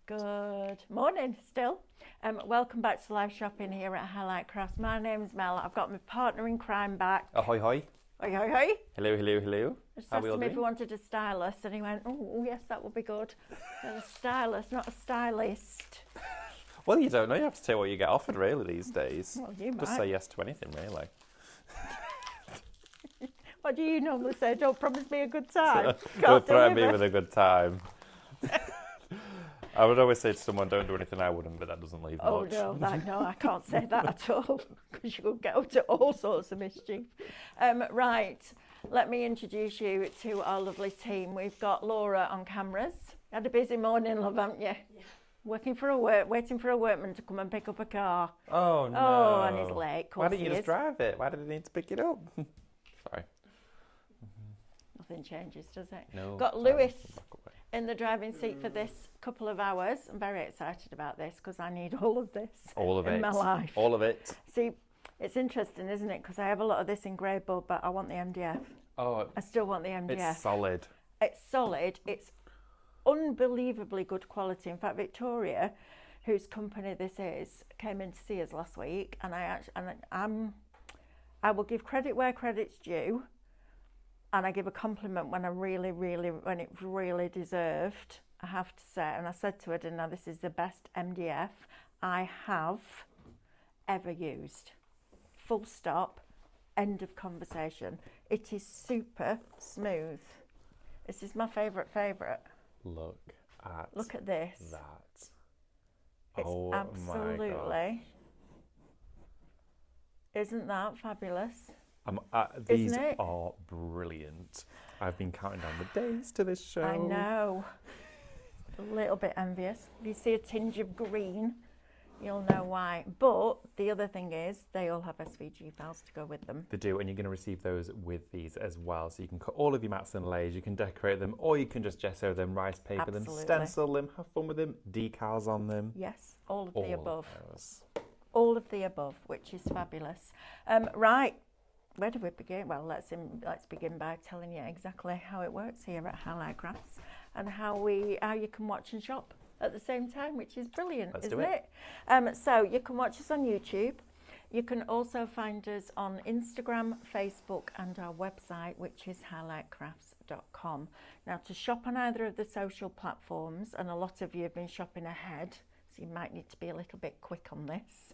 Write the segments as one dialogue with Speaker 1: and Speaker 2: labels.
Speaker 1: Good morning still. Welcome back to live shopping here at Highlight Crafts. My name's Mel. I've got my partner in crime back.
Speaker 2: Ahoy, hoy.
Speaker 1: Oi, oi, oi.
Speaker 2: Hello, hello, hello.
Speaker 1: I just
Speaker 2: How
Speaker 1: asked
Speaker 2: we all
Speaker 1: him if he
Speaker 2: doing?
Speaker 1: wanted a stylist and he went, oh yes, that would be good. A stylist, not a stylist.
Speaker 2: Well, you don't know. You have to take what you get offered, really, these days.
Speaker 1: Well, you
Speaker 2: Just
Speaker 1: might.
Speaker 2: say yes to anything, really.
Speaker 1: What do you normally say? Don't promise me a good time.
Speaker 2: Don't
Speaker 1: Can't
Speaker 2: threaten me
Speaker 1: deliver.
Speaker 2: with a good time. I would always say to someone, don't do anything I wouldn't, but that doesn't leave much.
Speaker 1: No, I can't say that at all because you could get up to all sorts of mischief. Right, let me introduce you to our lovely team. We've got Laura on cameras. Had a busy morning, love, haven't you? Yeah. Waiting for a workman to come and pick up a car.
Speaker 2: Oh, no.
Speaker 1: Oh, and he's late.
Speaker 2: Why didn't you just drive it? Why did he need to pick it up? Sorry.
Speaker 1: Nothing changes, does it?
Speaker 2: No.
Speaker 1: Got
Speaker 2: sorry.
Speaker 1: Lewis in the driving seat for this couple of hours. I'm very excited about this because I need all of this
Speaker 2: All of
Speaker 1: in
Speaker 2: it.
Speaker 1: my life.
Speaker 2: All of it.
Speaker 1: See, it's interesting, isn't it? Because I have a lot of this in grey bud, but I want the MDF.
Speaker 2: Oh,
Speaker 1: I still want the MDF.
Speaker 2: it's solid.
Speaker 1: It's solid. It's unbelievably good quality. In fact, Victoria, whose company this is, came in to see us last week, and I will give credit where credit's due, and I give a compliment when when it's really deserved. I have to say, and I said to her, didn't I, this is the best MDF I have ever used. Full stop. End of conversation. It is super smooth. This is my favourite.
Speaker 2: Look
Speaker 1: Look at this.
Speaker 2: that.
Speaker 1: It's
Speaker 2: Oh my
Speaker 1: absolutely.
Speaker 2: God.
Speaker 1: Isn't that fabulous?
Speaker 2: These
Speaker 1: Isn't it?
Speaker 2: are brilliant. I've been counting down the days to this show.
Speaker 1: I know. A little bit envious. If you see a tinge of green, you'll know why. But the other thing is, they all have SVG files to go with them.
Speaker 2: They do, and you're going to receive those with these as well. So you can cut all of your mats and lays, you can decorate them, or you can just gesso them, rice paper them,
Speaker 1: Absolutely.
Speaker 2: stencil them, have fun with them, decals on them.
Speaker 1: Yes, all of
Speaker 2: All
Speaker 1: the above.
Speaker 2: of those.
Speaker 1: All of the above, which is fabulous. Right, where do we begin? Well, let's begin by telling you exactly how it works here at Highlight Crafts and how you can watch and shop at the same time, which is brilliant,
Speaker 2: Let's
Speaker 1: isn't
Speaker 2: do it.
Speaker 1: it? So you can watch us on YouTube. You can also find us on Instagram, Facebook, and our website, which is highlightcrafts.com. Now, to shop on either of the social platforms, and a lot of you have been shopping ahead, so you might need to be a little bit quick on this.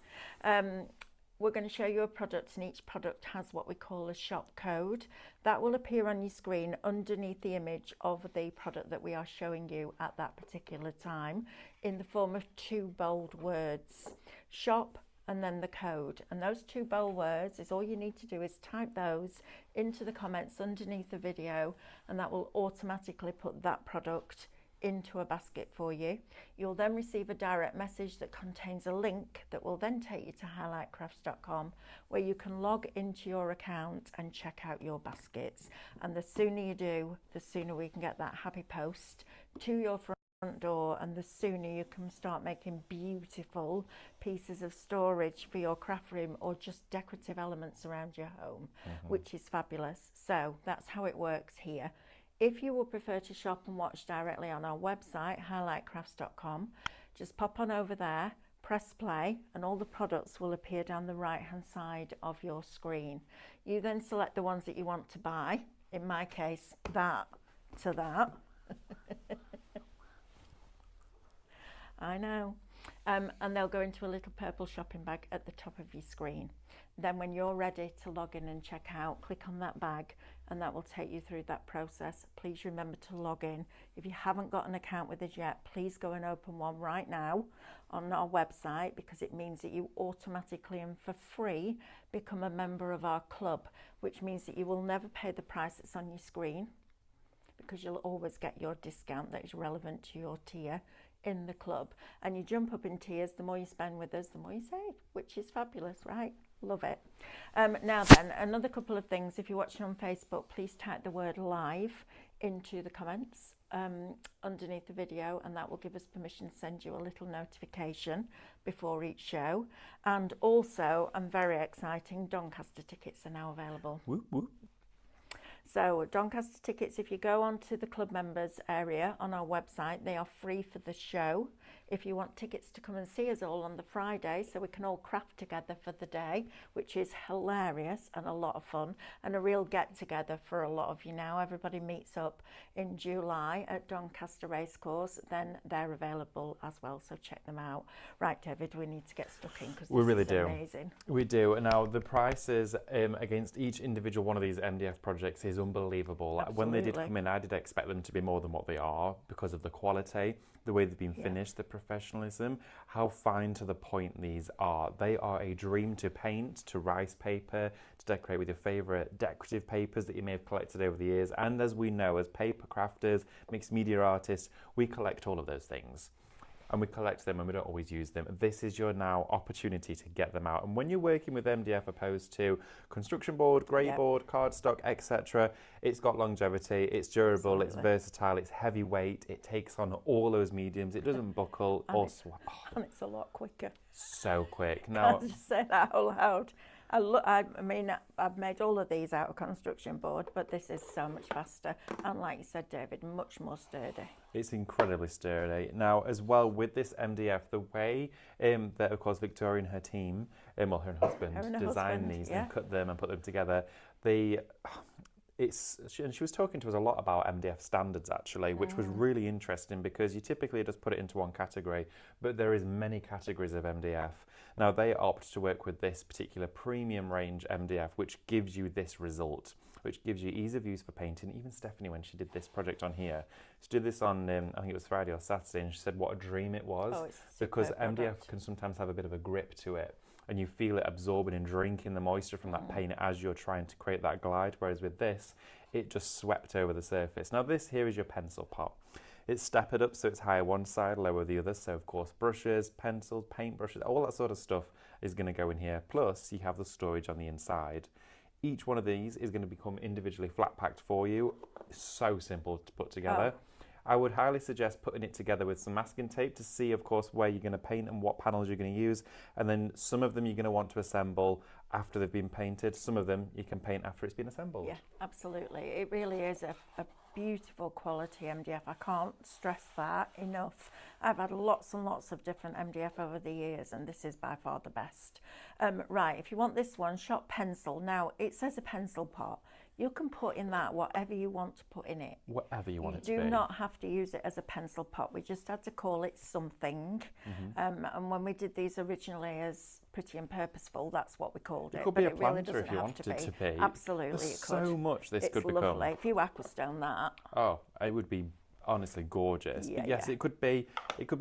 Speaker 1: We're going to show you a product, and each product has what we call a shop code. That will appear on your screen underneath the image of the product that we are showing you at that particular time in the form of two bold words, shop and then the code. And those two bold words is all you need to do is type those into the comments underneath the video, and that will automatically put that product into a basket for you. You'll then receive a direct message that contains a link that will then take you to highlightcrafts.com, where you can log into your account and check out your baskets. And the sooner you do, the sooner we can get that happy post to your front door, and the sooner you can start making beautiful pieces of storage for your craft room or just decorative elements around your home, which is fabulous. So that's how it works here. If you would prefer to shop and watch directly on our website, highlightcrafts.com, just pop on over there, press play, and all the products will appear down the right-hand side of your screen. You then select the ones that you want to buy. In my case, that to that. I know. And they'll go into a little purple shopping bag at the top of your screen. Then when you're ready to log in and check out, click on that bag, and that will take you through that process. Please remember to log in. If you haven't got an account with us yet, please go and open one right now on our website, because it means that you automatically and for free become a member of our club, which means that you will never pay the price that's on your screen, because you'll always get your discount that is relevant to your tier in the club. And you jump up in tiers, the more you spend with us, the more you save, which is fabulous, right? Love it. Now then, another couple of things. If you're watching on Facebook, please type the word live into the comments underneath the video, and that will give us permission to send you a little notification before each show. And also, and very exciting, Doncaster tickets are now available.
Speaker 2: Whoop, whoop.
Speaker 1: So Doncaster tickets, if you go onto the club members area on our website, they are free for the show. If you want tickets to come and see us all on the Friday, so we can all craft together for the day, which is hilarious and a lot of fun, and a real get together for a lot of you now. Everybody meets up in July at Doncaster Racecourse, then they're available as well, so check them out. Right, David, we need to get stuck in because
Speaker 2: We really
Speaker 1: is
Speaker 2: do.
Speaker 1: amazing.
Speaker 2: We do. Now, the prices against each individual one of these MDF projects is unbelievable.
Speaker 1: Absolutely.
Speaker 2: When they did come in, I did expect them to be more than what they are because of the quality, the way they've been finished, the professionalism, how fine to the point these are. They are a dream to paint, to rice paper, to decorate with your favourite decorative papers that you may have collected over the years. And as we know, as paper crafters, mixed media artists, we collect all of those things. And we collect them and we don't always use them. This is your now opportunity to get them out. And when you're working with MDF opposed to construction board, grey board, cardstock, etc., it's got longevity, it's durable, it's versatile, it's heavyweight, it takes on all those mediums, it doesn't buckle or swap.
Speaker 1: And it's a lot quicker.
Speaker 2: So quick. Now,
Speaker 1: I'll just say that out loud. I mean, I've made all of these out of construction board, but this is so much faster. And like you said, David, much more sturdy.
Speaker 2: It's incredibly sturdy. Now, as well, with this MDF, the way that, of course, Victoria and her team, well, her and husband, designed these and cut them and put them together, and she was talking to us a lot about MDF standards, actually, which was really interesting because you typically just put it into one category, but there is many categories of MDF. Now, they opt to work with this particular premium range MDF, which gives you this result, which gives you ease of use for painting. Even Stephanie, when she did this project on here, she did this on, I think it was Friday or Saturday, and she said what a dream it was because MDF can sometimes have a bit of a grip to it. And you feel it absorbing and drinking the moisture from that paint as you're trying to create that glide, whereas with this, it just swept over the surface. Now this here is your pencil pot. It's steppered up so it's higher one side, lower the other. So of course brushes, pencils, paint brushes, all that sort of stuff is going to go in here. Plus you have the storage on the inside. Each one of these is going to become individually flat packed for you. So simple to put together. I would highly suggest putting it together with some masking tape to see, of course, where you're going to paint and what panels you're going to use. And then some of them you're going to want to assemble after they've been painted. Some of them you can paint after it's been assembled. Yeah,
Speaker 1: absolutely. It really is a beautiful quality MDF. I can't stress that enough. I've had lots and lots of different MDF over the years, and this is by far the best. Right, if you want this one, shop pencil. Now, it says a pencil pot. You can put in that whatever you want to put in it.
Speaker 2: Whatever you want it to be.
Speaker 1: You do not have to use it as a pencil pot. We just had to call it something. And when we did these originally as Pretty and Purposeful, that's what we called it.
Speaker 2: It could be a planter if you wanted it to be.
Speaker 1: Absolutely,
Speaker 2: There's
Speaker 1: it could.
Speaker 2: so much this could become.
Speaker 1: It's lovely. If you aquastone that.
Speaker 2: Oh, it would be honestly gorgeous. But yes, it could be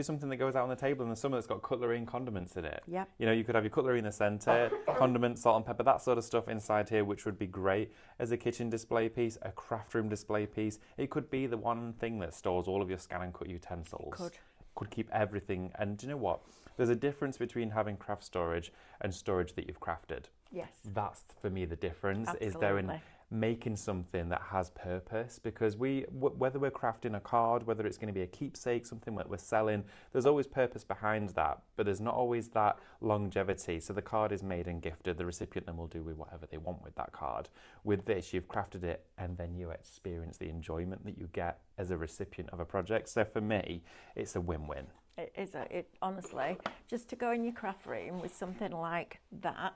Speaker 2: something that goes out on the table in the summer that's got cutlery and condiments in it.
Speaker 1: Yeah.
Speaker 2: You know, you could have your cutlery in the centre, condiments, salt and pepper, that sort of stuff inside here, which would be great as a kitchen display piece, a craft room display piece. It could be the one thing that stores all of your scan and cut utensils. Could keep everything. And do you know what? There's a difference between having craft storage and storage that you've crafted.
Speaker 1: Yes.
Speaker 2: That's for me the difference.
Speaker 1: Absolutely.
Speaker 2: Is there in making something that has purpose, because whether we're crafting a card, whether it's going to be a keepsake, something that we're selling, there's always purpose behind that, but there's not always that longevity. So the card is made and gifted, the recipient then will do with whatever they want with that card. With this, you've crafted it and then you experience the enjoyment that you get as a recipient of a project. So for me, it's a win-win.
Speaker 1: It is. Honestly, just to go in your craft room with something like that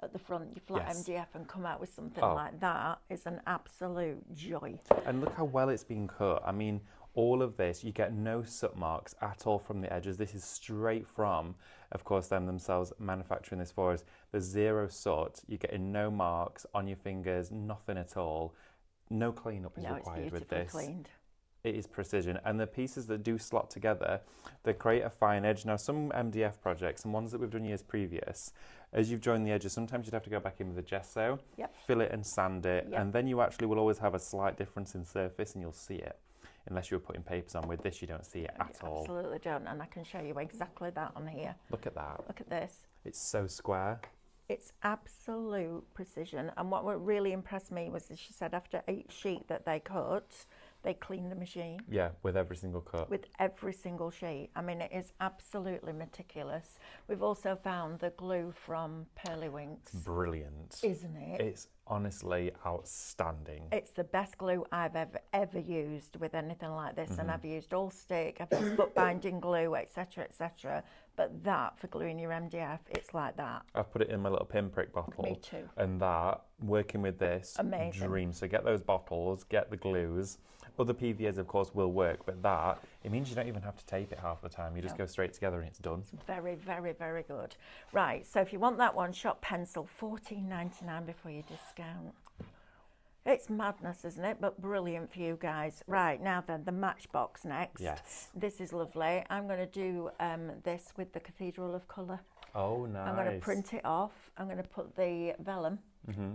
Speaker 1: at the front, your flat MDF, and come out with something like that is an absolute joy.
Speaker 2: And look how well it's been cut. I mean, all of this, you get no soot marks at all from the edges. This is straight from, of course, them themselves manufacturing this for us. There's zero soot. You're getting no marks on your fingers, nothing at all. No cleanup is required with this.
Speaker 1: Cleaned.
Speaker 2: It is precision, and the pieces that do slot together, they create a fine edge. Now, some MDF projects and ones that we've done years previous, as you've joined the edges, sometimes you'd have to go back in with a gesso, fill it and sand it, and then you actually will always have a slight difference in surface, and you'll see it. Unless you're putting papers on. With this, you don't see it at all.
Speaker 1: Absolutely don't, and I can show you exactly that on here.
Speaker 2: Look at that.
Speaker 1: Look at this.
Speaker 2: It's so square.
Speaker 1: It's absolute precision, and what really impressed me was that she said after each sheet that they cut, they clean the machine.
Speaker 2: Yeah, with every single cut.
Speaker 1: With every single sheet. I mean, it is absolutely meticulous. We've also found the glue from Pearly Winks.
Speaker 2: Brilliant.
Speaker 1: Isn't it?
Speaker 2: It's honestly outstanding.
Speaker 1: It's the best glue I've ever used with anything like this, and I've used All-Stick, I've used bookbinding glue, etc., etc. But that, for gluing your MDF, it's like that.
Speaker 2: I've put it in my little pinprick bottle.
Speaker 1: Me too.
Speaker 2: And that, working with this,
Speaker 1: Amazing.
Speaker 2: dream. So get those bottles, get the glues. Other PVAs, of course, will work, but that, it means you don't even have to tape it half the time. You just go straight together and it's done.
Speaker 1: It's very, very, very good. Right, so if you want that one, shop pencil, $14.99 before you discount. It's madness, isn't it? But brilliant for you guys. Right, now then, the Matchbox next.
Speaker 2: Yes.
Speaker 1: This is lovely. I'm going to do this with the Cathedral of Colour.
Speaker 2: Oh, nice.
Speaker 1: I'm going to print it off. I'm going to put the vellum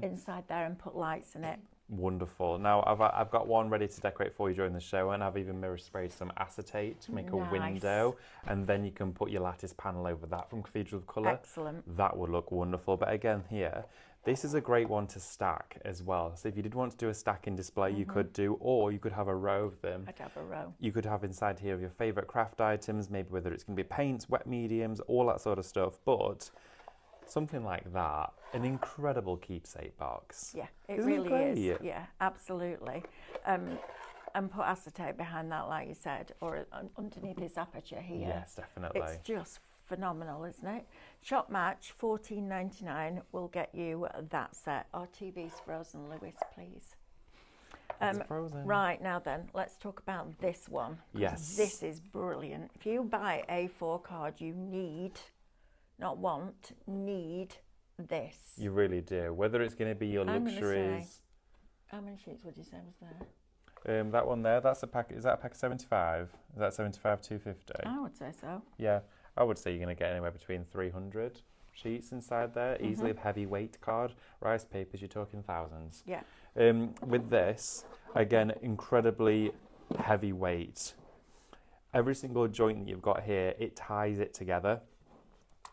Speaker 1: inside there and put lights in it.
Speaker 2: Wonderful. Now, I've got one ready to decorate for you during the show, and I've even mirror sprayed some acetate to make a window, and then you can put your lattice panel over that from Cathedral of Colour.
Speaker 1: Excellent.
Speaker 2: That would look wonderful. But again, here, this is a great one to stack as well. So if you did want to do a stacking display, you could do, or you could have a row of them.
Speaker 1: I'd have a row.
Speaker 2: You could have inside here your favourite craft items, maybe whether it's going to be paints, wet mediums, all that sort of stuff. But something like that, an incredible keepsake box.
Speaker 1: Yeah, it
Speaker 2: Isn't it
Speaker 1: really
Speaker 2: great?
Speaker 1: is. Yeah, absolutely. And put acetate behind that, like you said, or underneath this aperture here.
Speaker 2: Yes, definitely.
Speaker 1: It's just phenomenal, isn't it? Shop Match, $14.99 will get you that set. Our TV's frozen, Lewis, please.
Speaker 2: It's frozen.
Speaker 1: Right, now then, let's talk about this one.
Speaker 2: Yes.
Speaker 1: This is brilliant. If you buy a A4 card, you need, not want, need this.
Speaker 2: You really do. Whether it's going to be your
Speaker 1: I'm gonna
Speaker 2: luxuries.
Speaker 1: say, how many sheets would you say was there?
Speaker 2: That one there, that's a pack. Is that a pack of 75? Is that 75, 250?
Speaker 1: I would say so.
Speaker 2: Yeah, I would say you're going to get anywhere between 300 sheets inside there. Easily a heavyweight card. Rice papers, you're talking thousands.
Speaker 1: Yeah.
Speaker 2: With this, again, incredibly heavyweight. Every single joint that you've got here, it ties it together.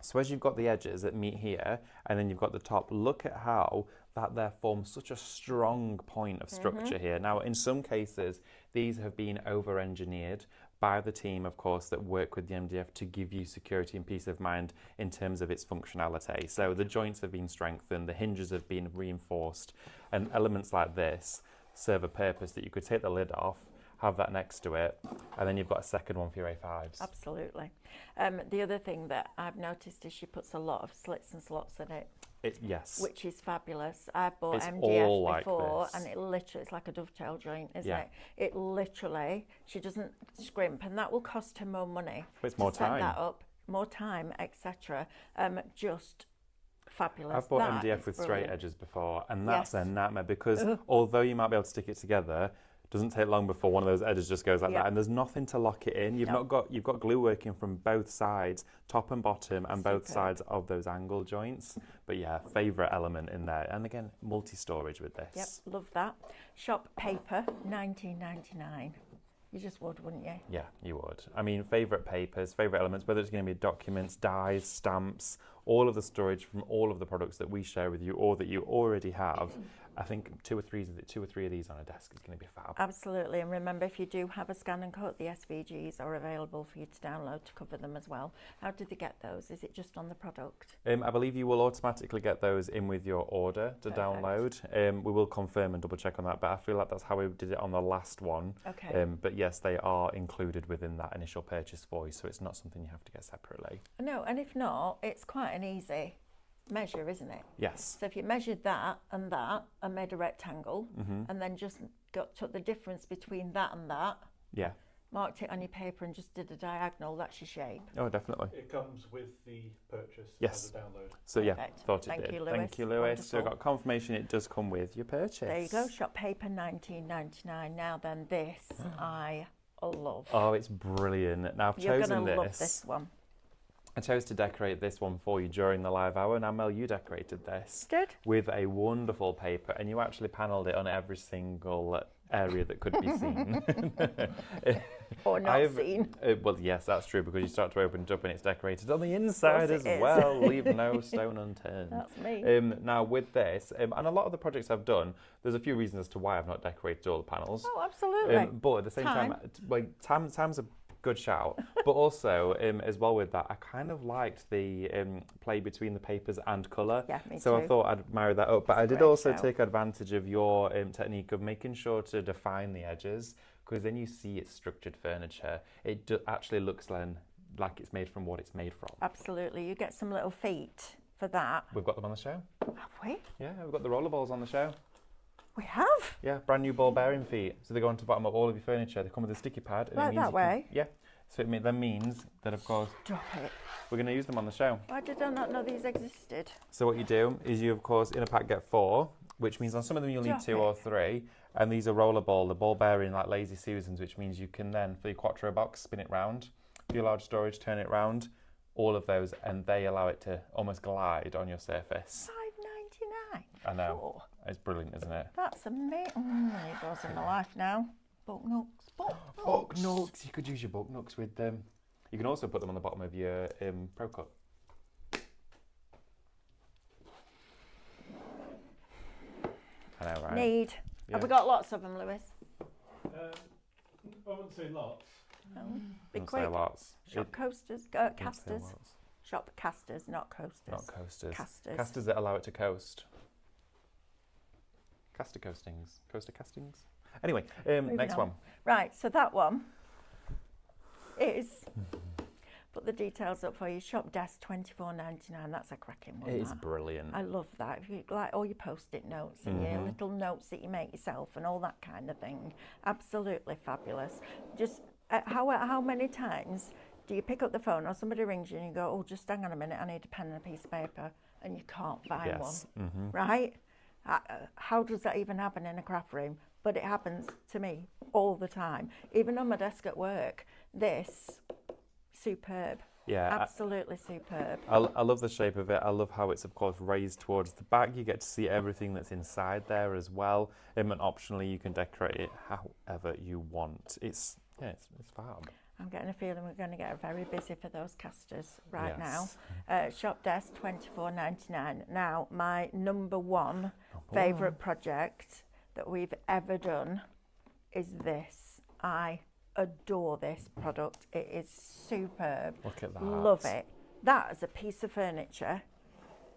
Speaker 2: So as you've got the edges that meet here, and then you've got the top, look at how that there forms such a strong point of structure here. Now, in some cases, these have been over-engineered by the team, of course, that work with the MDF to give you security and peace of mind in terms of its functionality. So the joints have been strengthened, the hinges have been reinforced, and elements like this serve a purpose that you could take the lid off, have that next to it, and then you've got a second one for your A5s.
Speaker 1: Absolutely. The other thing that I've noticed is she puts a lot of slits and slots in it.
Speaker 2: Yes.
Speaker 1: Which is fabulous. I've bought
Speaker 2: It's
Speaker 1: MDF
Speaker 2: all like
Speaker 1: before,
Speaker 2: this.
Speaker 1: and it literally, it's like a dovetail joint, isn't
Speaker 2: Yeah.
Speaker 1: it? It literally, she doesn't scrimp, and that will cost her more money.
Speaker 2: It's more
Speaker 1: to set
Speaker 2: time.
Speaker 1: that up, more time, etc. Just fabulous.
Speaker 2: I've bought
Speaker 1: That
Speaker 2: MDF
Speaker 1: is
Speaker 2: with
Speaker 1: brilliant.
Speaker 2: straight edges before, and that's
Speaker 1: Yes.
Speaker 2: a nightmare because although you might be able to stick it together, it doesn't take long before one of those edges just goes like that, and there's nothing to lock it in. You've you've got glue working from both sides, top and bottom, and both sides of those angle joints. But yeah, favourite element in there, and again, multi-storage with this.
Speaker 1: Yep, love that. Shop paper, $19.99. You just would, wouldn't you?
Speaker 2: Yeah, you would. I mean, favourite papers, favourite elements, whether it's going to be documents, dies, stamps, all of the storage from all of the products that we share with you or that you already have. I think two or three of these on a desk is going to be fab.
Speaker 1: Absolutely, and remember, if you do have a scan and cut, the SVGs are available for you to download to cover them as well. How did they get those? Is it just on the product?
Speaker 2: I believe you will automatically get those in with your order to download. We will confirm and double check on that, but I feel like that's how we did it on the last one.
Speaker 1: Okay.
Speaker 2: But yes, they are included within that initial purchase for you, so it's not something you have to get separately.
Speaker 1: No, and if not, it's quite an easy measure, isn't it?
Speaker 2: Yes.
Speaker 1: So if you measured that and made a rectangle, and then just took the difference between that and that,
Speaker 2: Yeah.
Speaker 1: marked it on your paper and just did a diagonal, that's your shape.
Speaker 2: Oh, definitely.
Speaker 3: It comes with the purchase
Speaker 2: Yes.
Speaker 3: as a download.
Speaker 2: So yeah,
Speaker 1: Perfect.
Speaker 2: thought it
Speaker 1: Thank
Speaker 2: did.
Speaker 1: you, Lewis.
Speaker 2: Thank you, Lewis. So I
Speaker 1: Wonderful.
Speaker 2: got confirmation it does come with your purchase.
Speaker 1: There you go, shop paper, $19.99. Now then, this I love.
Speaker 2: Oh, it's brilliant. Now I've
Speaker 1: You're
Speaker 2: chosen
Speaker 1: gonna love this one.
Speaker 2: I chose to decorate this one for you during the live hour, and Mel, you decorated this
Speaker 1: Good.
Speaker 2: with a wonderful paper, and you actually panelled it on every single area that could be seen.
Speaker 1: Or not seen.
Speaker 2: Well, yes, that's true, because you start to open it up and it's decorated on the inside as
Speaker 1: it is.
Speaker 2: well. Leave no stone unturned.
Speaker 1: That's me.
Speaker 2: Now, with this, and a lot of the projects I've done, there's a few reasons as to why I've not decorated all the panels.
Speaker 1: Oh, absolutely.
Speaker 2: But at the same time, time's a Good shout. But also, as well with that, I kind of liked the play between the papers and colour.
Speaker 1: Yeah, me
Speaker 2: so
Speaker 1: too.
Speaker 2: I thought I'd marry that up. But I did
Speaker 1: great
Speaker 2: also
Speaker 1: shout.
Speaker 2: take advantage of your technique of making sure to define the edges, because then you see it's structured furniture. It actually looks like it's made from what it's made from.
Speaker 1: Absolutely. You get some little feet for that.
Speaker 2: We've got them on the show.
Speaker 1: Have we?
Speaker 2: Yeah, we've got the rollerballs on the show.
Speaker 1: We have?
Speaker 2: Yeah, brand new ball bearing feet. So they go onto the bottom of all of your furniture. They come with a sticky pad. And
Speaker 1: Right,
Speaker 2: it means
Speaker 1: that
Speaker 2: you can-
Speaker 1: way?
Speaker 2: Yeah. So it then means that, of course,
Speaker 1: Stop it.
Speaker 2: we're going to use them on the show.
Speaker 1: Why did I not know these existed?
Speaker 2: So what you do is you, of course, in a pack get 4, which means on some of them you'll need
Speaker 1: Stop
Speaker 2: 2 or 3. And these are rollerball, the ball bearing like Lazy Susans, which means you can then, for your Quattro box, spin it round. For your large storage, turn it round. All of those, and they allow it to almost glide on your surface.
Speaker 1: $5.99.
Speaker 2: I know.
Speaker 1: 4.
Speaker 2: It's brilliant, isn't it?
Speaker 1: That's amazing. It goes in my life now. Book nooks.
Speaker 2: Book nooks. You could use your book nooks with them. You can also put them on the bottom of your Pro Cut. I know, right?
Speaker 1: Need.
Speaker 2: Yeah.
Speaker 1: Have we got lots of them, Lewis?
Speaker 3: I wouldn't say lots.
Speaker 1: No. Be
Speaker 2: Wouldn't say
Speaker 1: quick.
Speaker 2: lots.
Speaker 1: Shop coasters.
Speaker 2: Wouldn't say
Speaker 1: Casters.
Speaker 2: lots.
Speaker 1: Shop casters, not coasters.
Speaker 2: Not coasters.
Speaker 1: Casters.
Speaker 2: Casters that allow it to coast. Caster coastings. Coaster castings. Anyway, next
Speaker 1: on.
Speaker 2: one.
Speaker 1: Right, so that one is, put the details up for you, shop desk $24.99. That's a cracking one.
Speaker 2: It is
Speaker 1: that.
Speaker 2: brilliant.
Speaker 1: I love that. If you like all your post-it notes and your little notes that you make yourself and all that kind of thing, absolutely fabulous. Just how many times do you pick up the phone or somebody rings you and you go, oh, just hang on a minute, I need a pen and a piece of paper, and you can't find
Speaker 2: Yes.
Speaker 1: one,
Speaker 2: Mhm.
Speaker 1: right? How does that even happen in a craft room? But it happens to me all the time. Even on my desk at work, this, superb.
Speaker 2: Yeah.
Speaker 1: Absolutely superb.
Speaker 2: I love the shape of it. I love how it's, of course, raised towards the back. You get to see everything that's inside there as well. And optionally, you can decorate it however you want. It's fab.
Speaker 1: I'm getting a feeling we're going to get very busy for those casters right
Speaker 2: Yes.
Speaker 1: now. Shop desk $24.99. Now, my number one favourite project that we've ever done is this. I adore this product. It is superb.
Speaker 2: Look at that.
Speaker 1: Love it. That is a piece of furniture.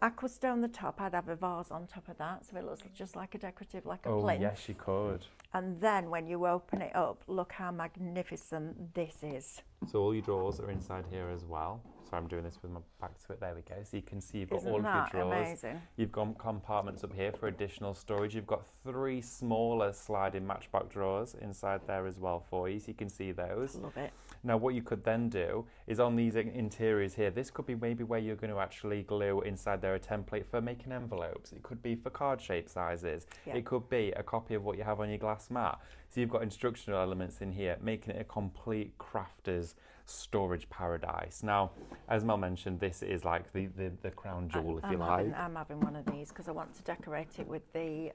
Speaker 1: Aquastone the top, I'd have a vase on top of that, so it looks just like a decorative, like a
Speaker 2: Oh,
Speaker 1: plinth.
Speaker 2: yes, you could.
Speaker 1: And then when you open it up, look how magnificent this is.
Speaker 2: So all your drawers are inside here as well. So I'm doing this with my back to it. There we go. So you can see you've got
Speaker 1: Isn't
Speaker 2: all of your
Speaker 1: that
Speaker 2: drawers.
Speaker 1: amazing?
Speaker 2: You've got compartments up here for additional storage. You've got 3 smaller sliding Matchbox drawers inside there as well for you, so you can see those.
Speaker 1: Love it.
Speaker 2: Now what you could then do is on these interiors here, this could be maybe where you're going to actually glue inside there a template for making envelopes. It could be for card shape sizes.
Speaker 1: Yeah.
Speaker 2: It could be a copy of what you have on your glass mat. So you've got instructional elements in here, making it a complete crafter's storage paradise. Now, as Mel mentioned, this is like the crown jewel, if you like.
Speaker 1: I'm having one of these because I want to decorate it with the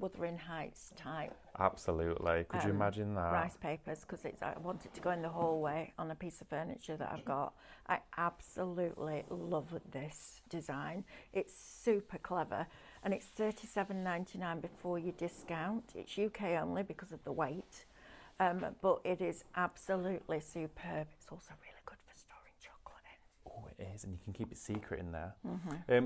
Speaker 1: Wuthering Heights type
Speaker 2: Absolutely. Could you imagine that?
Speaker 1: rice papers, because I want it to go in the hallway on a piece of furniture that I've got. I absolutely love this design. It's super clever, and it's $37.99 before you discount. It's UK only because of the weight, but it is absolutely superb. It's also really good for storing chocolate in.
Speaker 2: Oh, it is, and you can keep it secret in there.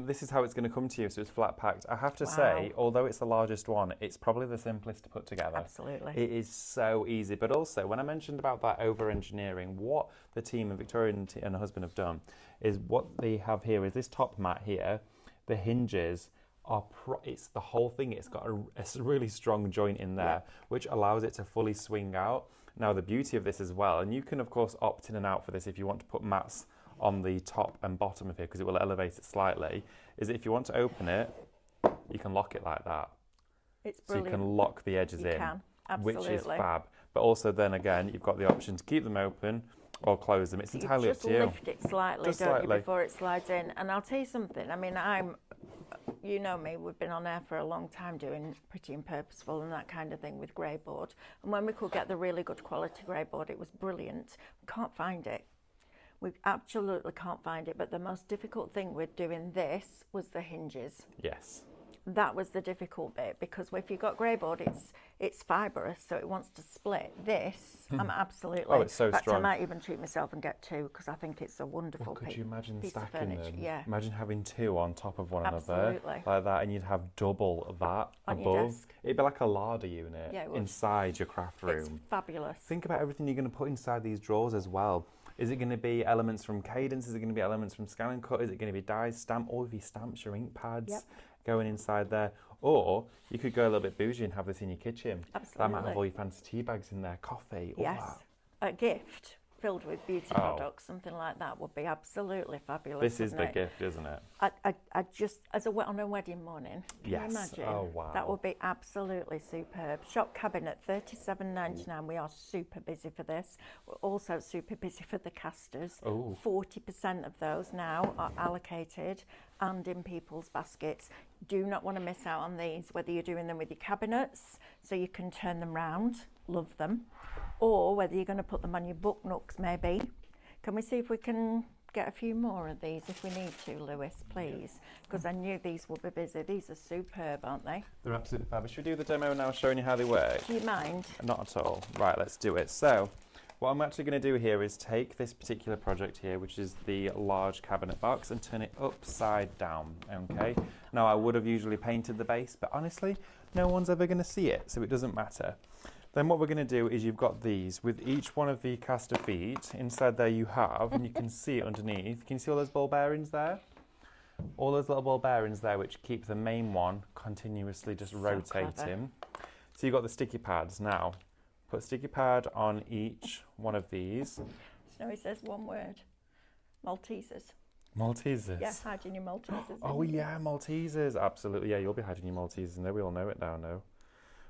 Speaker 2: This is how it's going to come to you, so it's flat packed. I have to say, although it's the largest one, it's probably the simplest to put together.
Speaker 1: Absolutely.
Speaker 2: It is so easy, but also when I mentioned about that over-engineering, what the team and Victoria and her husband have done is what they have here is this top mat here, the hinges are, it's the whole thing, it's got a really strong joint in there, which allows it to fully swing out. Now the beauty of this as well, and you can of course opt in and out for this if you want to put mats on the top and bottom of here because it will elevate it slightly, is that if you want to open it, you can lock it like that.
Speaker 1: It's
Speaker 2: So you
Speaker 1: brilliant.
Speaker 2: can lock the edges in,
Speaker 1: can, absolutely.
Speaker 2: which is fab. But also then again, you've got the option to keep them open or close them. It's entirely up to you.
Speaker 1: You just lift it slightly,
Speaker 2: Just
Speaker 1: don't
Speaker 2: slightly.
Speaker 1: you, before it slides in. And I'll tell you something. I mean, you know me, we've been on air for a long time doing Pretty and Purposeful and that kind of thing with grey board. And when we could get the really good quality grey board, it was brilliant. We can't find it. We absolutely can't find it. But the most difficult thing with doing this was the hinges.
Speaker 2: Yes.
Speaker 1: that was the difficult bit, because if you've got grey board, it's fibrous, so it wants to split. This, I'm absolutely.
Speaker 2: Oh, it's so
Speaker 1: in fact,
Speaker 2: strong.
Speaker 1: I might even treat myself and get 2, because I think it's a wonderful
Speaker 2: Could you imagine
Speaker 1: piece of
Speaker 2: stacking
Speaker 1: furniture.
Speaker 2: them?
Speaker 1: Yeah.
Speaker 2: Imagine having 2 on top of one
Speaker 1: Absolutely.
Speaker 2: another like that, and you'd have double that
Speaker 1: On your
Speaker 2: above.
Speaker 1: desk.
Speaker 2: It'd be like a larder unit
Speaker 1: Yeah, it would.
Speaker 2: inside your craft room.
Speaker 1: It's fabulous.
Speaker 2: Think about everything you're going to put inside these drawers as well. Is it going to be elements from Cadence? Is it going to be elements from Scan and Cut? Is it going to be dies, stamp? All of your stamps, your ink pads going inside there. Or you could go a little bit bougie and have this in your kitchen.
Speaker 1: Absolutely.
Speaker 2: That might have all your fancy tea bags in there, coffee, all
Speaker 1: Yes.
Speaker 2: that.
Speaker 1: A gift filled with beauty products, something like that would be absolutely fabulous.
Speaker 2: This is the
Speaker 1: wouldn't it?
Speaker 2: gift, isn't it?
Speaker 1: I just, on a wedding morning, can
Speaker 2: Yes.
Speaker 1: you imagine?
Speaker 2: Oh, wow.
Speaker 1: That would be absolutely superb. Shop cabinet, $37.99. We are super busy for this. We're also super busy for the casters.
Speaker 2: Oh.
Speaker 1: 40% of those now are allocated and in people's baskets. Do not want to miss out on these, whether you're doing them with your cabinets, so you can turn them round, love them, or whether you're going to put them on your book nooks maybe. Can we see if we can get a few more of these if we need to, Lewis, please? Because I knew these would be busy. These are superb, aren't they?
Speaker 2: They're absolutely fabulous. Should we do the demo now, showing you how they work?
Speaker 1: Do you mind?
Speaker 2: Not at all. Right, let's do it. So, what I'm actually going to do here is take this particular project here, which is the large cabinet box, and turn it upside down, okay? Now, I would have usually painted the base, but honestly, no one's ever going to see it, so it doesn't matter. Then what we're going to do is you've got these with each one of the caster feet. Inside there you have, and you can see it underneath. Can you see all those ball bearings there? All those little ball bearings there which keep the main one continuously just rotating.
Speaker 1: clever.
Speaker 2: So you've got the sticky pads. Now, put a sticky pad on each one of these.
Speaker 1: So it says one word. Maltesers.
Speaker 2: Maltesers.
Speaker 1: Yeah, hiding your Maltesers.
Speaker 2: Oh yeah, Maltesers. Absolutely. Yeah, you'll be hiding your Maltesers in there. We all know it now, no?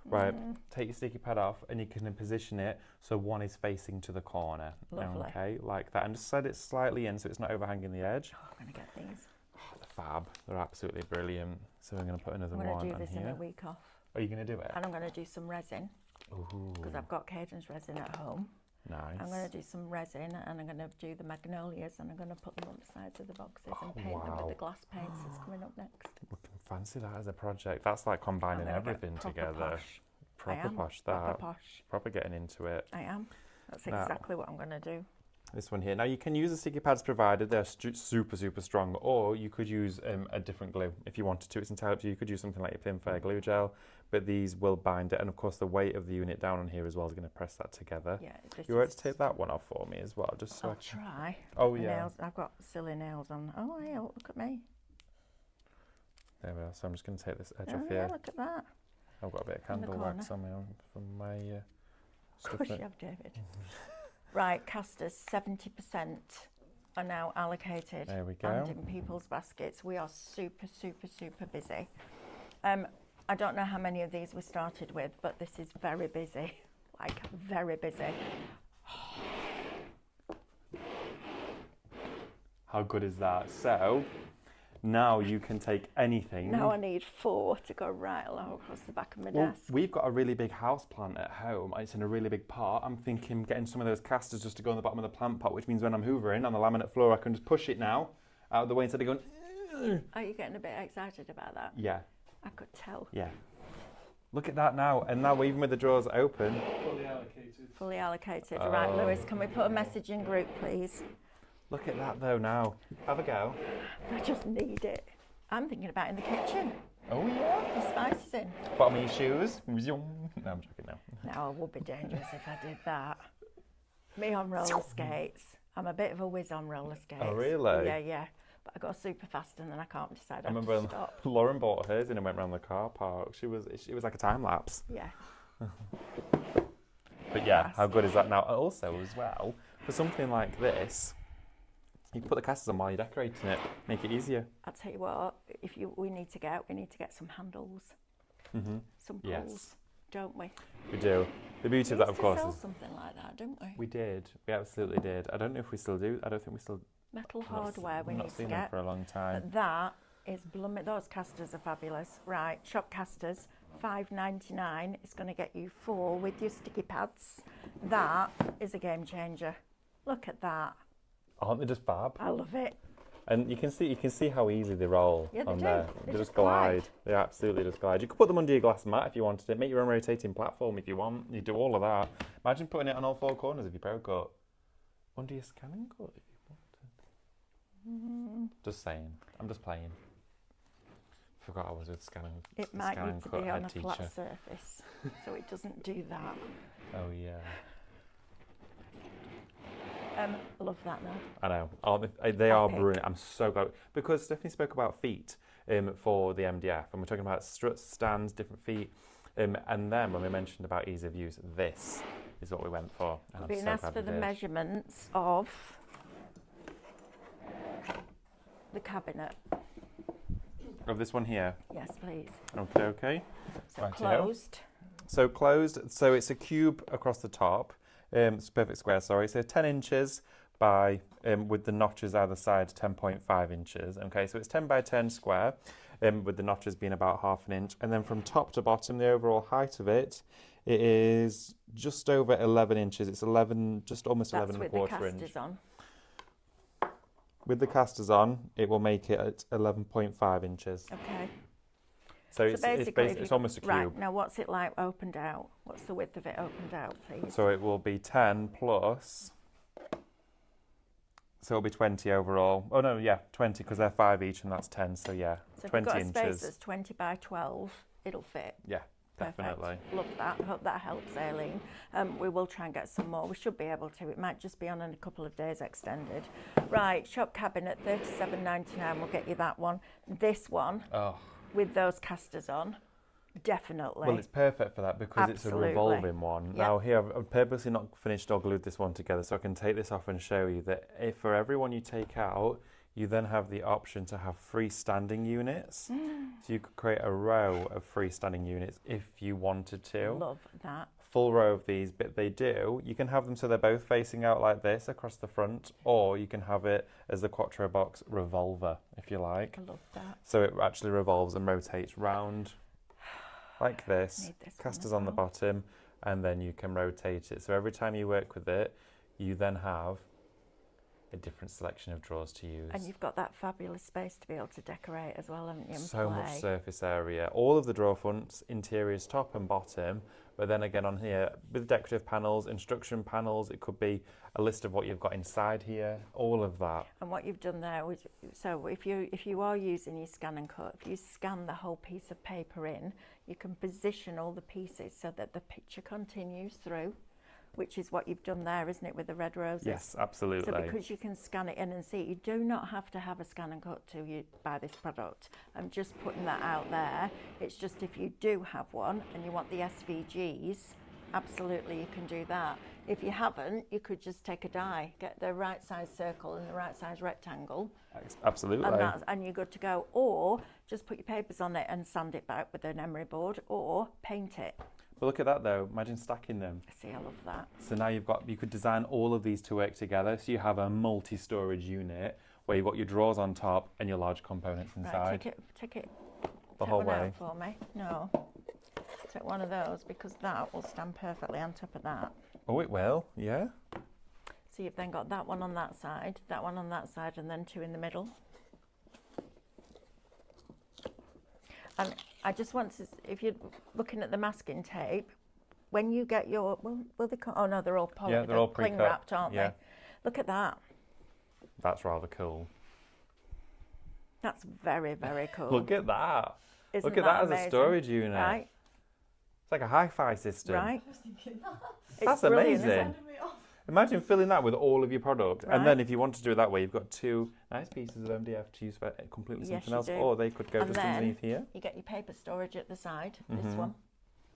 Speaker 2: Right, take your sticky pad off and you can then position it so one is facing to the corner.
Speaker 1: Lovely.
Speaker 2: Okay, like that. And just set it slightly in so it's not overhanging the edge.
Speaker 1: Oh, I'm going to get these.
Speaker 2: Oh, they're fab. They're absolutely brilliant. So we're going to put another
Speaker 1: I'm
Speaker 2: one
Speaker 1: going to do
Speaker 2: on
Speaker 1: this in
Speaker 2: here.
Speaker 1: a week off.
Speaker 2: Are you going to do it?
Speaker 1: And I'm going to do some resin,
Speaker 2: Ooh,
Speaker 1: because I've got Cadence resin at home.
Speaker 2: nice.
Speaker 1: I'm going to do some resin, and I'm going to do the magnolias, and I'm going to put them on the sides of the boxes and paint them with
Speaker 2: wow.
Speaker 1: the glass paints that's coming up next.
Speaker 2: Looking fancy that as a project. That's like combining
Speaker 1: I'm gonna get
Speaker 2: everything
Speaker 1: proper
Speaker 2: together.
Speaker 1: Posh. I
Speaker 2: Proper
Speaker 1: am,
Speaker 2: posh that.
Speaker 1: Proper posh.
Speaker 2: Proper getting into it.
Speaker 1: I am. That's
Speaker 2: Now-
Speaker 1: exactly what I'm going to do.
Speaker 2: This one here. Now you can use the sticky pads provided. They're super, super strong. Or you could use a different glue if you wanted to. It's entirely up to you. You could use something like your Pin Fair glue gel. But these will bind it. And of course the weight of the unit down on here as well is going to press that together.
Speaker 1: Yeah. This
Speaker 2: You were
Speaker 1: is-
Speaker 2: to take that one off for me as well, just so I
Speaker 1: I'll
Speaker 2: can...
Speaker 1: try.
Speaker 2: Oh
Speaker 1: My
Speaker 2: yeah.
Speaker 1: Nails, I've got silly nails on. Oh yeah, look at me.
Speaker 2: There we are. So I'm just going to take this edge
Speaker 1: Oh
Speaker 2: off
Speaker 1: yeah,
Speaker 2: here.
Speaker 1: look at that.
Speaker 2: I've got a bit of
Speaker 1: In the
Speaker 2: candle wax
Speaker 1: corner.
Speaker 2: on me from my
Speaker 1: Of
Speaker 2: stuff.
Speaker 1: course you have, David. Right, casters, 70% are now allocated
Speaker 2: There we go.
Speaker 1: and in people's baskets. We are super, super, super busy. I don't know how many of these we started with, but this is very busy, like very busy.
Speaker 2: How good is that? So now you can take anything.
Speaker 1: Now I need 4 to go right along across the back of my
Speaker 2: Well,
Speaker 1: desk.
Speaker 2: we've got a really big house plant at home. It's in a really big pot. I'm thinking getting some of those casters just to go on the bottom of the plant pot, which means when I'm hoovering on the laminate floor, I can just push it now out of the way instead of going, "Ugh."
Speaker 1: Are you getting a bit excited about that?
Speaker 2: Yeah,
Speaker 1: I could tell.
Speaker 2: yeah. Look at that now. And now even with the drawers open,
Speaker 3: Fully allocated.
Speaker 1: Fully allocated. Right,
Speaker 2: Oh.
Speaker 1: Lewis, can we put a message in group, please?
Speaker 2: look at that though now. Have a go.
Speaker 1: I just need it. I'm thinking about in the kitchen.
Speaker 2: Oh yeah.
Speaker 1: The spices in.
Speaker 2: Bottom of your shoes. No, I'm joking now.
Speaker 1: Now, it would be dangerous if I did that. Me on roller skates. I'm a bit of a whiz on roller skates.
Speaker 2: Oh, really?
Speaker 1: Yeah, yeah. But I go super fast and then I can't decide
Speaker 2: I
Speaker 1: how
Speaker 2: remember
Speaker 1: to stop.
Speaker 2: Lauren bought hers and it went around the car park. It was like a time lapse.
Speaker 1: Yeah.
Speaker 2: But yeah, how good is that now? Also, as well, for something like this, you can put the casters on while you're decorating it. Make it easier.
Speaker 1: I'll tell you what, we need to get some handles.
Speaker 2: Mm-hmm.
Speaker 1: Some
Speaker 2: Yes.
Speaker 1: pulls, don't we?
Speaker 2: We do. The beauty
Speaker 1: We
Speaker 2: of that,
Speaker 1: used
Speaker 2: of
Speaker 1: to
Speaker 2: course,
Speaker 1: sell
Speaker 2: is
Speaker 1: something like that, don't we?
Speaker 2: we did. We absolutely did. I don't know if we still do. I don't think we still.
Speaker 1: Metal
Speaker 2: I've not s-
Speaker 1: hardware we
Speaker 2: I've
Speaker 1: need
Speaker 2: not
Speaker 1: to
Speaker 2: seen them
Speaker 1: get.
Speaker 2: for a long time.
Speaker 1: But that is blooming. Those casters are fabulous. Right, shop casters, $5.99. It's going to get you 4 with your sticky pads. That is a game changer. Look at that.
Speaker 2: Aren't they just fab?
Speaker 1: I love it.
Speaker 2: And you can see how easy they roll
Speaker 1: Yeah, they
Speaker 2: on
Speaker 1: do.
Speaker 2: there.
Speaker 1: They
Speaker 2: They
Speaker 1: just
Speaker 2: just glide.
Speaker 1: glide.
Speaker 2: They absolutely just glide. You could put them under your glass mat if you wanted to. Make your own rotating platform if you want. You do all of that. Imagine putting it on all four corners of your Pro Cut. Under your scanning cut if you wanted. Just saying. I'm just playing. Forgot I was with scanning.
Speaker 1: It might
Speaker 2: scanning
Speaker 1: need to
Speaker 2: cut
Speaker 1: be on
Speaker 2: head
Speaker 1: a flat
Speaker 2: teacher.
Speaker 1: surface, so it doesn't do that.
Speaker 2: Oh yeah.
Speaker 1: Love that now.
Speaker 2: I know. They are
Speaker 1: Epic.
Speaker 2: brilliant. I'm so glad because Stephanie spoke about feet for the MDF, and we're talking about struts, stands, different feet, and then when we mentioned about ease of use, this is what we went for. And I'm
Speaker 1: Being
Speaker 2: so
Speaker 1: asked
Speaker 2: glad
Speaker 1: for
Speaker 2: we
Speaker 1: the
Speaker 2: did.
Speaker 1: measurements of the cabinet.
Speaker 2: Of this one here.
Speaker 1: Yes, please.
Speaker 2: Okay.
Speaker 1: So
Speaker 2: Rightio.
Speaker 1: closed.
Speaker 2: So closed. So it's a cube across the top. It's a perfect square. Sorry. So 10 inches by with the notches either side 10.5 inches. Okay. So it's 10 by 10 square. With the notches being about half an inch, and then from top to bottom, the overall height of it is just over 11 inches. It's 11, just almost 11 and a quarter
Speaker 1: That's with the
Speaker 2: inch.
Speaker 1: casters on.
Speaker 2: With the casters on, it will make it at 11.5 inches.
Speaker 1: Okay.
Speaker 2: So it's
Speaker 1: basically,
Speaker 2: it's almost a cube.
Speaker 1: Right, now what's it like opened out? What's the width of it opened out, please?
Speaker 2: So it will be 10 plus. So it'll be 20 overall. Oh no, yeah, 20 because they're 5 each and that's 10. So yeah,
Speaker 1: So if
Speaker 2: 20
Speaker 1: you've got a space
Speaker 2: inches.
Speaker 1: that's 20 by 12, it'll fit.
Speaker 2: Yeah,
Speaker 1: Perfect.
Speaker 2: definitely.
Speaker 1: Love that. Hope that helps, Aileen. We will try and get some more. We should be able to. It might just be on in a couple of days extended. Right, shop cabinet, $37.99. We'll get you that one. This one
Speaker 2: Oh.
Speaker 1: with those casters on, definitely.
Speaker 2: Well, it's perfect for that because it's a
Speaker 1: Absolutely.
Speaker 2: revolving one.
Speaker 1: Yep.
Speaker 2: Now here, I've purposely not finished or glued this one together so I can take this off and show you that if for every one you take out, you then have the option to have freestanding units. So you could create a row of freestanding units if you wanted to.
Speaker 1: Love that.
Speaker 2: Full row of these, but they do. You can have them so they're both facing out like this across the front, or you can have it as the Quattro box revolver, if you like.
Speaker 1: I love that.
Speaker 2: So it actually revolves and rotates round like this,
Speaker 1: Need this one
Speaker 2: casters
Speaker 1: as
Speaker 2: on the
Speaker 1: well.
Speaker 2: bottom, and then you can rotate it. So every time you work with it, you then have a different selection of drawers to use.
Speaker 1: And you've got that fabulous space to be able to decorate as well, haven't you? and
Speaker 2: So much
Speaker 1: play.
Speaker 2: surface area. All of the drawer fronts, interiors top and bottom, but then again on here, with decorative panels, instruction panels, it could be a list of what you've got inside here, all of that.
Speaker 1: And what you've done there was, so if you are using your scan and cut, if you scan the whole piece of paper in, you can position all the pieces so that the picture continues through, which is what you've done there, isn't it, with the red roses?
Speaker 2: Yes, absolutely.
Speaker 1: So because you can scan it in and see, you do not have to have a scan and cut till you buy this product. I'm just putting that out there. It's just if you do have one and you want the SVGs, absolutely you can do that. If you haven't, you could just take a die, get the right size circle and the right size rectangle,
Speaker 2: Absolutely.
Speaker 1: and you're good to go. Or just put your papers on it and sand it back with an emery board, or paint it.
Speaker 2: But look at that though, imagine stacking them.
Speaker 1: See, I love that.
Speaker 2: So now you could design all of these to work together. So you have a multi-storage unit where you've got your drawers on top and your large components inside.
Speaker 1: Right, take it
Speaker 2: The
Speaker 1: take
Speaker 2: whole
Speaker 1: one
Speaker 2: way.
Speaker 1: out for me. No, take one of those because that will stand perfectly on top of that.
Speaker 2: Oh, it will, yeah.
Speaker 1: So you've then got that one on that side, that one on that side, and then two in the middle. And I just want to, if you're looking at the masking tape, when you get your, will they come? Oh no, they're all poly,
Speaker 2: Yeah, they're all
Speaker 1: cling
Speaker 2: pre-cut,
Speaker 1: wrapped, aren't
Speaker 2: yeah.
Speaker 1: they? Look at that.
Speaker 2: That's rather cool.
Speaker 1: That's very, very cool.
Speaker 2: Look at that.
Speaker 1: Isn't
Speaker 2: Look at that as
Speaker 1: amazing?
Speaker 2: a storage unit.
Speaker 1: Right,
Speaker 2: It's like a hi-fi system.
Speaker 1: right.
Speaker 4: I was thinking that.
Speaker 2: That's
Speaker 1: It's brilliant, isn't
Speaker 2: amazing.
Speaker 1: it?
Speaker 4: Turning me off.
Speaker 2: Imagine filling that with all of your product.
Speaker 1: Right.
Speaker 2: And then if you want to do it that way, you've got two nice pieces of MDF to use for completely
Speaker 1: Yes,
Speaker 2: something
Speaker 1: you
Speaker 2: else.
Speaker 1: do.
Speaker 2: Or they could go
Speaker 1: And
Speaker 2: just
Speaker 1: then-
Speaker 2: underneath here.
Speaker 1: You get your paper storage at the side,
Speaker 2: Mhm.
Speaker 1: this one,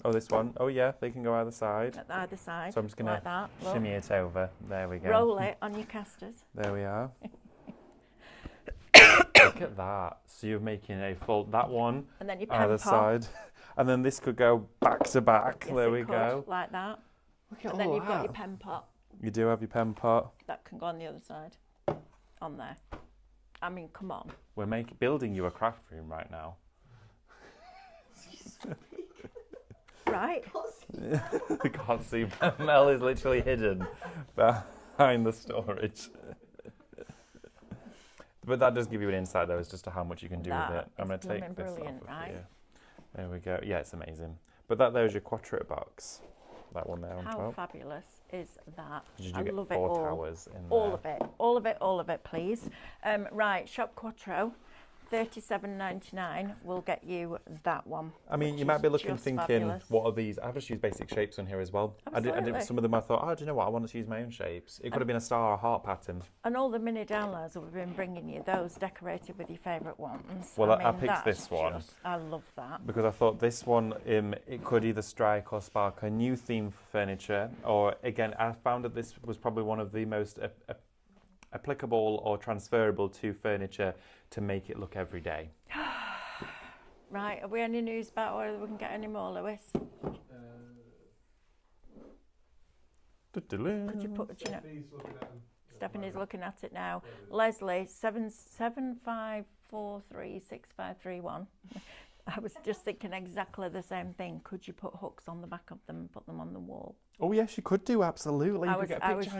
Speaker 2: Oh, this one. Oh, yeah, they can go either side.
Speaker 1: at either side,
Speaker 2: So I'm just going
Speaker 1: like
Speaker 2: to
Speaker 1: that. Look.
Speaker 2: shimmy it over. There we go.
Speaker 1: Roll it on your casters.
Speaker 2: There we are. Look at that. So you're making a full, that one
Speaker 1: And then your pen
Speaker 2: either
Speaker 1: pop.
Speaker 2: side. And then this could go back to back.
Speaker 1: Yes,
Speaker 2: There
Speaker 1: it
Speaker 2: we
Speaker 1: could,
Speaker 2: go.
Speaker 1: like that.
Speaker 2: Look at
Speaker 1: And then
Speaker 2: all
Speaker 1: you've got
Speaker 2: that.
Speaker 1: your pen pot
Speaker 2: You do have your pen pot.
Speaker 1: that can go on the other side, on there. I mean, come on.
Speaker 2: We're building you a craft room right now.
Speaker 1: Right?
Speaker 2: I can't see. Mel is literally hidden behind the storage. But that does give you an insight, though, as just to how much you can do with it. I'm going
Speaker 1: That
Speaker 2: to
Speaker 1: is
Speaker 2: take this
Speaker 1: brilliant,
Speaker 2: off
Speaker 1: right?
Speaker 2: here. There we go. Yeah, it's amazing. But that there's your Quattro box. That one there on
Speaker 1: How
Speaker 2: top.
Speaker 1: fabulous is that?
Speaker 2: You
Speaker 1: I
Speaker 2: do get
Speaker 1: love
Speaker 2: 4
Speaker 1: it all.
Speaker 2: towers in there.
Speaker 1: All of it, please. Right, shop Quattro, $37.99 will get you that one.
Speaker 2: I mean,
Speaker 1: which
Speaker 2: you might
Speaker 1: is
Speaker 2: be looking,
Speaker 1: just
Speaker 2: thinking,
Speaker 1: fabulous.
Speaker 2: what are these? I've just used basic shapes on here as well. I
Speaker 1: Absolutely.
Speaker 2: did some of them. I thought, oh, do you know what? I wanted to use my own shapes. It could have been a star or a heart pattern.
Speaker 1: And all the mini downloads that we've been bringing you, those decorated with your favourite ones.
Speaker 2: Well, I
Speaker 1: mean,
Speaker 2: picked
Speaker 1: that's
Speaker 2: this one.
Speaker 1: I love that.
Speaker 2: Because I thought this one, it could either strike or spark a new theme for furniture, or again, I found that this was probably one of the most applicable or transferable to furniture to make it look every day.
Speaker 1: Right, are we any news about whether we can get any more, Lewis? Could you put, do you know,
Speaker 3: Stephanie's looking at them.
Speaker 1: Stephanie's looking at it now. Leslie, 7754365331. I was just thinking exactly the same thing. Could you put hooks on the back of them and put them on the wall?
Speaker 2: Oh yes, you could do, absolutely.
Speaker 1: I was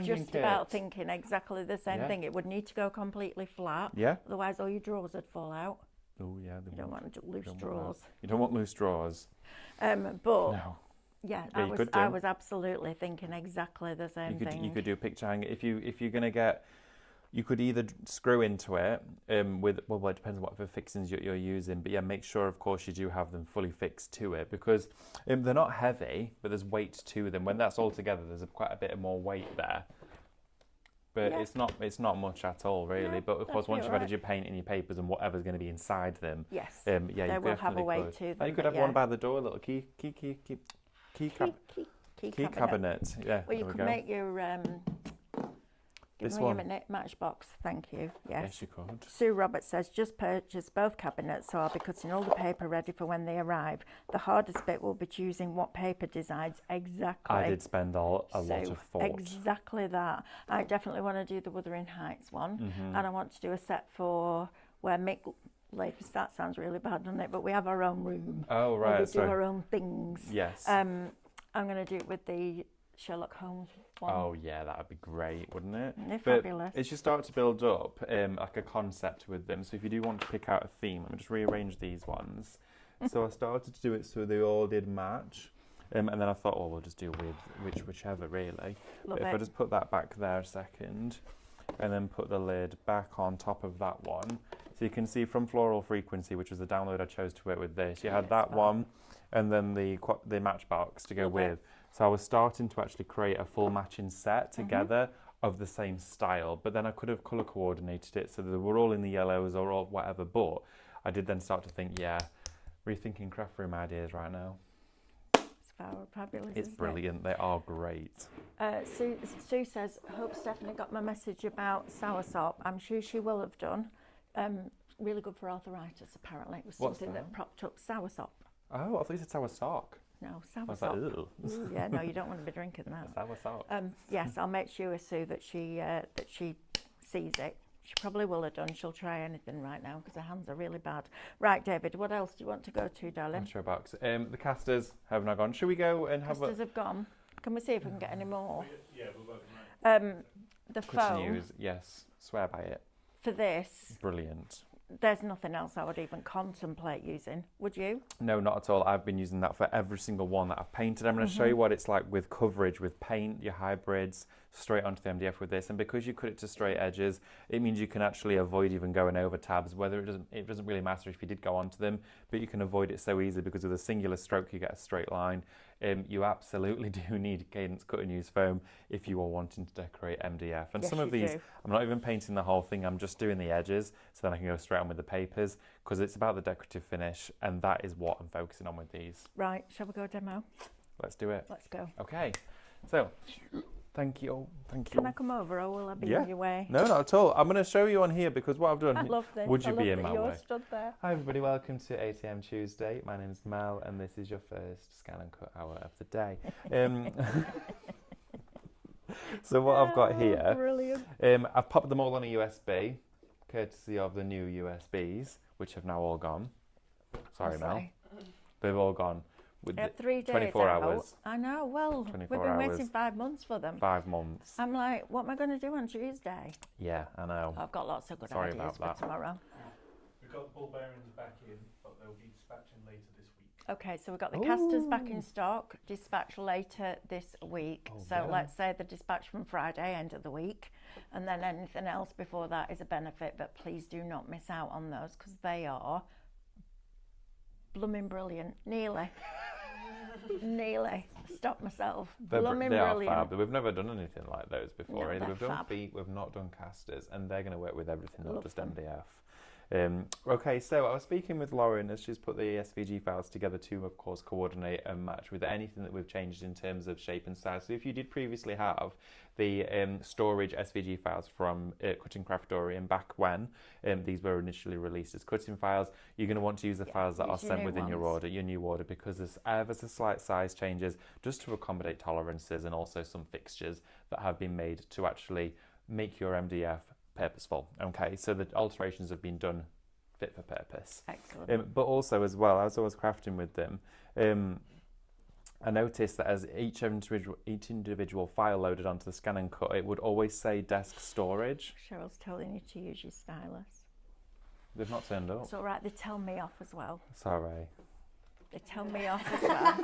Speaker 1: just about thinking exactly the same thing. It would need to go completely flat.
Speaker 2: Yeah.
Speaker 1: Otherwise, all your drawers would fall out.
Speaker 2: Oh yeah.
Speaker 1: You don't want loose drawers.
Speaker 2: You don't want loose drawers.
Speaker 1: But
Speaker 2: No.
Speaker 1: yeah,
Speaker 2: Yeah, you could do.
Speaker 1: I was absolutely thinking exactly the same thing.
Speaker 2: You could do a picture hanger if you're gonna get. You could either screw into it with, well, it depends on what fixings you're using, but yeah, make sure, of course, you do have them fully fixed to it, because they're not heavy, but there's weight to them. When that's all together, there's quite a bit more weight there. But
Speaker 1: Yeah.
Speaker 2: it's not much at all, really.
Speaker 1: Yeah,
Speaker 2: but of course,
Speaker 1: that'd be
Speaker 2: once you've
Speaker 1: alright.
Speaker 2: added your paint and your papers and whatever's going to be inside them,
Speaker 1: Yes.
Speaker 2: yeah,
Speaker 1: They
Speaker 2: you
Speaker 1: will have a
Speaker 2: definitely
Speaker 1: weight
Speaker 2: could.
Speaker 1: to them,
Speaker 2: And you could
Speaker 1: but
Speaker 2: have one
Speaker 1: yeah.
Speaker 2: by the door, a little key cabinet. Yeah,
Speaker 1: Well, you
Speaker 2: there we
Speaker 1: could
Speaker 2: go.
Speaker 1: make your give
Speaker 2: This
Speaker 1: me
Speaker 2: one?
Speaker 1: a minute. Matchbox, thank you.
Speaker 2: Yes, you could.
Speaker 1: Sue Roberts says, just purchase both cabinets, so I'll be cutting all the paper ready for when they arrive. The hardest bit will be choosing what paper designs exactly.
Speaker 2: I did spend a lot of thought.
Speaker 1: Exactly that. I definitely want to do the Wuthering Heights one,
Speaker 2: Mm-hmm.
Speaker 1: and I want to do a set for where Mick lives. That sounds really bad, doesn't it? But we have our own room.
Speaker 2: Oh,
Speaker 1: where
Speaker 2: right.
Speaker 1: we do our own things.
Speaker 2: Yes.
Speaker 1: I'm going to do it with the Sherlock Holmes one.
Speaker 2: Oh yeah, that would be great, wouldn't it?
Speaker 1: They're
Speaker 2: But
Speaker 1: fabulous.
Speaker 2: as you start to build up like a concept with them, so if you do want to pick out a theme, let me just rearrange these ones. So I started to do it so they all did match, and then I thought, oh, we'll just do with whichever really.
Speaker 1: Love
Speaker 2: But if
Speaker 1: it.
Speaker 2: I just put that back there a second, and then put the lid back on top of that one, so you can see from Floral Frequency, which was the download I chose to work with this, you had that one, and then the Matchbox to go
Speaker 1: Love
Speaker 2: with.
Speaker 1: it.
Speaker 2: So I was starting to actually create a full matching set together of the same style, but then I could have colour coordinated it so that they were all in the yellows or all whatever, but I did then start to think, rethinking craft room ideas right now.
Speaker 1: It's fabulous.
Speaker 2: It's
Speaker 1: isn't
Speaker 2: brilliant. They are great.
Speaker 1: it? Sue says, hope Stephanie got my message about soursop. I'm sure she will have done. Really good for arthritis, apparently. It was
Speaker 2: What's
Speaker 1: something
Speaker 2: that?
Speaker 1: that propped up soursop.
Speaker 2: Oh, I thought you said sour sock.
Speaker 1: No,
Speaker 2: I was like,
Speaker 1: soursop.
Speaker 2: ooh,
Speaker 1: Ooh, yeah, no, you don't want to be drinking that.
Speaker 2: sour sock.
Speaker 1: Yes, I'll make sure, Sue, that she sees it. She probably will have done. She'll try anything right now because her hands are really bad. Right, David, what else do you want to go to, darling?
Speaker 2: Quattro box. The casters have now gone. Should we go and have
Speaker 1: Casters have gone. Can we see if we can get any more?
Speaker 3: Yeah, we'll go
Speaker 1: The
Speaker 2: Good
Speaker 1: foam
Speaker 2: news. Yes, swear by it.
Speaker 1: for this,
Speaker 2: Brilliant.
Speaker 1: there's nothing else I would even contemplate using. Would you?
Speaker 2: No, not at all. I've been using that for every single one that I've painted. I'm going to show you what it's like with coverage, with paint, your hybrids, straight onto the MDF with this. And because you cut it to straight edges, it means you can actually avoid even going over tabs, whether it doesn't really matter if you did go onto them, but you can avoid it so easily because with a singular stroke, you get a straight line. You absolutely do need cadence cut and use foam if you are wanting to decorate MDF. And
Speaker 1: Yes,
Speaker 2: some of
Speaker 1: you
Speaker 2: these,
Speaker 1: do.
Speaker 2: I'm not even painting the whole thing, I'm just doing the edges, so then I can go straight on with the papers, because it's about the decorative finish, and that is what I'm focusing on with these.
Speaker 1: Right, shall we go demo?
Speaker 2: Let's do it.
Speaker 1: Let's go.
Speaker 2: Okay, so thank you.
Speaker 1: Can I come over or will I be in your way?
Speaker 2: No, not at all. I'm going to show you on here because what I've done.
Speaker 1: I love this.
Speaker 2: Would you
Speaker 1: I
Speaker 2: be
Speaker 1: love
Speaker 2: in
Speaker 1: that
Speaker 2: my
Speaker 1: you're
Speaker 2: way?
Speaker 1: stood there.
Speaker 2: Hi everybody, welcome to ATM Tuesday. My name is Mel and this is your first scan and cut hour of the day. So what I've got here,
Speaker 1: Brilliant.
Speaker 2: I've popped them all on a USB, courtesy of the new USBs, which have now all gone. Sorry, Mel.
Speaker 1: Sorry.
Speaker 2: They've all gone. with
Speaker 1: 3 days
Speaker 2: 24
Speaker 1: out.
Speaker 2: hours.
Speaker 1: I know. Well,
Speaker 2: 24
Speaker 1: we've been
Speaker 2: hours.
Speaker 1: waiting 5 months for them.
Speaker 2: 5 months.
Speaker 1: I'm like, what am I going to do on Tuesday?
Speaker 2: Yeah, I know.
Speaker 1: I've got lots of good
Speaker 2: Sorry
Speaker 1: ideas
Speaker 2: about that.
Speaker 1: for tomorrow.
Speaker 3: We've got the ball bearings back in, but they'll be dispatching later this week.
Speaker 1: Okay, so we've got the casters back in stock, dispatch later this week. So
Speaker 2: yeah.
Speaker 1: let's say the dispatch from Friday, end of the week, and then anything else before that is a benefit, but please do not miss out on those because they are blooming brilliant. Nearly. Stopped myself. Blooming
Speaker 2: They are
Speaker 1: brilliant.
Speaker 2: fab. We've never done anything like those before.
Speaker 1: No,
Speaker 2: Either.
Speaker 1: they're
Speaker 2: We've done
Speaker 1: fab.
Speaker 2: feet, we've not done casters, and they're going to work with everything, not
Speaker 1: Love
Speaker 2: just
Speaker 1: them.
Speaker 2: MDF. Okay, so I was speaking with Lauren as she's put the SVG files together to, of course, coordinate and match with anything that we've changed in terms of shape and size. So if you did previously have the storage SVG files from Cutting Craft Dorian back when these were initially released as cutting files, you're going to want to use the files that are
Speaker 1: use your
Speaker 2: sent
Speaker 1: new
Speaker 2: within your
Speaker 1: ones.
Speaker 2: new order, because there's ever so slight size changes just to accommodate tolerances and also some fixtures that have been made to actually make your MDF purposeful. Okay, so the alterations have been done fit for purpose.
Speaker 1: Excellent.
Speaker 2: But also as well, as I was crafting with them, I noticed that as each individual file loaded onto the scan and cut, it would always say desk storage.
Speaker 1: Cheryl's telling you to use your stylus.
Speaker 2: They've not turned up.
Speaker 1: It's all right, they tell me off as well.
Speaker 2: Sorry.
Speaker 1: They tell me off as well.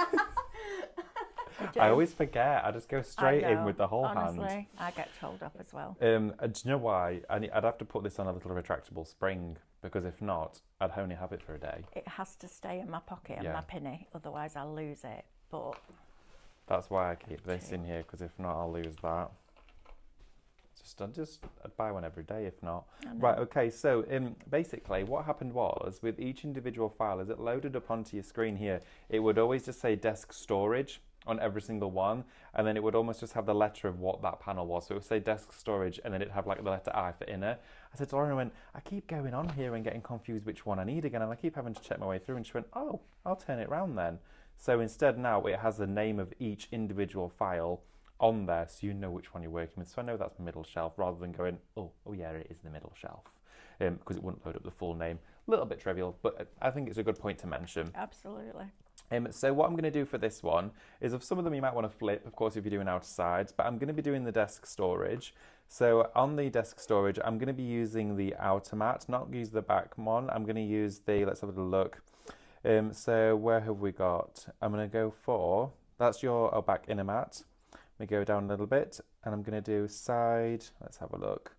Speaker 2: I always forget. I just go straight in
Speaker 1: know.
Speaker 2: with the whole
Speaker 1: Honestly,
Speaker 2: hand.
Speaker 1: I get told off as well.
Speaker 2: Do you know why? I'd have to put this on a little retractable spring, because if not, I'd only have it for a day.
Speaker 1: It has to stay in my pocket and
Speaker 2: Yeah.
Speaker 1: my pinny, otherwise I'll lose it. But
Speaker 2: That's why I keep this in here, because if not, I'll lose that. I'd buy one every day if not. Right, okay, so basically what happened was, with each individual file, as it loaded up onto your screen here, it would always just say desk storage on every single one, and then it would almost just have the letter of what that panel was. So it would say desk storage, and then it'd have like the letter I for inner. I said to Lauren, I keep going on here and getting confused which one I need again, and I keep having to check my way through, and she went, oh, I'll turn it round then. So instead now it has the name of each individual file on there, so you know which one you're working with. So I know that's middle shelf, rather than going, oh yeah, it is the middle shelf, because it wouldn't load up the full name. A little bit trivial, but I think it's a good point to mention.
Speaker 1: absolutely.
Speaker 2: So what I'm going to do for this one is, of some of them you might want to flip, of course, if you're doing outsides, but I'm going to be doing the desk storage. So on the desk storage, I'm going to be using the outer mat, not use the back one. I'm going to use the, let's have a look. So where have we got? I'm going to go for, that's your back inner mat. Let me go down a little bit, and I'm going to do side, let's have a look.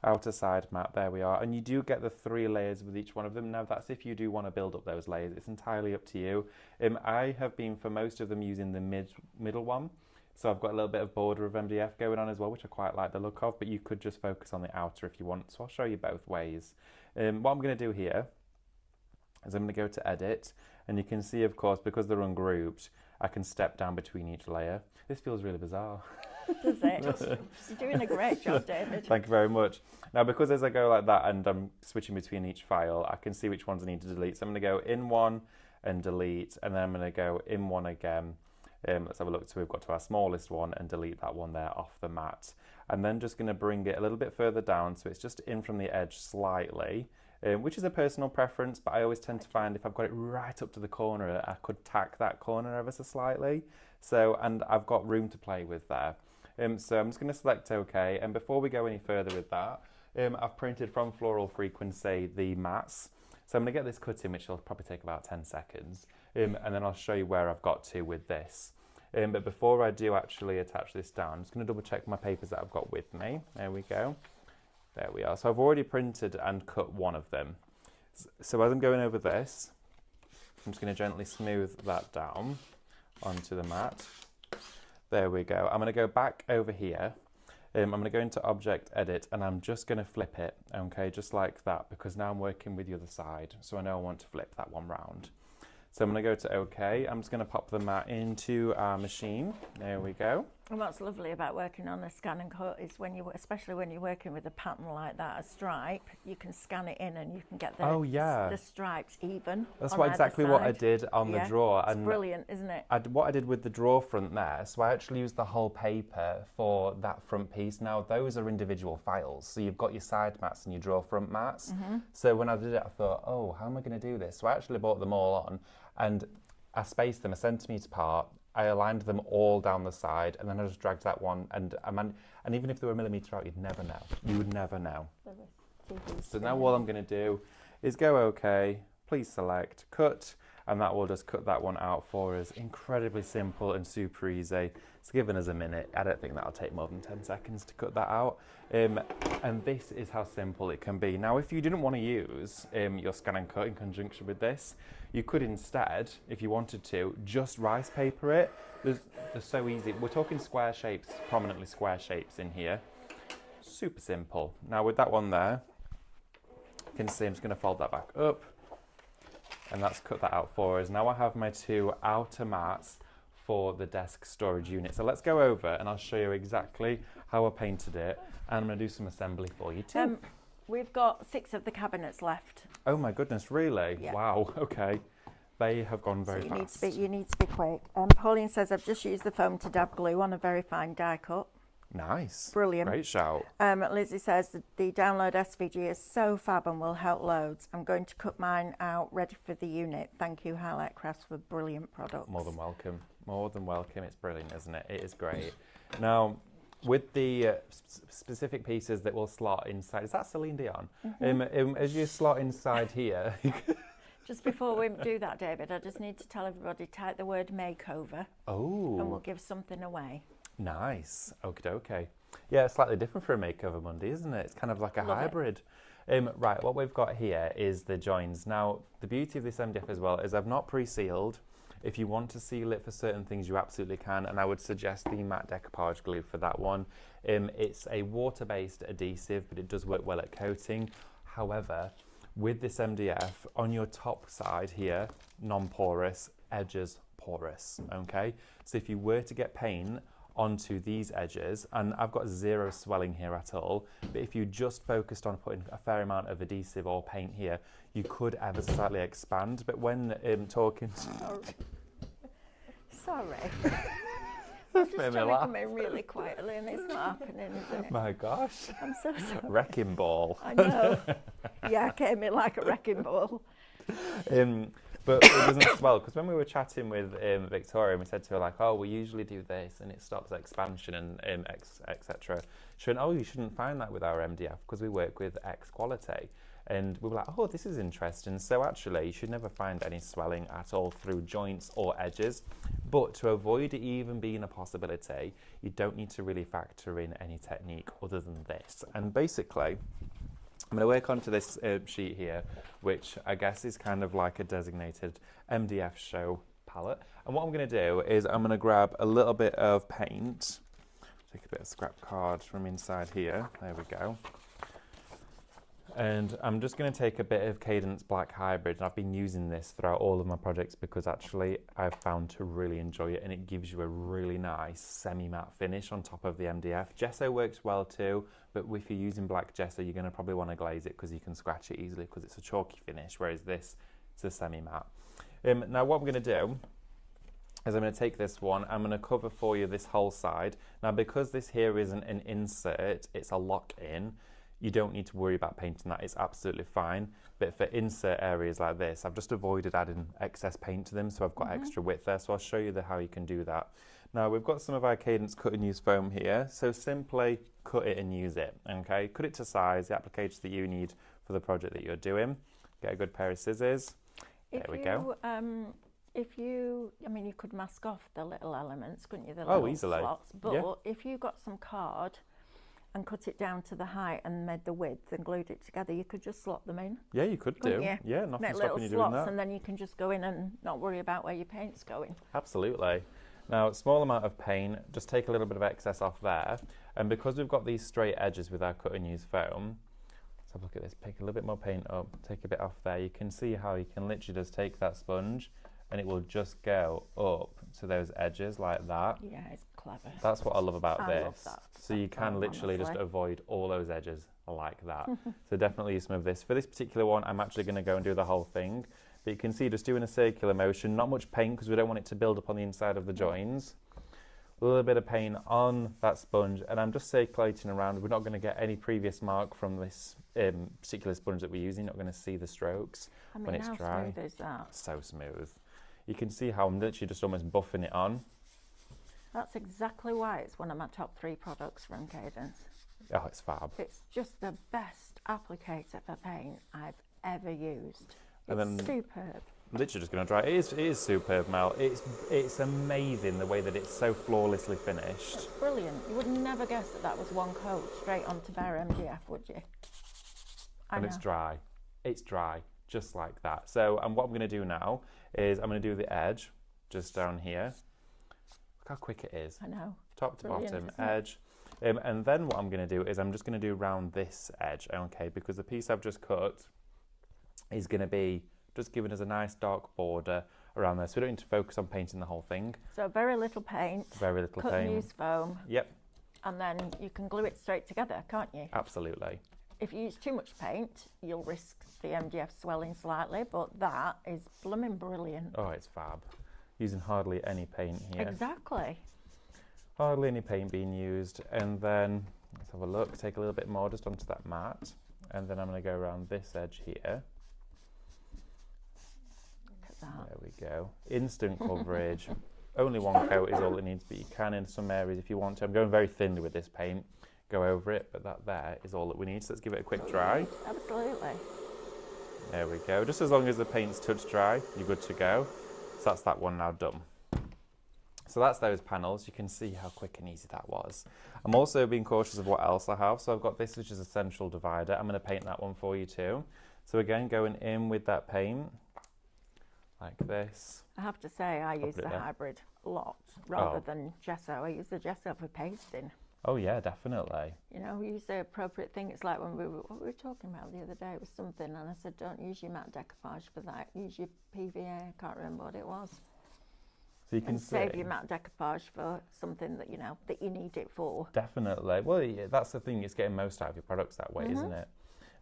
Speaker 2: Outer side mat, there we are. And you do get the 3 layers with each one of them. Now that's if you do want to build up those layers, it's entirely up to you. I have been, for most of them, using the middle one. So I've got a little bit of border of MDF going on as well, which I quite like the look of, but you could just focus on the outer if you want. So I'll show you both ways. What I'm going to do here is I'm going to go to edit, and you can see, of course, because they're ungrouped, I can step down between each layer. This feels really bizarre.
Speaker 1: Does it? You're doing a great job, David.
Speaker 2: Thank you very much. Now, because as I go like that and I'm switching between each file, I can see which ones I need to delete. So I'm going to go in one and delete, and then I'm going to go in one again. Let's have a look. So we've got to our smallest one and delete that one there off the mat. And then just going to bring it a little bit further down, so it's just in from the edge slightly, which is a personal preference, but I always tend to find if I've got it right up to the corner, I could tack that corner ever so slightly. So, and I've got room to play with there. So I'm just going to select OK, and before we go any further with that, I've printed from Floral Frequency the mats. So I'm going to get this cut in, which will probably take about 10 seconds, and then I'll show you where I've got to with this. But before I do actually attach this down, I'm just going to double check my papers that I've got with me. There we go. There we are. So I've already printed and cut one of them. So as I'm going over this, I'm just going to gently smooth that down onto the mat. There we go. I'm going to go back over here. I'm going to go into Object Edit, and I'm just going to flip it, okay, just like that, because now I'm working with the other side, so I know I want to flip that one round. So I'm going to go to OK. I'm just going to pop the mat into our machine. There we go.
Speaker 1: And what's lovely about working on a scan and cut is when you, especially when you're working with a pattern like that, a stripe, you can scan it in and you can get the stripes even.
Speaker 2: That's
Speaker 1: on
Speaker 2: exactly
Speaker 1: either
Speaker 2: what I
Speaker 1: side.
Speaker 2: did on the drawer.
Speaker 1: It's brilliant, isn't it?
Speaker 2: What I did with the drawer front there, so I actually used the whole paper for that front piece. Now those are individual files, so you've got your side mats and your drawer front mats. So when I did it, I thought, oh, how am I going to do this? So I actually bought them all on, and I spaced them a centimetre apart. I aligned them all down the side, and then I just dragged that one. And even if they were a millimetre out, you'd never know. You would never know. So now all I'm going to do is go OK, please select, cut, and that will just cut that one out for us. Incredibly simple and super easy. It's given us a minute. I don't think that'll take more than 10 seconds to cut that out. And this is how simple it can be. Now, if you didn't want to use your scan and cut in conjunction with this, you could instead, if you wanted to, just rice paper it. They're so easy. We're talking square shapes, prominently square shapes in here. Super simple. Now with that one there, you can see I'm just going to fold that back up, and that's cut that out for us. Now I have my 2 outer mats for the desk storage unit. So let's go over and I'll show you exactly how I painted it, and I'm going to do some assembly for you too.
Speaker 1: We've got 6 of the cabinets left.
Speaker 2: Oh my goodness, really?
Speaker 1: Yeah.
Speaker 2: Wow, okay. They have gone very fast.
Speaker 1: You need to be quick. Pauline says, I've just used the foam to dab glue on a very fine die cut.
Speaker 2: Nice.
Speaker 1: Brilliant.
Speaker 2: Great shout.
Speaker 1: Lizzie says, the download SVG is so fab and will help loads. I'm going to cut mine out, ready for the unit. Thank you, Highlight Crafts, for brilliant products.
Speaker 2: More than welcome. More than welcome. It's brilliant, isn't it? It is great. Now, with the specific pieces that will slot inside, is that Celine Dion? As you slot inside here...
Speaker 1: Just before we do that, David, I just need to tell everybody, type the word makeover.
Speaker 2: Oh.
Speaker 1: And we'll give something away.
Speaker 2: Nice. Okie dokie. Yeah, it's slightly different for a Makeover Monday, isn't it? It's kind of like a hybrid. Right, what we've got here is the joins. Now, the beauty of this MDF as well is I've not pre-sealed. If you want to seal it for certain things, you absolutely can, and I would suggest the matte decoupage glue for that one. It's a water-based adhesive, but it does work well at coating. However, with this MDF, on your top side here, non-porous, edges porous, okay? So if you were to get paint onto these edges, and I've got 0 swelling here at all, but if you just focused on putting a fair amount of adhesive or paint here, you could ever slightly expand. But when talking...
Speaker 1: Sorry. I'm just trying to come in really quietly and it's not happening, is it?
Speaker 2: My gosh.
Speaker 1: I'm so sorry.
Speaker 2: Wrecking ball.
Speaker 1: I know. Yeah, I came in like a wrecking ball.
Speaker 2: But it doesn't swell, because when we were chatting with Victoria, we said to her, like, oh, we usually do this and it stops expansion and etc. She went, oh, you shouldn't find that with our MDF because we work with X quality. And we were like, oh, this is interesting. So actually, you should never find any swelling at all through joints or edges. But to avoid it even being a possibility, you don't need to really factor in any technique other than this. And basically, I'm going to work onto this sheet here, which I guess is kind of like a designated MDF show palette. And what I'm going to do is I'm going to grab a little bit of paint, take a bit of scrap card from inside here. There we go. And I'm just going to take a bit of Cadence Black Hybrid, and I've been using this throughout all of my projects because actually I've found to really enjoy it, and it gives you a really nice semi-matte finish on top of the MDF. Gesso works well too, but if you're using black gesso, you're going to probably want to glaze it because you can scratch it easily because it's a chalky finish, whereas this is a semi-matte. Now what I'm going to do is I'm going to take this one, I'm going to cover for you this whole side. Now because this here isn't an insert, it's a lock-in, you don't need to worry about painting that, it's absolutely fine. But for insert areas like this, I've just avoided adding excess paint to them, so I've got extra width there, so I'll show you how you can do that. Now we've got some of our Cadence cut and use foam here, so simply cut it and use it, okay? Cut it to size, the application that you need for the project that you're doing. Get a good pair of scissors, there we go.
Speaker 1: I mean, you could mask off the little elements, couldn't you? The little
Speaker 2: easily.
Speaker 1: slots, but if you got some card and cut it down to the height and made the width and glued it together, you could just slot them in.
Speaker 2: Yeah, you could do.
Speaker 1: You?
Speaker 2: Yeah, nothing
Speaker 1: Make
Speaker 2: stopping you
Speaker 1: little
Speaker 2: doing
Speaker 1: slots,
Speaker 2: that.
Speaker 1: and then you can just go in and not worry about where your paint's going.
Speaker 2: Absolutely. Now, small amount of paint, just take a little bit of excess off there. And because we've got these straight edges with our cut and use foam, let's have a look at this, pick a little bit more paint up, take a bit off there. You can see how you can literally just take that sponge and it will just go up to those edges like that.
Speaker 1: Yeah, it's clever.
Speaker 2: That's what I love about this.
Speaker 1: Love that.
Speaker 2: So you can literally just avoid all those edges like that. So definitely use some of this. For this particular one, I'm actually going to go and do the whole thing. But you can see just doing a circular motion, not much paint because we don't want it to build up on the inside of the joins. A little bit of paint on that sponge, and I'm just circulating around. We're not going to get any previous mark from this particular sponge that we're using. You're not going to see the strokes when it's dry.
Speaker 1: How smooth is that?
Speaker 2: So smooth. You can see how I'm literally just almost buffing it on.
Speaker 1: That's exactly why it's one of my top 3 products from Cadence.
Speaker 2: Oh, it's fab.
Speaker 1: It's just the best applicator for paint I've ever used.
Speaker 2: And
Speaker 1: It's
Speaker 2: then
Speaker 1: superb.
Speaker 2: Literally just going to dry. It is superb, Mel. It's amazing the way that it's so flawlessly finished.
Speaker 1: It's brilliant. You would never guess that that was one coat straight onto bare MDF, would you?
Speaker 2: And it's dry. It's dry, just like that. So, and what I'm going to do now is I'm going to do the edge just down here. Look how quick it is.
Speaker 1: I know.
Speaker 2: Top to
Speaker 1: Brilliant,
Speaker 2: bottom,
Speaker 1: isn't it?
Speaker 2: edge. And then what I'm going to do is I'm just going to do round this edge, okay? Because the piece I've just cut is going to be just giving us a nice dark border around there. So we don't need to focus on painting the whole thing.
Speaker 1: So very little paint.
Speaker 2: Very little
Speaker 1: cut
Speaker 2: paint.
Speaker 1: and use foam.
Speaker 2: Yep.
Speaker 1: And then you can glue it straight together, can't you?
Speaker 2: Absolutely.
Speaker 1: If you use too much paint, you'll risk the MDF swelling slightly, but that is blooming brilliant.
Speaker 2: Oh, it's fab. Using hardly any paint here.
Speaker 1: Exactly.
Speaker 2: Hardly any paint being used. And then, let's have a look, take a little bit more just onto that mat. And then I'm going to go around this edge here.
Speaker 1: Look at that.
Speaker 2: There we go. Instant coverage. Only one coat is all it needs, but you can in some areas if you want to. I'm going very thinly with this paint. Go over it, but that there is all that we need. So let's give it a quick dry.
Speaker 1: Absolutely.
Speaker 2: There we go. Just as long as the paint's touch dry, you're good to go. So that's that one now done. So that's those panels. You can see how quick and easy that was. I'm also being cautious of what else I have. So I've got this, which is a central divider. I'm going to paint that one for you too. So again, going in with that paint, like this.
Speaker 1: I have to say, I use the hybrid a lot rather than gesso. I use the gesso for pasting.
Speaker 2: Oh yeah, definitely.
Speaker 1: You know, use the appropriate thing. It's like when what we were talking about the other day, it was something, and I said, don't use your matte decoupage for that. Use your PVA. I can't remember what it was.
Speaker 2: So you can
Speaker 1: and save your matte decoupage for something that, you know, that you need it for.
Speaker 2: Definitely. Well, yeah, that's the thing. It's getting most out of your products that way, isn't it?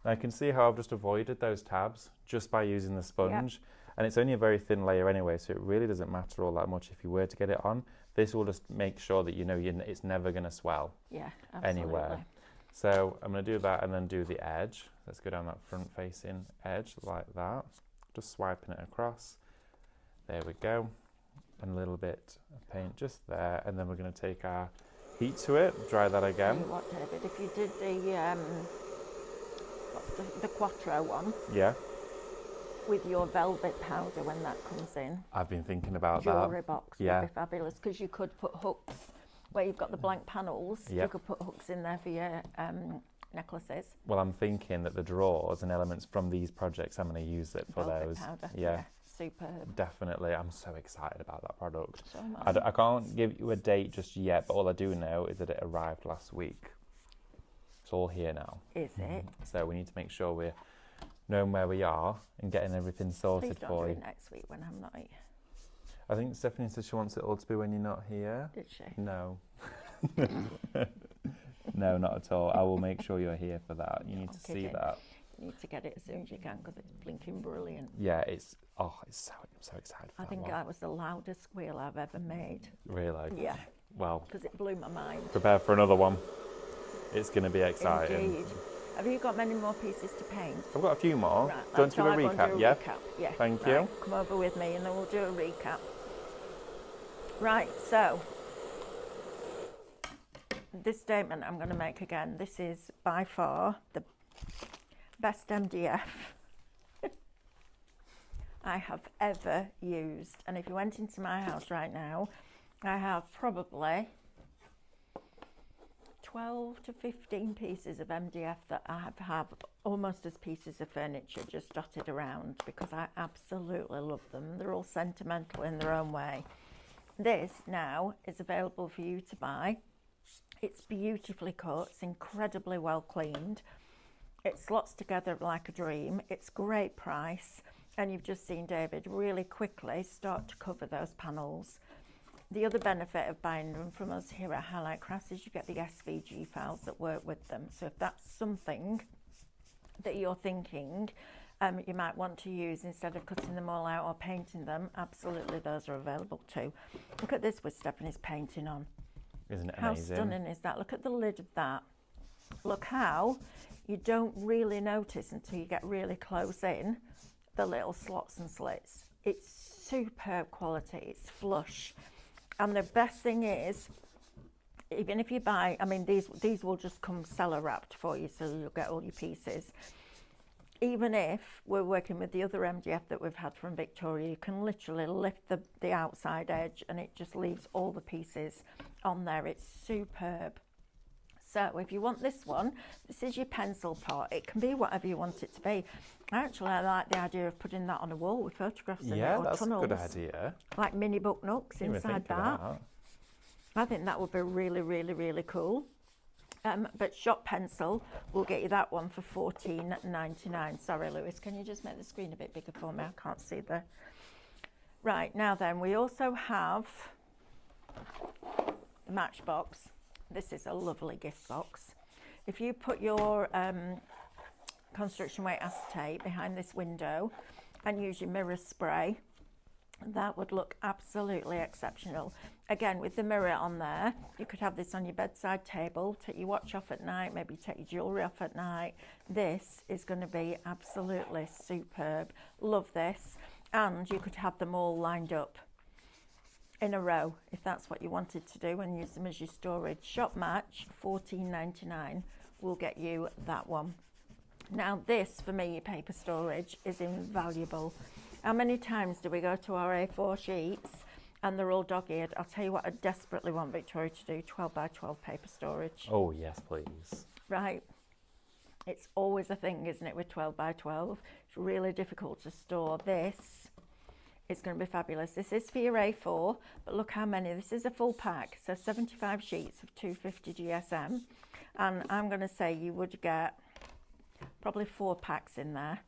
Speaker 2: And I can see how I've just avoided those tabs just by using the sponge. Yep. And it's only a very thin layer anyway, so it really doesn't matter all that much if you were to get it on. This will just make sure that you know it's never going to swell anywhere. So I'm going to do that and then do the edge. Let's go down that front facing edge like that. Just swiping it across. There we go. And a little bit of paint just there. And then we're going to take our heat to it, dry that again.
Speaker 1: Tell you what, David, if you did the, what's the Quattro one?
Speaker 2: Yeah.
Speaker 1: With your velvet powder when that comes in.
Speaker 2: I've been thinking about
Speaker 1: jewellery
Speaker 2: that.
Speaker 1: box
Speaker 2: Yeah.
Speaker 1: would be fabulous, because you could put hooks where you've got the blank panels.
Speaker 2: Yep.
Speaker 1: You could put hooks in there for your necklaces.
Speaker 2: Well, I'm thinking that the drawers and elements from these projects, I'm going to use it for
Speaker 1: velvet
Speaker 2: those.
Speaker 1: Powder.
Speaker 2: Yeah.
Speaker 1: Superb.
Speaker 2: Definitely. I'm so excited about that product.
Speaker 1: So much.
Speaker 2: I can't give you a date just yet, but all I do know is that it arrived last week. It's all here now.
Speaker 1: Is it?
Speaker 2: So we need to make sure we're knowing where we are and getting everything sorted
Speaker 1: Please don't
Speaker 2: for
Speaker 1: do
Speaker 2: you.
Speaker 1: it next week when I'm not here.
Speaker 2: I think Stephanie said she wants it all to be when you're not here.
Speaker 1: Did she?
Speaker 2: No. No, not at all. I will make sure you're here for that. You need to see that.
Speaker 1: You need to get it as soon as you can, because it's blinking I'm
Speaker 2: so excited for
Speaker 1: I
Speaker 2: that
Speaker 1: think
Speaker 2: one.
Speaker 1: that was the loudest squeal I've ever made.
Speaker 2: Really?
Speaker 1: Yeah.
Speaker 2: Well,
Speaker 1: because it blew my mind.
Speaker 2: prepare for another one. It's going to be exciting.
Speaker 1: Indeed. Have you got many more pieces to paint?
Speaker 2: I've got a few more.
Speaker 1: Right,
Speaker 2: do you want to give a recap? Yeah.
Speaker 1: Yeah.
Speaker 2: Thank
Speaker 1: right,
Speaker 2: you.
Speaker 1: Come over with me and then we'll do a recap. Right, so this statement I'm going to make again. This is by far the best MDF I have ever used. And if you went into my house right now, I have probably 12 to 15 pieces of MDF that I have almost as pieces of furniture just dotted around, because I absolutely love them. They're all sentimental in their own way. This now is available for you to buy. It's beautifully cut, it's incredibly well cleaned. It slots together like a dream. It's great price, and you've just seen David really quickly start to cover those panels. The other benefit of buying them from us here at Highlight Crafts is you get the SVG files that work with them. So if that's something that you're thinking you might want to use instead of cutting them all out or painting them, absolutely those are available too. Look at this with Stephanie's painting on.
Speaker 2: Isn't it
Speaker 1: How
Speaker 2: amazing?
Speaker 1: stunning is that? Look at the lid of that. Look how you don't really notice until you get really close in the little slots and slits. It's superb quality, it's flush. And the best thing is, even if you buy, I mean, these will just come seller wrapped for you, so you'll get all your pieces. Even if we're working with the other MDF that we've had from Victoria, you can literally lift the outside edge and it just leaves all the pieces on there. It's superb. So if you want this one, this is your pencil pot. It can be whatever you want it to be. Actually, I like the idea of putting that on a wall with photographs in it, or
Speaker 2: that's
Speaker 1: tunnels.
Speaker 2: a good idea.
Speaker 1: Like mini book nooks inside that. I think that would be really, really, really cool. But Shop Pencil will get you that one for $14.99. Sorry, Lewis, can you just make the screen a bit bigger for me? I can't see the... Right, now then, we also have the Matchbox. This is a lovely gift box. If you put your construction weight acetate behind this window and use your mirror spray, that would look absolutely exceptional. Again, with the mirror on there, you could have this on your bedside table, take your watch off at night, maybe take your jewellery off at night. This is going to be absolutely superb. Love this. And you could have them all lined up in a row if that's what you wanted to do, and use them as your storage. Shop Match, $14.99 will get you that one. Now this, for me, your paper storage is invaluable. How many times do we go to our A4 sheets and they're all dog-eared? I'll tell you what I desperately want Victoria to do, 12 by 12 paper storage.
Speaker 2: Oh, yes, please.
Speaker 1: Right. It's always a thing, isn't it, with 12 by 12? It's really difficult to store. This is going to be fabulous. This is for your A4, but look how many. This is a full pack, so 75 sheets of 250 GSM. And I'm going to say you would get probably 4 packs in there.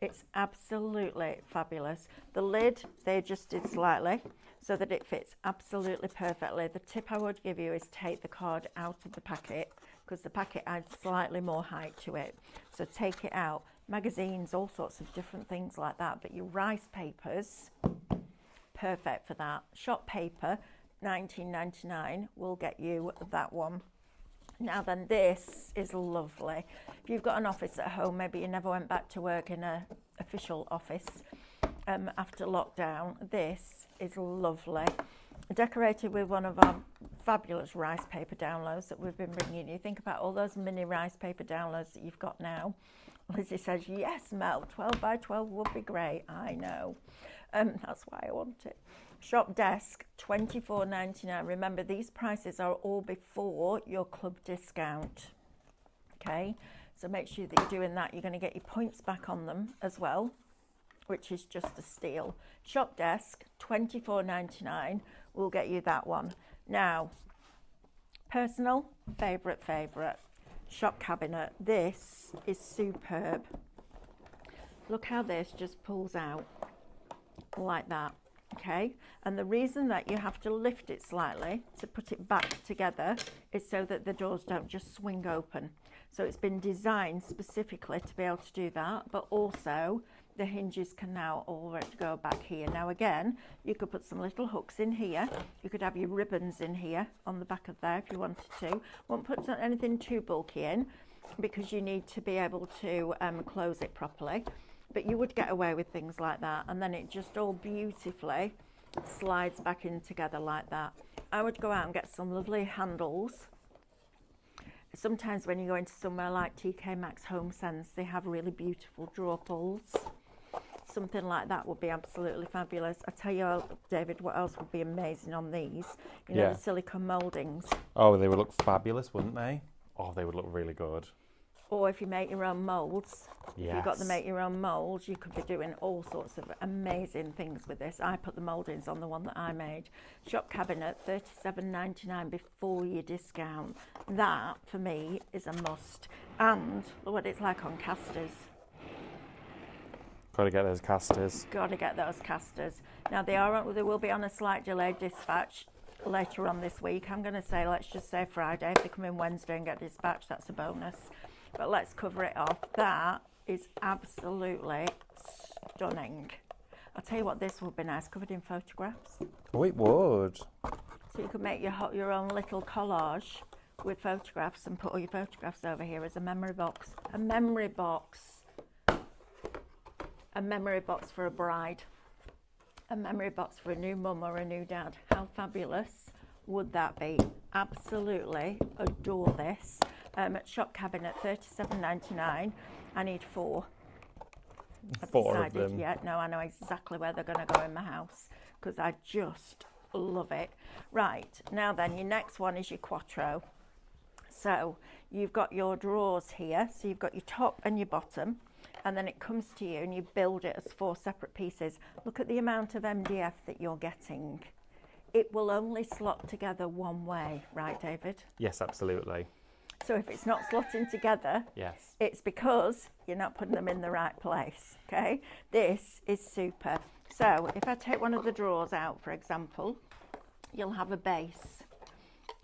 Speaker 1: It's absolutely fabulous. The lid, they adjusted slightly so that it fits absolutely perfectly. The tip I would give you is take the card out of the packet, because the packet adds slightly more height to it. So take it out. Magazines, all sorts of different things like that. But your rice papers, perfect for that. Shop Paper, $19.99 will get you that one. Now then, this is lovely. If you've got an office at home, maybe you never went back to work in an official office after lockdown, this is lovely. Decorated with one of our fabulous rice paper downloads that we've been bringing you. Think about all those mini rice paper downloads that you've got now. Lizzie says, yes, Mel, 12 by 12 would be great. I know. That's why I want it. Shop Desk, $24.99. Remember, these prices are all before your club discount. Okay, so make sure that you're doing that. You're going to get your points back on them as well, which is just a steal. Shop Desk, $24.99. We'll get you that one. Now, personal favourite. Shop Cabinet. This is superb. Look how this just pulls out like that. Okay, and the reason that you have to lift it slightly to put it back together is so that the doors don't just swing open. So it's been designed specifically to be able to do that, but also the hinges can now all go back here. Now again, you could put some little hooks in here. You could have your ribbons in here on the back of there if you wanted to. Won't put anything too bulky in because you need to be able to close it properly. But you would get away with things like that, and then it just all beautifully slides back in together like that. I would go out and get some lovely handles. Sometimes when you go into somewhere like TK Maxx Home Sense, they have really beautiful drawer pulls. Something like that would be absolutely fabulous. I tell you, David, what else would be amazing on these? You know, the silicone mouldings.
Speaker 2: Oh, they would look fabulous, wouldn't they? Oh, they would look really good.
Speaker 1: Or if you make your own moulds,
Speaker 2: yes.
Speaker 1: If you've got to make your own moulds, you could be doing all sorts of amazing things with this. I put the mouldings on the one that I made. Shop Cabinet, $37.99 before your discount. That, for me, is a must. And look what it's like on casters.
Speaker 2: Got to get those casters.
Speaker 1: Got to get those casters. Now, they will be on a slight delayed dispatch later on this week. I'm going to say, let's just say Friday. If they come in Wednesday and get dispatched, that's a bonus. But let's cover it off. That is absolutely stunning. I'll tell you what, this would be nice, covered in photographs.
Speaker 2: Oh, it would.
Speaker 1: So you could make your own little collage with photographs and put all your photographs over here as a memory box. A memory box. A memory box for a bride. a memory box for a new mum or a new dad. How fabulous would that be? Absolutely adore this. Shop cabinet, $37.99. I need 4. I've
Speaker 2: Four
Speaker 1: decided
Speaker 2: of them.
Speaker 1: yet. No, I know exactly where they're going to go in my house because I just love it. Right, now then, your next one is your Quattro. So you've got your drawers here. So you've got your top and your bottom, and then it comes to you and you build it as 4 separate pieces. Look at the amount of MDF that you're getting. It will only slot together one way, right, David?
Speaker 2: Yes, absolutely.
Speaker 1: So if it's not slotting together,
Speaker 2: Yes.
Speaker 1: it's because you're not putting them in the right place, okay? This is super. So if I take one of the drawers out, for example, you'll have a base.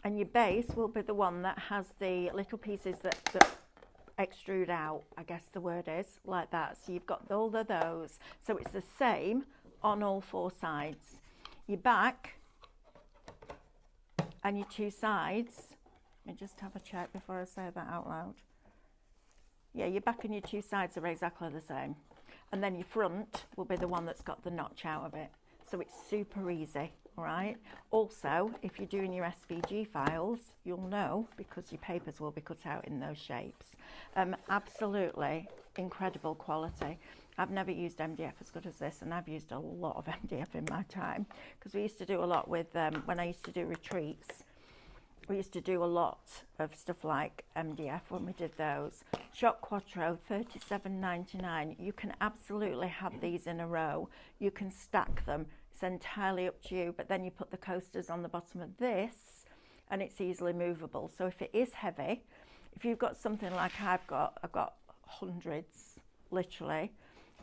Speaker 1: And your base will be the one that has the little pieces that extrude out, I guess the word is, like that. So you've got all of those. So it's the same on all 4 sides. Your back and your 2 sides, let me just have a check before I say that out loud. Yeah, your back and your 2 sides are exactly the same. And then your front will be the one that's got the notch out of it. So it's super easy, all right? Also, if you're doing your SVG files, you'll know because your papers will be cut out in those shapes. Absolutely incredible quality. I've never used MDF as good as this, and I've used a lot of MDF in my time because we used to do a lot with, when I used to do retreats, we used to do a lot of stuff like MDF when we did those. Shop Quattro, $37.99. You can absolutely have these in a row. You can stack them. It's entirely up to you, but then you put the coasters on the bottom of this and it's easily movable. So if it is heavy, if you've got something like I've got hundreds, literally,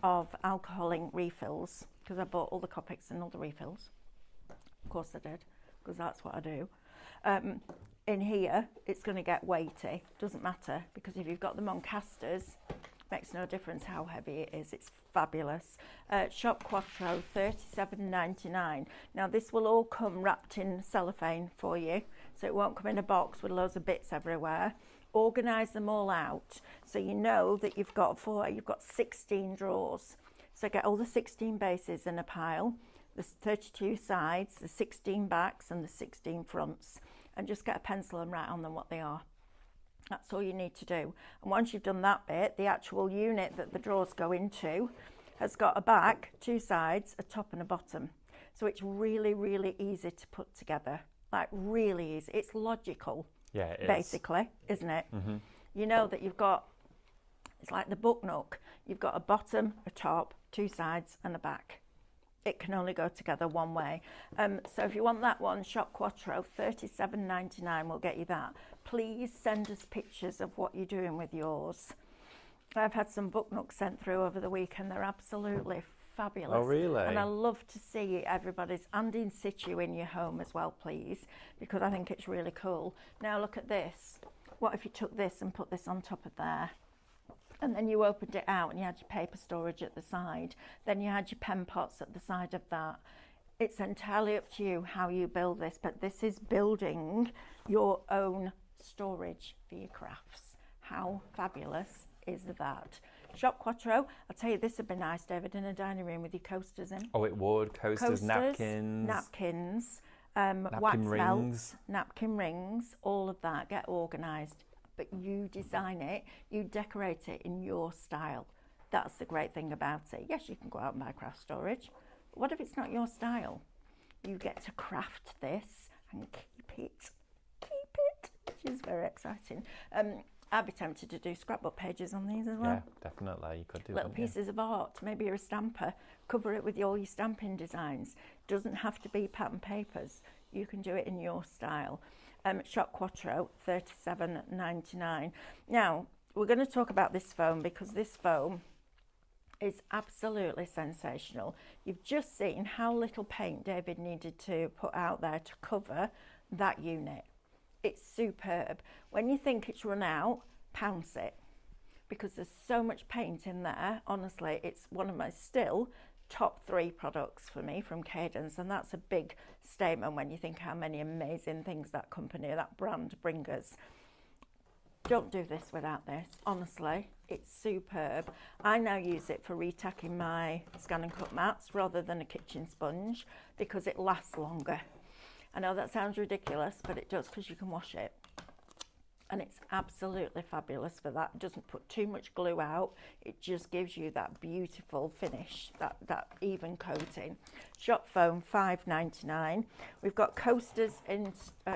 Speaker 1: of alcoholic refills because I bought all the Copics and all the refills. Of course I did, because that's what I do. In here, it's going to get weighty. Doesn't matter, because if you've got them on casters, makes no difference how heavy it is. It's fabulous. Shop Quattro, $37.99. Now this will all come wrapped in cellophane for you, so it won't come in a box with loads of bits everywhere. Organise them all out so you know that you've got 16 drawers. So get all the 16 bases in a pile, the 32 sides, the 16 backs and the 16 fronts, and just get a pencil and write on them what they are. That's all you need to do. And once you've done that bit, the actual unit that the drawers go into has got a back, 2 sides, a top and a bottom. So it's really, really easy to put together. Like really easy. It's logical.
Speaker 2: Yeah, it is.
Speaker 1: Basically, isn't it?
Speaker 2: Mm-hmm.
Speaker 1: You know that you've got, it's like the book nook. You've got a bottom, a top, 2 sides and a back. It can only go together one way. So if you want that one, Shop Quattro, $37.99 will get you that. Please send us pictures of what you're doing with yours. I've had some book nooks sent through over the week and they're absolutely fabulous.
Speaker 2: Oh, really?
Speaker 1: And I love to see everybody's, and in situ in your home as well, please, because I think it's really cool. Now look at this. What if you took this and put this on top of there? And then you opened it out and you had your paper storage at the side. Then you had your pen pots at the side of that. It's entirely up to you how you build this, but this is building your own storage for your crafts. How fabulous is that? Shop Quattro. I'll tell you, this would be nice, David, in a dining room with your coasters in.
Speaker 2: Oh, it would. Coasters, napkins.
Speaker 1: Napkins,
Speaker 2: napkin
Speaker 1: wax
Speaker 2: rings.
Speaker 1: melts, napkin rings, all of that. Get organised. But you design it, you decorate it in your style. That's the great thing about it. Yes, you can go out and buy craft storage. But what if it's not your style? You get to craft this and keep it, which is very exciting. I'd be tempted to do scrapbook pages on these as well.
Speaker 2: Yeah, definitely. You could do
Speaker 1: little pieces of art. Maybe you're a stamper. Cover it with all your stamping designs. Doesn't have to be pattern papers. You can do it in your style. Shop Quattro, $37.99. Now, we're going to talk about this foam because this foam is absolutely sensational. You've just seen how little paint David needed to put out there to cover that unit. It's superb. When you think it's run out, pounce it, because there's so much paint in there. Honestly, it's one of my still top 3 products for me from Cadence, and that's a big statement when you think how many amazing things that company, that brand, bring us. Don't do this without this. Honestly, It's superb. I now use it for retacking my scan and cut mats rather than a kitchen sponge because it lasts longer. I know that sounds ridiculous, but it does because you can wash it. And it's absolutely fabulous for that. It doesn't put too much glue out. It just gives you that beautiful finish, that even coating. Shop foam, $5.99. We've got coasters in,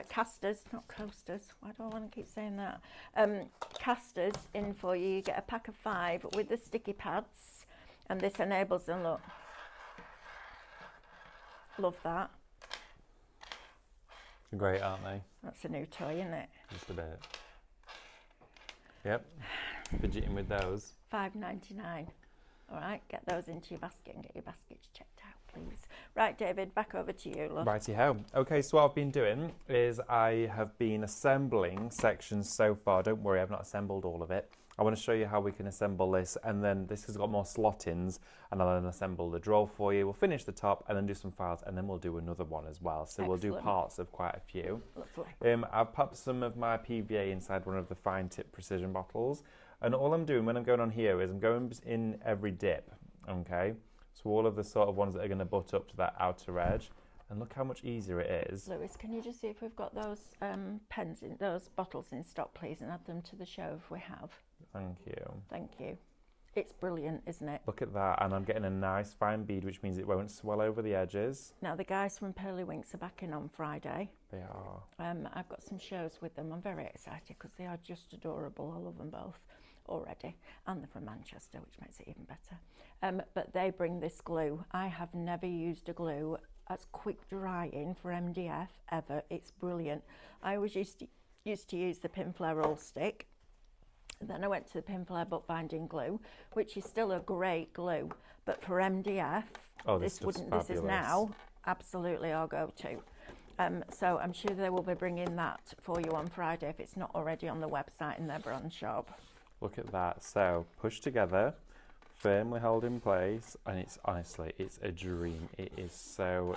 Speaker 1: casters, not coasters. Why do I want to keep saying that? Casters in for you. You get a pack of 5 with the sticky pads. And this enables them, look. Love that.
Speaker 2: Great, aren't they?
Speaker 1: That's a new toy, isn't it?
Speaker 2: Just a bit. Yep. Fidgeting with those.
Speaker 1: $5.99. All right, get those into your basket and get your baskets checked out, please. Right, David, back over to you, love.
Speaker 2: Righty-ho. Okay, so what I've been doing is I have been assembling sections so far. Don't worry, I've not assembled all of it. I want to show you how we can assemble this, and then this has got more slot-ins, and I'll then assemble the drawer for you. We'll finish the top and then do some files, and then we'll do another one as well. So We'll do parts of quite a few.
Speaker 1: Lovely.
Speaker 2: I've popped some of my PVA inside one of the fine tip precision bottles, and all I'm doing when I'm going on here is I'm going in every dip, okay? So all of the sort of ones that are going to butt up to that outer edge. And look how much easier it is.
Speaker 1: Lewis, can you just see if we've got those pens in those bottles in stock, please, and add them to the show if we have.
Speaker 2: Thank you.
Speaker 1: Thank you. It's brilliant, isn't it?
Speaker 2: Look at that, and I'm getting a nice fine bead, which means it won't swell over the edges.
Speaker 1: Now the guys from Pearly Winks are back in on Friday.
Speaker 2: They are.
Speaker 1: I've got some shows with them. I'm very excited because they are just adorable. I love them both already, and they're from Manchester, which makes it even better. But they bring this glue. I have never used a glue as quick drying for MDF ever. It's brilliant. I always used to use the Pinflair All Stick. Then I went to the Pinflair bookbinding glue, which is still a great glue, but for MDF, this is now absolutely our go-to. So I'm sure they will be bringing that for you on Friday if it's not already on the website in their bronze shop.
Speaker 2: Look at that. So push together, firmly held in place, and it's honestly, it's a dream. It is so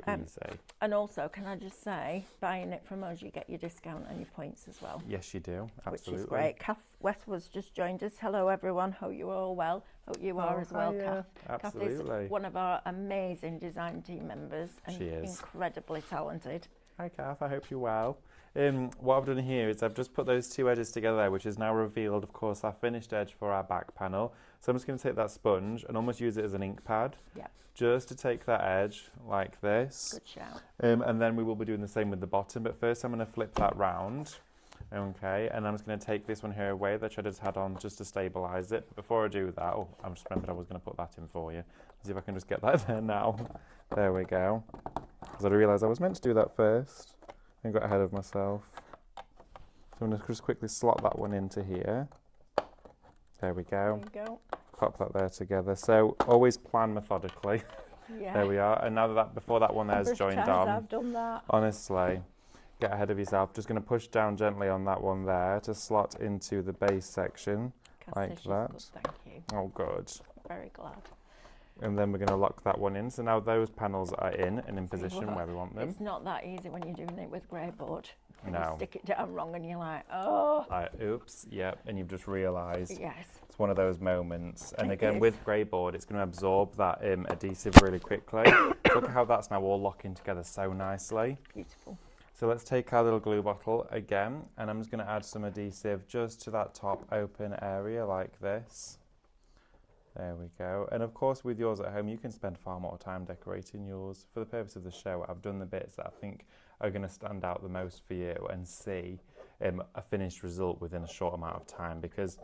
Speaker 2: easy.
Speaker 1: And also, can I just say, buying it from us, you get your discount and your points as well.
Speaker 2: Yes, you do. Absolutely.
Speaker 1: Which is great. Kath West was just joined us. Hello, everyone. Hope you're all well. Hope you are as well, Kath.
Speaker 2: Absolutely.
Speaker 1: Kath is one of our amazing design team members and
Speaker 2: she is
Speaker 1: incredibly talented.
Speaker 2: Hi, Kath. I hope you're well. What I've done here is I've just put those two edges together, which is now revealed, of course, our finished edge for our back panel. So I'm just going to take that sponge and almost use it as an ink pad.
Speaker 1: Yep.
Speaker 2: Just to take that edge like this.
Speaker 1: Good shout.
Speaker 2: And then we will be doing the same with the bottom. But first I'm going to flip that round. Okay, and I'm just going to take this one here away that I just had on just to stabilise it. But before I do that, I just remembered I was going to put that in for you. Let's see if I can just get that there now. There we go. Because I realised I was meant to do that first. I got ahead of myself. So I'm going to just quickly slot that one into here. There we go.
Speaker 1: There you go.
Speaker 2: Pop that there together. So always plan methodically.
Speaker 1: Yeah.
Speaker 2: There we are. And now that before that one there's joined on,
Speaker 1: I've done that.
Speaker 2: honestly, get ahead of yourself. Just going to push down gently on that one there to slot into the base section like that.
Speaker 1: Good, thank you.
Speaker 2: Oh, good.
Speaker 1: Very glad.
Speaker 2: And then we're going to lock that one in. So now those panels are in and in position where we want them.
Speaker 1: It's not that easy when you're doing it with grey board. When
Speaker 2: No.
Speaker 1: you stick it down wrong and you're like, oh.
Speaker 2: Oops, yep, and you've just realised.
Speaker 1: Yes.
Speaker 2: It's one of those moments. And
Speaker 1: It
Speaker 2: again,
Speaker 1: is.
Speaker 2: with grey board, it's going to absorb that adhesive really quickly. Look at how that's now all locking together so nicely.
Speaker 1: Beautiful.
Speaker 2: So let's take our little glue bottle again, and I'm just going to add some adhesive just to that top open area like this. There we go. And of course, with yours at home, you can spend far more time decorating yours. For the purpose of the show, I've done the bits that I think are going to stand out the most for you and see a finished result within a short amount of time, because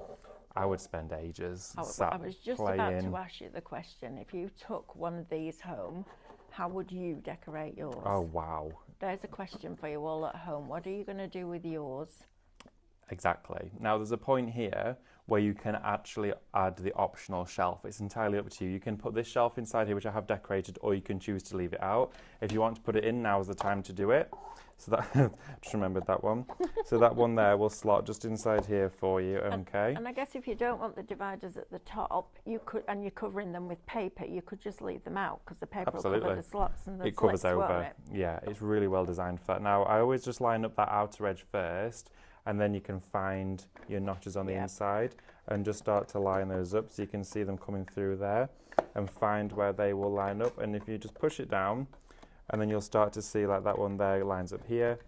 Speaker 2: I would spend ages
Speaker 1: I was just about to ask you the question. If you took one of these home, how would you decorate yours?
Speaker 2: Oh, wow.
Speaker 1: There's a question for you all at home. What are you going to do with yours?
Speaker 2: Exactly. Now, there's a point here where you can actually add the optional shelf. It's entirely up to you. You can put this shelf inside here, which I have decorated, or you can choose to leave it out. If you want to put it in, now is the time to do it. So that, just remembered that one. So that one there will slot just inside here for you, okay?
Speaker 1: And I guess if you don't want the dividers at the top, you could, and you're covering them with paper, you could just leave them out because the paper will cover the slots and the
Speaker 2: it covers
Speaker 1: slits,
Speaker 2: over.
Speaker 1: won't it?
Speaker 2: Yeah, it's really well designed for that. Now, I always just line up that outer edge first, and then you can find your notches on the
Speaker 1: Yep.
Speaker 2: inside and just start to line those up so you can see them coming through there and find where they will line up. And if you just push it down, and then you'll start to see like that one there lines up here,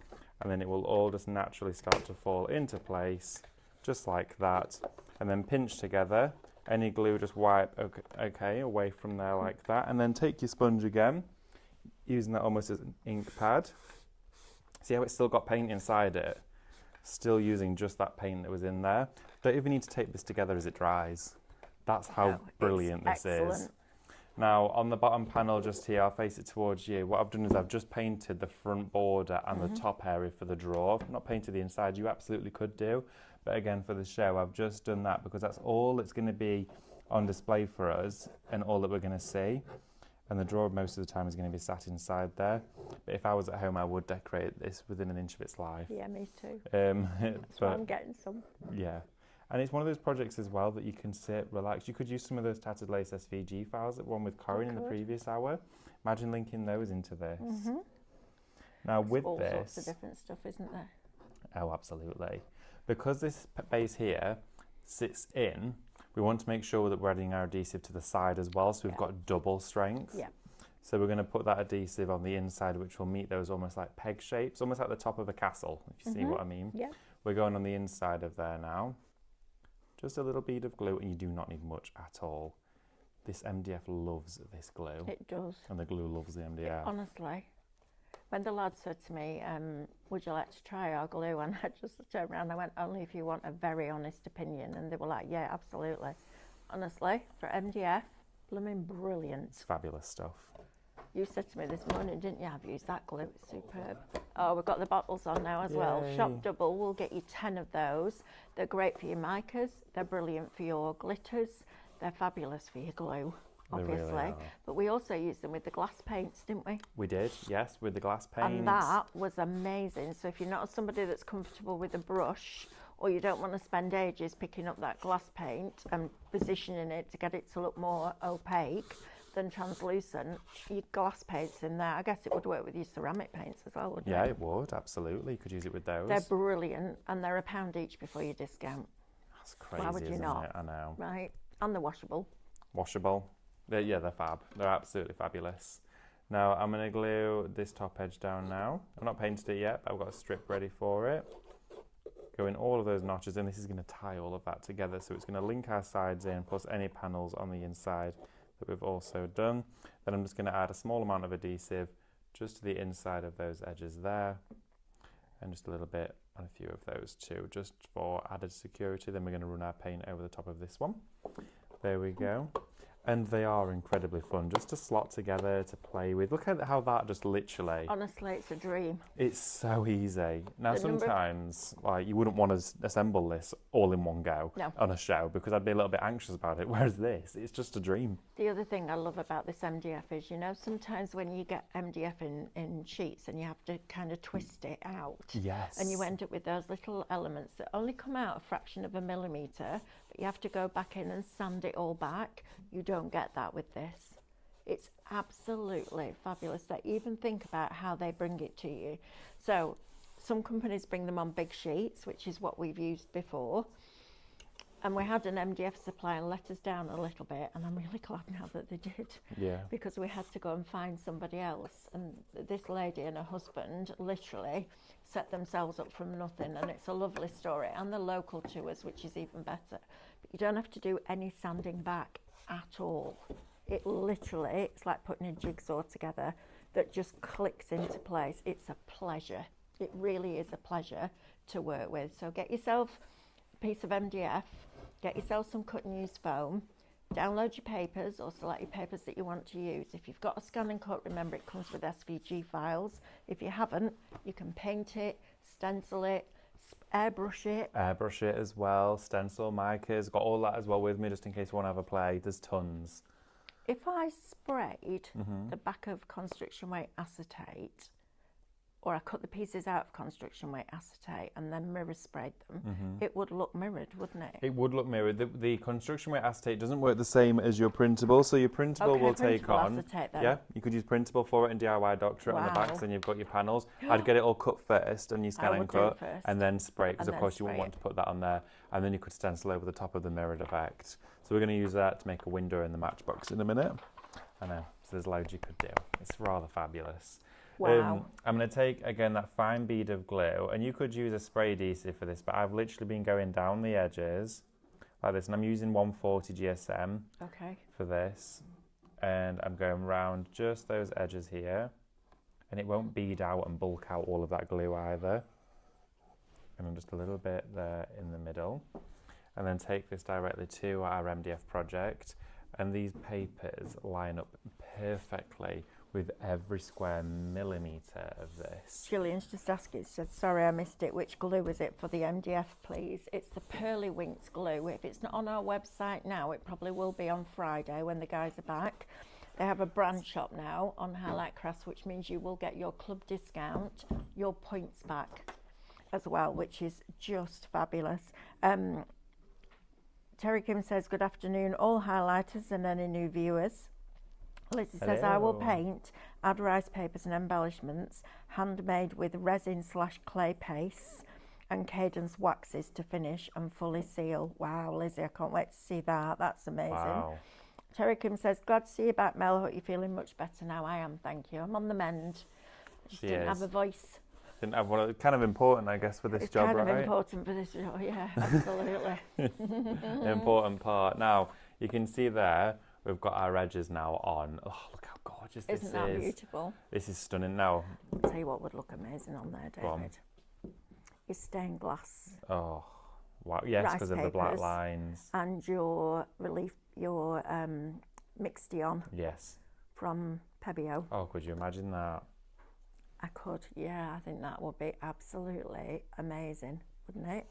Speaker 2: and then it will all just naturally start to fall into place just like that, and then pinch together. Any glue, just wipe okay away from there like that, and then take your sponge again, using that almost as an ink pad. See how it's still got paint inside it? Still using just that paint that was in there. Don't even need to tape this together as it dries. That's how brilliant this is. Now on the bottom panel just here, I'll face it towards you. What I've done is I've just painted the front border and the top area for the drawer. Not painted the inside, you absolutely could do. But again, for the show, I've just done that because that's all that's going to be on display for us and all that we're going to see. And the drawer most of the time is going to be sat inside there. But if I was at home, I would decorate this within an inch of its life.
Speaker 1: Yeah, me too. That's why I'm getting some.
Speaker 2: Yeah. And it's one of those projects as well that you can sit, relax. You could use some of those tattered lace SVG files that were on with Corinne in the previous hour. Imagine linking those into this. Now with
Speaker 1: all
Speaker 2: this...
Speaker 1: sorts of different stuff, isn't there?
Speaker 2: Oh, absolutely. Because this base here sits in, we want to make sure that we're adding our adhesive to the side as well, so we've got double strength.
Speaker 1: Yeah.
Speaker 2: So we're going to put that adhesive on the inside, which will meet those almost like peg shapes, almost like the top of a castle, if you see what I mean.
Speaker 1: Yeah.
Speaker 2: We're going on the inside of there now. Just a little bead of glue, and you do not need much at all. This MDF loves this glue.
Speaker 1: It does.
Speaker 2: And the glue loves the MDF.
Speaker 1: Honestly. When the lad said to me, would you like to try our glue? And I just turned around and I went, only if you want a very honest opinion. And they were like, yeah, absolutely. Honestly, for MDF, blooming brilliant.
Speaker 2: It's fabulous stuff.
Speaker 1: You said to me this morning, didn't you? I've used that glue. It's superb. Oh, we've got the bottles on now as well. Shop double. We'll get you 10 of those. They're great for your micas. They're brilliant for your glitters. They're fabulous for your glue, obviously.
Speaker 2: They really are.
Speaker 1: But we also used them with the glass paints, didn't we?
Speaker 2: We did, yes, with the glass paints.
Speaker 1: And that was amazing. So if you're not somebody that's comfortable with a brush, or you don't want to spend ages picking up that glass paint and positioning it to get it to look more opaque than translucent, your glass paints in there. I guess it would work with your ceramic paints as well, wouldn't it?
Speaker 2: Yeah, it would, absolutely. You could use it with those.
Speaker 1: They're brilliant, and they're £1 each before you discount.
Speaker 2: That's crazy,
Speaker 1: Why would you
Speaker 2: isn't
Speaker 1: not?
Speaker 2: it? I know.
Speaker 1: Right, and they're washable.
Speaker 2: Washable. Yeah, they're fab. They're absolutely fabulous. Now, I'm going to glue this top edge down now. I've not painted it yet, but I've got a strip ready for it. Go in all of those notches, and this is going to tie all of that together. So it's going to link our sides in, plus any panels on the inside that we've also done. Then I'm just going to add a small amount of adhesive just to the inside of those edges there, and just a little bit on a few of those too, just for added security. Then we're going to run our paint over the top of this one. There we go. And they are incredibly fun just to slot together, to play with. Look at how that just literally...
Speaker 1: Honestly, it's a dream.
Speaker 2: It's so easy. Now,
Speaker 1: The
Speaker 2: sometimes like you wouldn't want to assemble this all in one go on a show because I'd be a little bit anxious about it. Whereas this, it's just a dream.
Speaker 1: The other thing I love about this MDF is, you know, sometimes when you get MDF in sheets and you have to kind of twist it out.
Speaker 2: Yes.
Speaker 1: And you end up with those little elements that only come out a fraction of a millimetre, but you have to go back in and sand it all back. You don't get that with this. It's absolutely fabulous. They even think about how they bring it to you. So some companies bring them on big sheets, which is what we've used before. And we had an MDF supplier let us down a little bit, and I'm really glad now that they did. Yeah. Because we had to go and find somebody else. And this lady and her husband literally set themselves up from nothing, and it's a lovely story. And they're local to us, which is even better. But you don't have to do any sanding back at all. It literally, it's like putting a jigsaw together that just clicks into place. It's a pleasure. It really is a pleasure to work with. So get yourself a piece of MDF, get yourself some cut and use foam, download your papers or select your papers that you want to use. If you've got a scan and cut, remember it comes with SVG files. If you haven't, you can paint it, stencil it, airbrush it.
Speaker 2: Airbrush it as well, stencil, micas, got all that as well with me just in case you want to have a play. There's tons.
Speaker 1: If I sprayed the back of construction weight acetate or I cut the pieces out of construction weight acetate and then mirror sprayed them, it would look mirrored, wouldn't it?
Speaker 2: It would look mirrored. The construction weight acetate doesn't work the same as your printable, so your printable will take on.
Speaker 1: Acetate, then.
Speaker 2: Yeah, you could use printable for it and DIY doctor it on the back, so then you've got your panels. I'd get it all cut first and you scan and cut, and then spray it, because of course you wouldn't want to put that on there, and then you could stencil over the top of the mirrored effect. So we're going to use that to make a window in the Matchbox in a minute. I know, so there's loads you could do. It's rather fabulous.
Speaker 1: Wow.
Speaker 2: I'm going to take, again, that fine bead of glue, and you could use a spray adhesive for this, but I've literally been going down the edges like this, and I'm using 140 GSM for this, and I'm going round just those edges here, and it won't bead out and bulk out all of that glue either. And then just a little bit there in the middle, and then take this directly to our MDF project, and these papers line up perfectly with every square millimetre of this.
Speaker 1: Gillian's just asking, said, sorry I missed it, which glue is it for the MDF, please? It's the Pearly Winks glue. If it's not on our website now, it probably will be on Friday when the guys are back. They have a brand shop now on Highlight Crafts, which means you will get your club discount, your points back as well, which is just fabulous. Terry Kim says, good afternoon, all highlighters and any new viewers. Lizzie says, I will paint, add rice papers and embellishments, handmade with resin/clay pastes and Cadence waxes to finish and fully seal. Wow, Lizzie, I can't wait to see that. That's amazing.
Speaker 2: Wow.
Speaker 1: Terry Kim says, glad to see you back, Mel. Hope you're feeling much better now. I am, thank you. I'm on the mend. I just didn't have a voice.
Speaker 2: Didn't have one. Kind of important, I guess, for this job, right?
Speaker 1: It's kind of important for this job, yeah, absolutely.
Speaker 2: The important part. Now, you can see there, we've got our edges now on. Oh, look how gorgeous this is.
Speaker 1: Isn't that beautiful?
Speaker 2: This is stunning. Now,
Speaker 1: I'll tell you what would look amazing on there, David. Is stained glass.
Speaker 2: Oh, wow. Yes, because of the black lines.
Speaker 1: And your relief, your Mixtion.
Speaker 2: Yes.
Speaker 1: From Pebeo.
Speaker 2: Oh, could you imagine that?
Speaker 1: I could, yeah. I think that would be absolutely amazing, wouldn't it?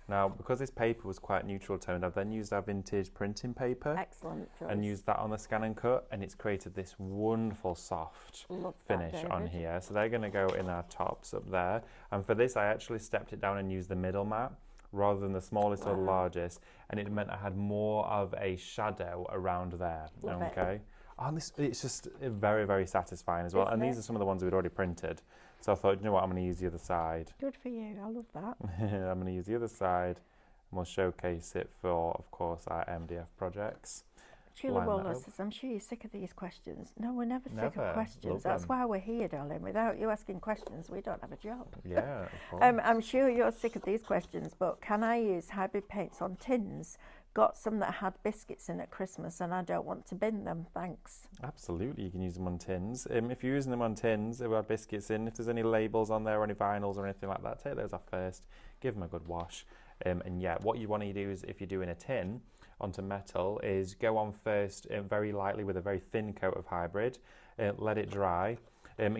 Speaker 2: Now, because this paper was quite neutral toned, I've then used our vintage printing paper.
Speaker 1: Excellent choice.
Speaker 2: And used that on the scan and cut, and it's created this wonderful soft finish on here. So they're going to go in our tops up there. And for this, I actually stepped it down and used the middle mat rather than the smallest or the largest. And it meant I had more of a shadow around there.
Speaker 1: Love it.
Speaker 2: And it's just very, very satisfying as well. And these are some of the ones we'd already printed. So I thought, you know what, I'm going to use the other side.
Speaker 1: Good for you. I love that.
Speaker 2: I'm going to use the other side, and we'll showcase it for, of course, our MDF projects.
Speaker 1: Sheila Waller says, I'm sure you're sick of these questions. No, we're never sick of questions. That's why we're here, darling. Without you asking questions, we don't have a job.
Speaker 2: Yeah, of course.
Speaker 1: I'm sure you're sick of these questions, but can I use hybrid paints on tins? Got some that had biscuits in at Christmas and I don't want to bin them, thanks.
Speaker 2: Absolutely, you can use them on tins. If you're using them on tins, there are biscuits in. If there's any labels on there or any vinyls or anything like that, take those off first, give them a good wash. And yeah, what you want to do is, if you're doing a tin onto metal, is go on first very lightly with a very thin coat of hybrid, let it dry,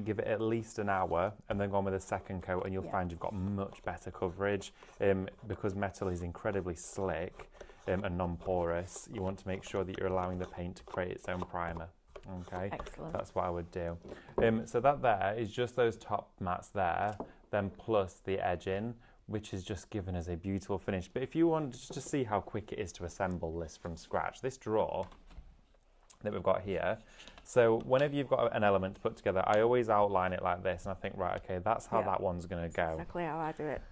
Speaker 2: give it at least an hour, and then go on with a second coat, and you'll find you've got much better coverage. Because metal is incredibly slick, and non-porous, you want to make sure that you're allowing the paint to create its own primer. Okay,
Speaker 1: excellent.
Speaker 2: That's what I would do. So that there is just those top mats there, then plus the edging, which is just given us a beautiful finish. But if you want just to see how quick it is to assemble this from scratch, this drawer that we've got here, so whenever you've got an element to put together, I always outline it like this, and I think, right, okay, that's how that one's going to go.
Speaker 1: Exactly how I do it.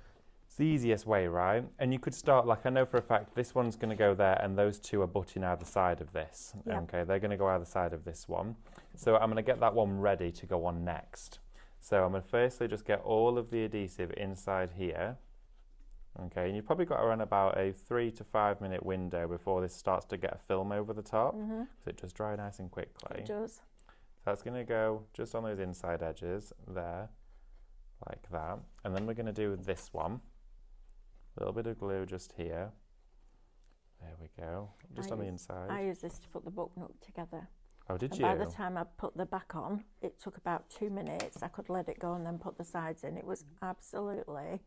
Speaker 2: It's the easiest way, right? And you could start, like I know for a fact, this one's going to go there and those two are butting either side of this. Yep. Okay, they're going to go either side of this one. So I'm going to get that one ready to go on next. So I'm going to firstly just get all of the adhesive inside here. Okay, and you've probably got around about a 3 to 5 minute window before this starts to get a film over the top. So it does dry nice and quickly.
Speaker 1: It does.
Speaker 2: So that's going to go just on those inside edges there, like that. And then we're going to do this one. A little bit of glue just here. There we go. Just on the inside.
Speaker 1: I use this to put the book nook together.
Speaker 2: Oh, did you?
Speaker 1: By the time I put the back on, it took about 2 minutes. I could let it go and then put the sides in. It was absolutely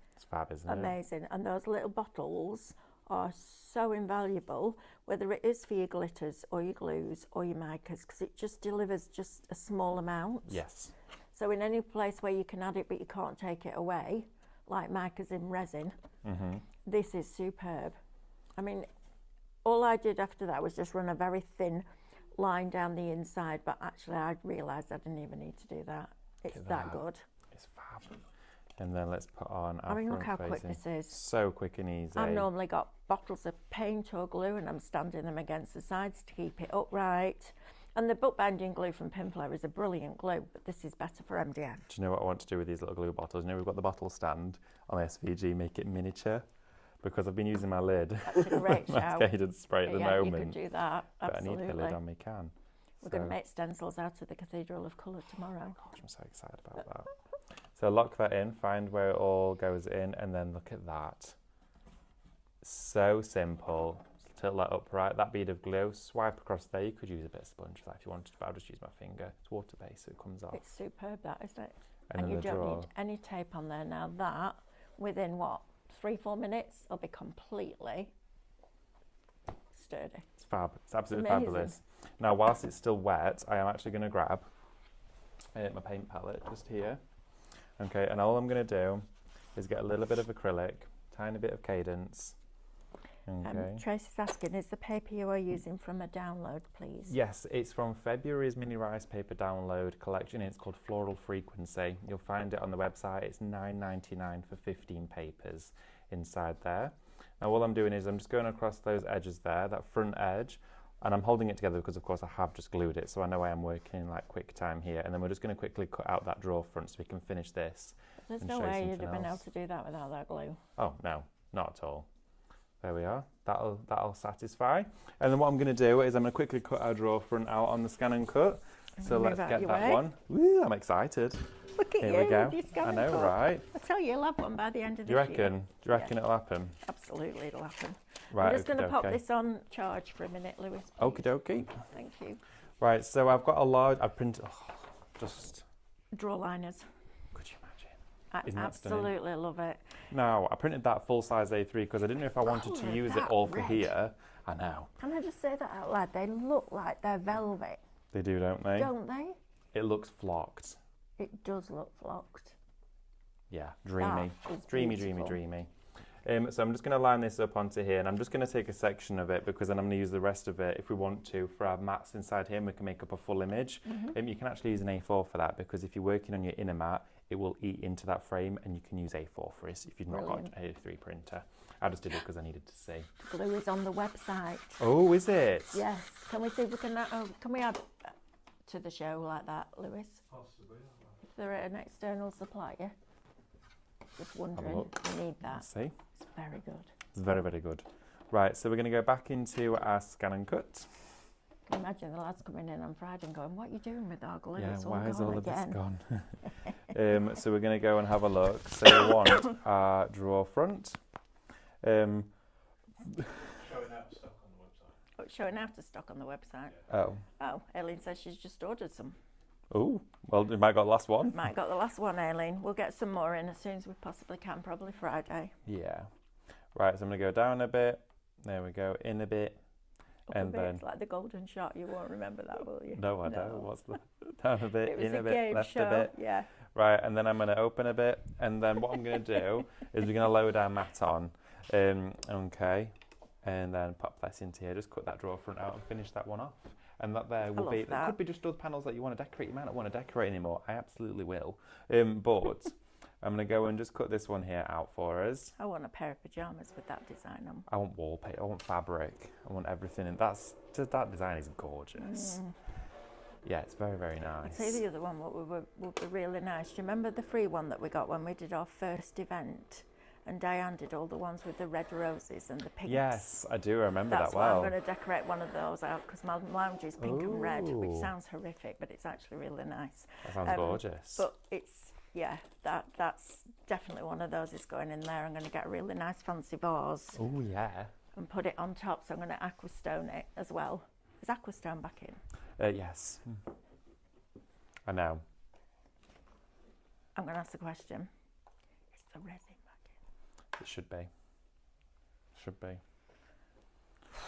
Speaker 1: amazing. And those little bottles are so invaluable, whether it is for your glitters or your glues or your micas, because it just delivers just a small amount.
Speaker 2: Yes.
Speaker 1: So in any place where you can add it but you can't take it away, like Mica's in resin, this is superb. I mean, all I did after that was just run a very thin line down the inside, but actually I realised I didn't even need to do that. It's that good.
Speaker 2: It's fab. And then let's put on our
Speaker 1: I mean, look how
Speaker 2: front
Speaker 1: quick
Speaker 2: facing.
Speaker 1: this is.
Speaker 2: So quick and easy.
Speaker 1: I've normally got bottles of paint or glue and I'm standing them against the sides to keep it upright. And the bookbinding glue from Pinflow is a brilliant glue, but this is better for MDF.
Speaker 2: Do you know what I want to do with these little glue bottles? You know, we've got the bottle stand on SVG, make it miniature, because I've been using my lid.
Speaker 1: That's a great shout.
Speaker 2: Cascaded spray at the moment.
Speaker 1: You could do that, absolutely.
Speaker 2: But I need the lid on my can.
Speaker 1: We're going to make stencils out of the Cathedral of Colour tomorrow.
Speaker 2: Gosh, I'm so excited about that. So lock that in, find where it all goes in, and then look at that. So simple. Tilt that upright, that bead of glue, swipe across there. You could use a bit of sponge for that if you wanted, but I'll just use my finger. It's water-based, so it comes off.
Speaker 1: It's superb, that, isn't it?
Speaker 2: And
Speaker 1: you
Speaker 2: then
Speaker 1: don't need any tape on there now. That, within what, 3-4 minutes, will be completely sturdy.
Speaker 2: It's fab. It's absolutely
Speaker 1: Amazing.
Speaker 2: fabulous. Now, whilst it's still wet, I am actually going to grab my paint palette just here. Okay, and all I'm going to do is get a little bit of acrylic, tiny bit of cadence. Okay.
Speaker 1: Tracy's asking, is the paper you are using from a download, please?
Speaker 2: Yes, it's from February's mini rice paper download collection. It's called Floral Frequency. You'll find it on the website. It's $9.99 for 15 papers inside there. Now all I'm doing is I'm just going across those edges there, that front edge, and I'm holding it together because of course I have just glued it, so I know I am working in like quick time here. And then we're just going to quickly cut out that drawer front so we can finish this.
Speaker 1: There's no way you'd have been able to do that without that glue.
Speaker 2: Oh no, not at all. There we are. That'll satisfy. And then what I'm going to do is I'm going to quickly cut our drawer front out on the scan and cut. So let's get that one. Woo, I'm excited.
Speaker 1: Look at
Speaker 2: Here we go.
Speaker 1: I
Speaker 2: know, right?
Speaker 1: I tell you, you'll have one by the end of
Speaker 2: Do you
Speaker 1: this year.
Speaker 2: reckon? Do you reckon it'll happen?
Speaker 1: Absolutely, it'll happen.
Speaker 2: Right.
Speaker 1: I'm just going to pop this on charge for a minute, Lewis.
Speaker 2: Okie dokie.
Speaker 1: Thank you.
Speaker 2: Right. So I've got a large. I've printed. Just.
Speaker 1: Draw liners.
Speaker 2: Could you imagine?
Speaker 1: I absolutely love it.
Speaker 2: Now, I printed that full size A3 because I didn't know if I wanted to use it all for here. I know.
Speaker 1: Can I just say that out loud? They look like they're velvet.
Speaker 2: They do, don't they?
Speaker 1: Don't they?
Speaker 2: It looks flocked.
Speaker 1: It does look flocked.
Speaker 2: Yeah, dreamy. Dreamy, dreamy,
Speaker 1: beautiful.
Speaker 2: dreamy. So I'm just going to line this up onto here, and I'm just going to take a section of it because then I'm going to use the rest of it if we want to for our mats inside here, and we can make up a full image. You can actually use an A4 for that because if you're working on your inner mat, it will eat into that frame, and you can use A4 for it if you've not got an A3 printer. I just did it because I needed to see.
Speaker 1: Glue is on the website.
Speaker 2: Oh, is it?
Speaker 1: Yes. Can we see if we can? Can we add to the show like that, Lewis?
Speaker 3: Possibly.
Speaker 1: If they're an external supplier. Just wondering.
Speaker 2: look.
Speaker 1: We need that.
Speaker 2: Let's see.
Speaker 1: It's very good.
Speaker 2: It's very, very good. Right, so we're going to go back into our scan and cut.
Speaker 1: Can you imagine the lads coming in on Friday and going, "What are you doing with our glue?
Speaker 2: Yeah,
Speaker 1: It's all
Speaker 2: why is
Speaker 1: gone
Speaker 2: all of this
Speaker 1: again."
Speaker 2: gone? So we're going to go and have a look. So we want our drawer front.
Speaker 3: Showing out stock on the website.
Speaker 1: Oh, it's showing out of stock on the website.
Speaker 2: Oh.
Speaker 1: Oh, Aileen says she's just ordered some.
Speaker 2: Oh, well, we might got the last one.
Speaker 1: Might got the last one, Aileen. We'll get some more in as soon as we possibly can, probably Friday.
Speaker 2: Yeah. Right, so I'm going to go down a bit. There we go, in a bit.
Speaker 1: Up
Speaker 2: And
Speaker 1: a bit.
Speaker 2: then
Speaker 1: It's like the golden shot. You won't remember that, will you?
Speaker 2: No, I don't. What's the down a bit,
Speaker 1: It was
Speaker 2: in a
Speaker 1: a
Speaker 2: bit,
Speaker 1: game
Speaker 2: left
Speaker 1: show.
Speaker 2: a bit.
Speaker 1: Yeah.
Speaker 2: Right, and then I'm going to open a bit, and then what I'm going to do is we're going to load our mat on. Okay, and then pop this into here. Just cut that drawer front out and finish that one off. And that there will be. It could be just those panels that you want to decorate. You might not want to decorate anymore. I absolutely will. But I'm going to go and just cut this one here out for us.
Speaker 1: I want a pair of pyjamas with that design on.
Speaker 2: I want wallpaper. I want fabric. I want everything, and that design is gorgeous. Yeah, it's very, very nice.
Speaker 1: I'd say the other one would be really nice. Do you remember the free one that we got when we did our first event? And Diane did all the ones with the red roses and the pinks.
Speaker 2: Yes, I do remember
Speaker 1: That's
Speaker 2: that well.
Speaker 1: why I'm going to decorate one of those out because my lounge is pink and red, which sounds horrific, but it's actually really nice.
Speaker 2: That sounds gorgeous.
Speaker 1: But it's, yeah, that's definitely one of those is going in there. I'm going to get a really nice fancy vase.
Speaker 2: Oh, yeah.
Speaker 1: And put it on top, so I'm going to aquastone it as well. Is aquastone back in?
Speaker 2: Yes. I know.
Speaker 1: I'm going to ask the question. Is the resin back in?
Speaker 2: It should be. Should be.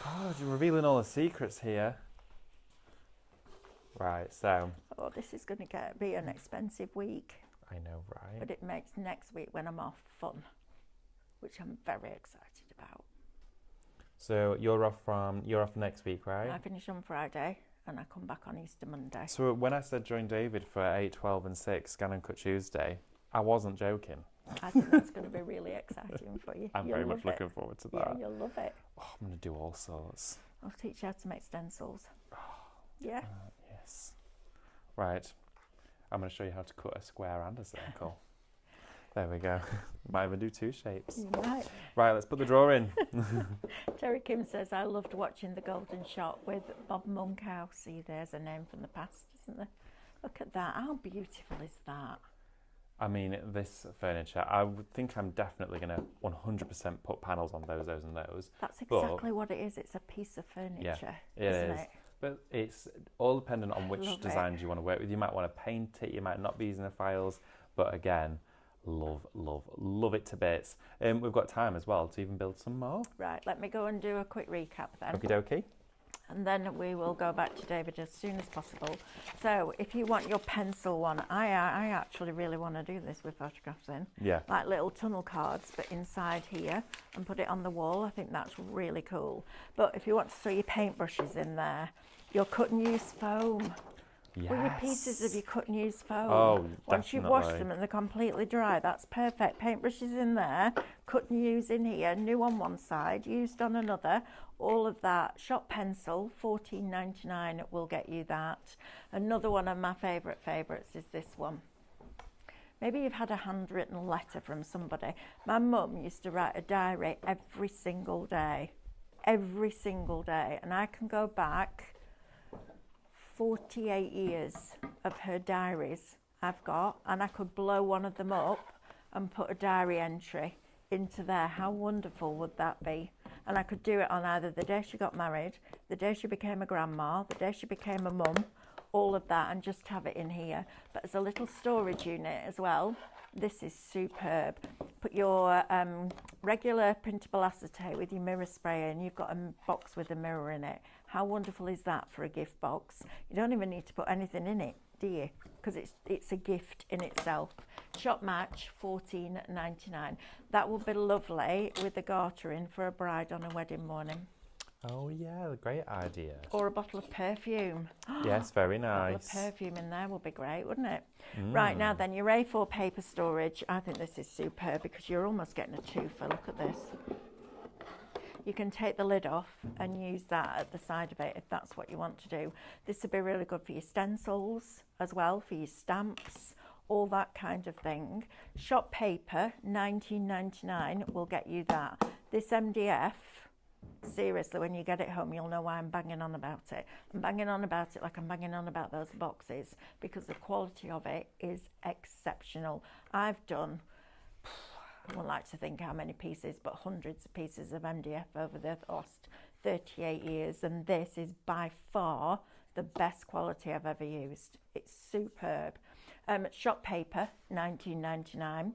Speaker 2: Oh, you're revealing all the secrets here. Right, so
Speaker 1: Oh, this is going to be an expensive week.
Speaker 2: I know, right?
Speaker 1: But it makes next week when I'm off fun, which I'm very excited about.
Speaker 2: So you're off next week, right?
Speaker 1: I finish on Friday and I come back on Easter Monday.
Speaker 2: So when I said join David for 8, 12 and 6, Scan and Cut Tuesday, I wasn't joking.
Speaker 1: I think that's going to be really exciting for you.
Speaker 2: I'm very much looking forward to that.
Speaker 1: Yeah, you'll love it.
Speaker 2: Oh, I'm going to do all sorts.
Speaker 1: I'll teach you how to make stencils. Yeah.
Speaker 2: Yes. Right. I'm going to show you how to cut a square and a circle. There we go. Might even do 2 shapes.
Speaker 1: You might.
Speaker 2: Right, let's put the drawer in.
Speaker 1: Terry Kim says, I loved watching The Golden Shot with Bob Monkhouse. See, there's a name from the past, isn't there? Look at that. How beautiful is that?
Speaker 2: I mean, this furniture, I would think I'm definitely going to 100% put panels on those and those.
Speaker 1: That's exactly what it is. It's a piece of furniture, isn't it?
Speaker 2: But it's all dependent on which designs you want to work with. You might want to paint it, you might not be using the files, but again, love it to bits. We've got time as well to even build some more.
Speaker 1: Right, let me go and do a quick recap then.
Speaker 2: Okie dokie.
Speaker 1: And then we will go back to David as soon as possible. So if you want your pencil one, I actually really want to do this with photographs in.
Speaker 2: Yeah.
Speaker 1: Like little tunnel cards, but inside here, and put it on the wall. I think that's really cool. But if you want to sew your paintbrushes in there, your cut and use foam.
Speaker 2: Yes.
Speaker 1: Well, your pieces of your cut and use foam.
Speaker 2: Oh,
Speaker 1: Once you've washed them and they're completely dry, that's perfect. Paintbrushes in there, cut and use in here, new on one side, used on another. All of that. Shop pencil, $14.99 will get you that. Another one of my favourites is this one. Maybe you've had a handwritten letter from somebody. My mum used to write a diary every single day. Every single day. And I can go back 48 years of her diaries I've got, and I could blow one of them up and put a diary entry into there. How wonderful would that be? And I could do it on either the day she got married, the day she became a grandma, the day she became a mum, all of that, and just have it in here. But as a little storage unit as well, this is superb. Put your regular printable acetate with your mirror spray in. You've got a box with a mirror in it. How wonderful is that for a gift box? You don't even need to put anything in it, do you? Because it's a gift in itself. Shop match, $14.99. That will be lovely with the garter in for a bride on a wedding morning.
Speaker 2: Oh yeah, great idea.
Speaker 1: Or a bottle of perfume.
Speaker 2: Yes, very nice.
Speaker 1: A bottle of perfume in there would be great, wouldn't it? Right, now then, your A4 paper storage. I think this is superb because you're almost getting a twofer. Look at this. You can take the lid off and use that at the side of it if that's what you want to do. This would be really good for your stencils as well, for your stamps, all that kind of thing. Shop paper, $19.99 will get you that. This MDF, seriously, when you get it home, you'll know why I'm banging on about it. I'm banging on about it like I'm banging on about those boxes because the quality of it is exceptional. I've done, I wouldn't like to think how many pieces, but hundreds of pieces of MDF over the last 38 years, and this is by far the best quality I've ever used. It's superb. Shop paper, $19.99.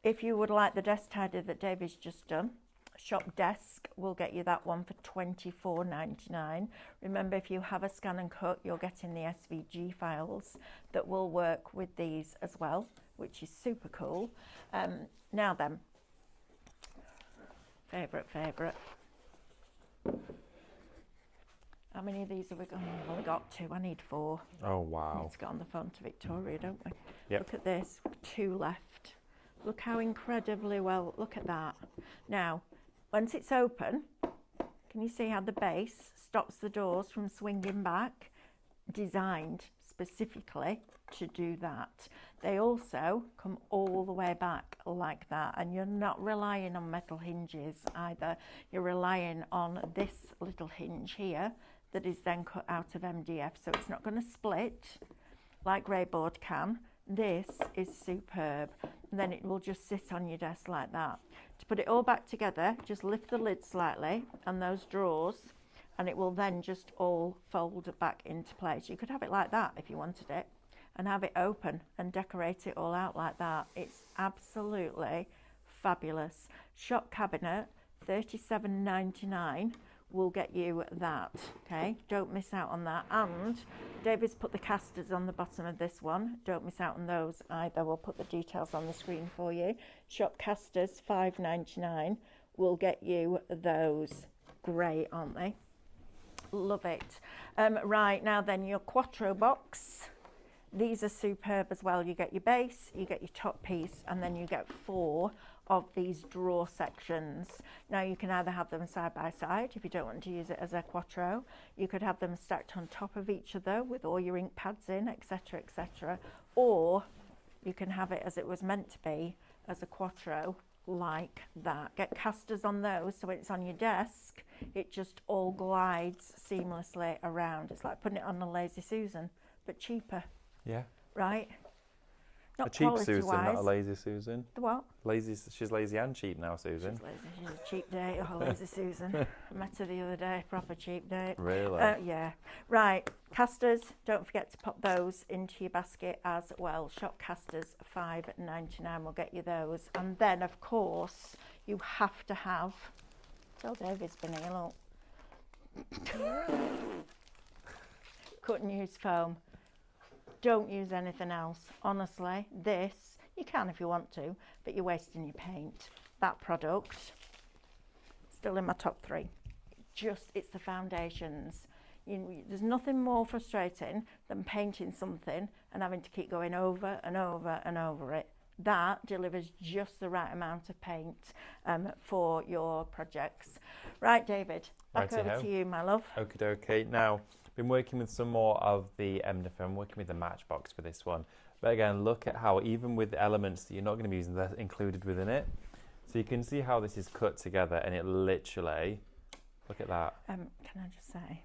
Speaker 1: If you would like the desk tidy that David's just done, Shop desk will get you that one for $24.99. Remember, if you have a scan and cut, you're getting the SVG files that will work with these as well, which is super cool. Now then, favourite. How many of these have we got? We've only got 2. I need 4.
Speaker 2: Oh, wow.
Speaker 1: Let's get on the phone to Victoria, don't we?
Speaker 2: Yep.
Speaker 1: Look at this. 2 left. Look how incredibly well. Look at that. Now, once it's open, can you see how the base stops the doors from swinging back? Designed specifically to do that. They also come all the way back like that, and you're not relying on metal hinges either. You're relying on this little hinge here that is then cut out of MDF, so it's not going to split like grey board can. This is superb. And then it will just sit on your desk like that. To put it all back together, just lift the lid slightly and those drawers, and it will then just all fold back into place. You could have it like that if you wanted it, and have it open and decorate it all out like that. It's absolutely fabulous. Shop cabinet, $37.99 will get you that. Okay, don't miss out on that. And David's put the casters on the bottom of this one. Don't miss out on those either. We'll put the details on the screen for you. Shop casters, $5.99. Will get you those. Great, aren't they? Love it. Right, now then, your Quattro box. These are superb as well. You get your base, you get your top piece, and then you get 4 of these drawer sections. Now you can either have them side by side if you don't want to use it as a Quattro. You could have them stacked on top of each other with all your ink pads in, etc., etc. Or you can have it as it was meant to be, as a Quattro, like that. Get casters on those, so when it's on your desk, it just all glides seamlessly around. It's like putting it on a Lazy Susan, but cheaper.
Speaker 2: Yeah.
Speaker 1: Right?
Speaker 2: A
Speaker 1: Not
Speaker 2: cheap
Speaker 1: quality
Speaker 2: Susan,
Speaker 1: wise.
Speaker 2: not a lazy Susan.
Speaker 1: The what?
Speaker 2: Lazy. She's lazy and cheap now, Susan.
Speaker 1: She's lazy. She's a cheap date. Oh, Lazy Susan. I met her the other day. Proper cheap date.
Speaker 2: Really?
Speaker 1: Yeah. Right. Casters. Don't forget to pop those into your basket as well. Shop casters, $5.99. We'll get you those. And then, of course, you have to have. Tell David's been here. Look. Cut and use foam. Don't use anything else. Honestly, this, you can if you want to, but you're wasting your paint. That product, still in my top 3. It's the foundations. There's nothing more frustrating than painting something and having to keep going over and over and over it. That delivers just the right amount of paint for your projects. Right, David, back over to you, my love.
Speaker 2: Okie dokie. Now, been working with some more of the MDF. I'm working with the Matchbox for this one. But again, look at how even with the elements that you're not going to be using, they're included within it. So you can see how this is cut together, and it literally, look at that.
Speaker 1: Can I just say,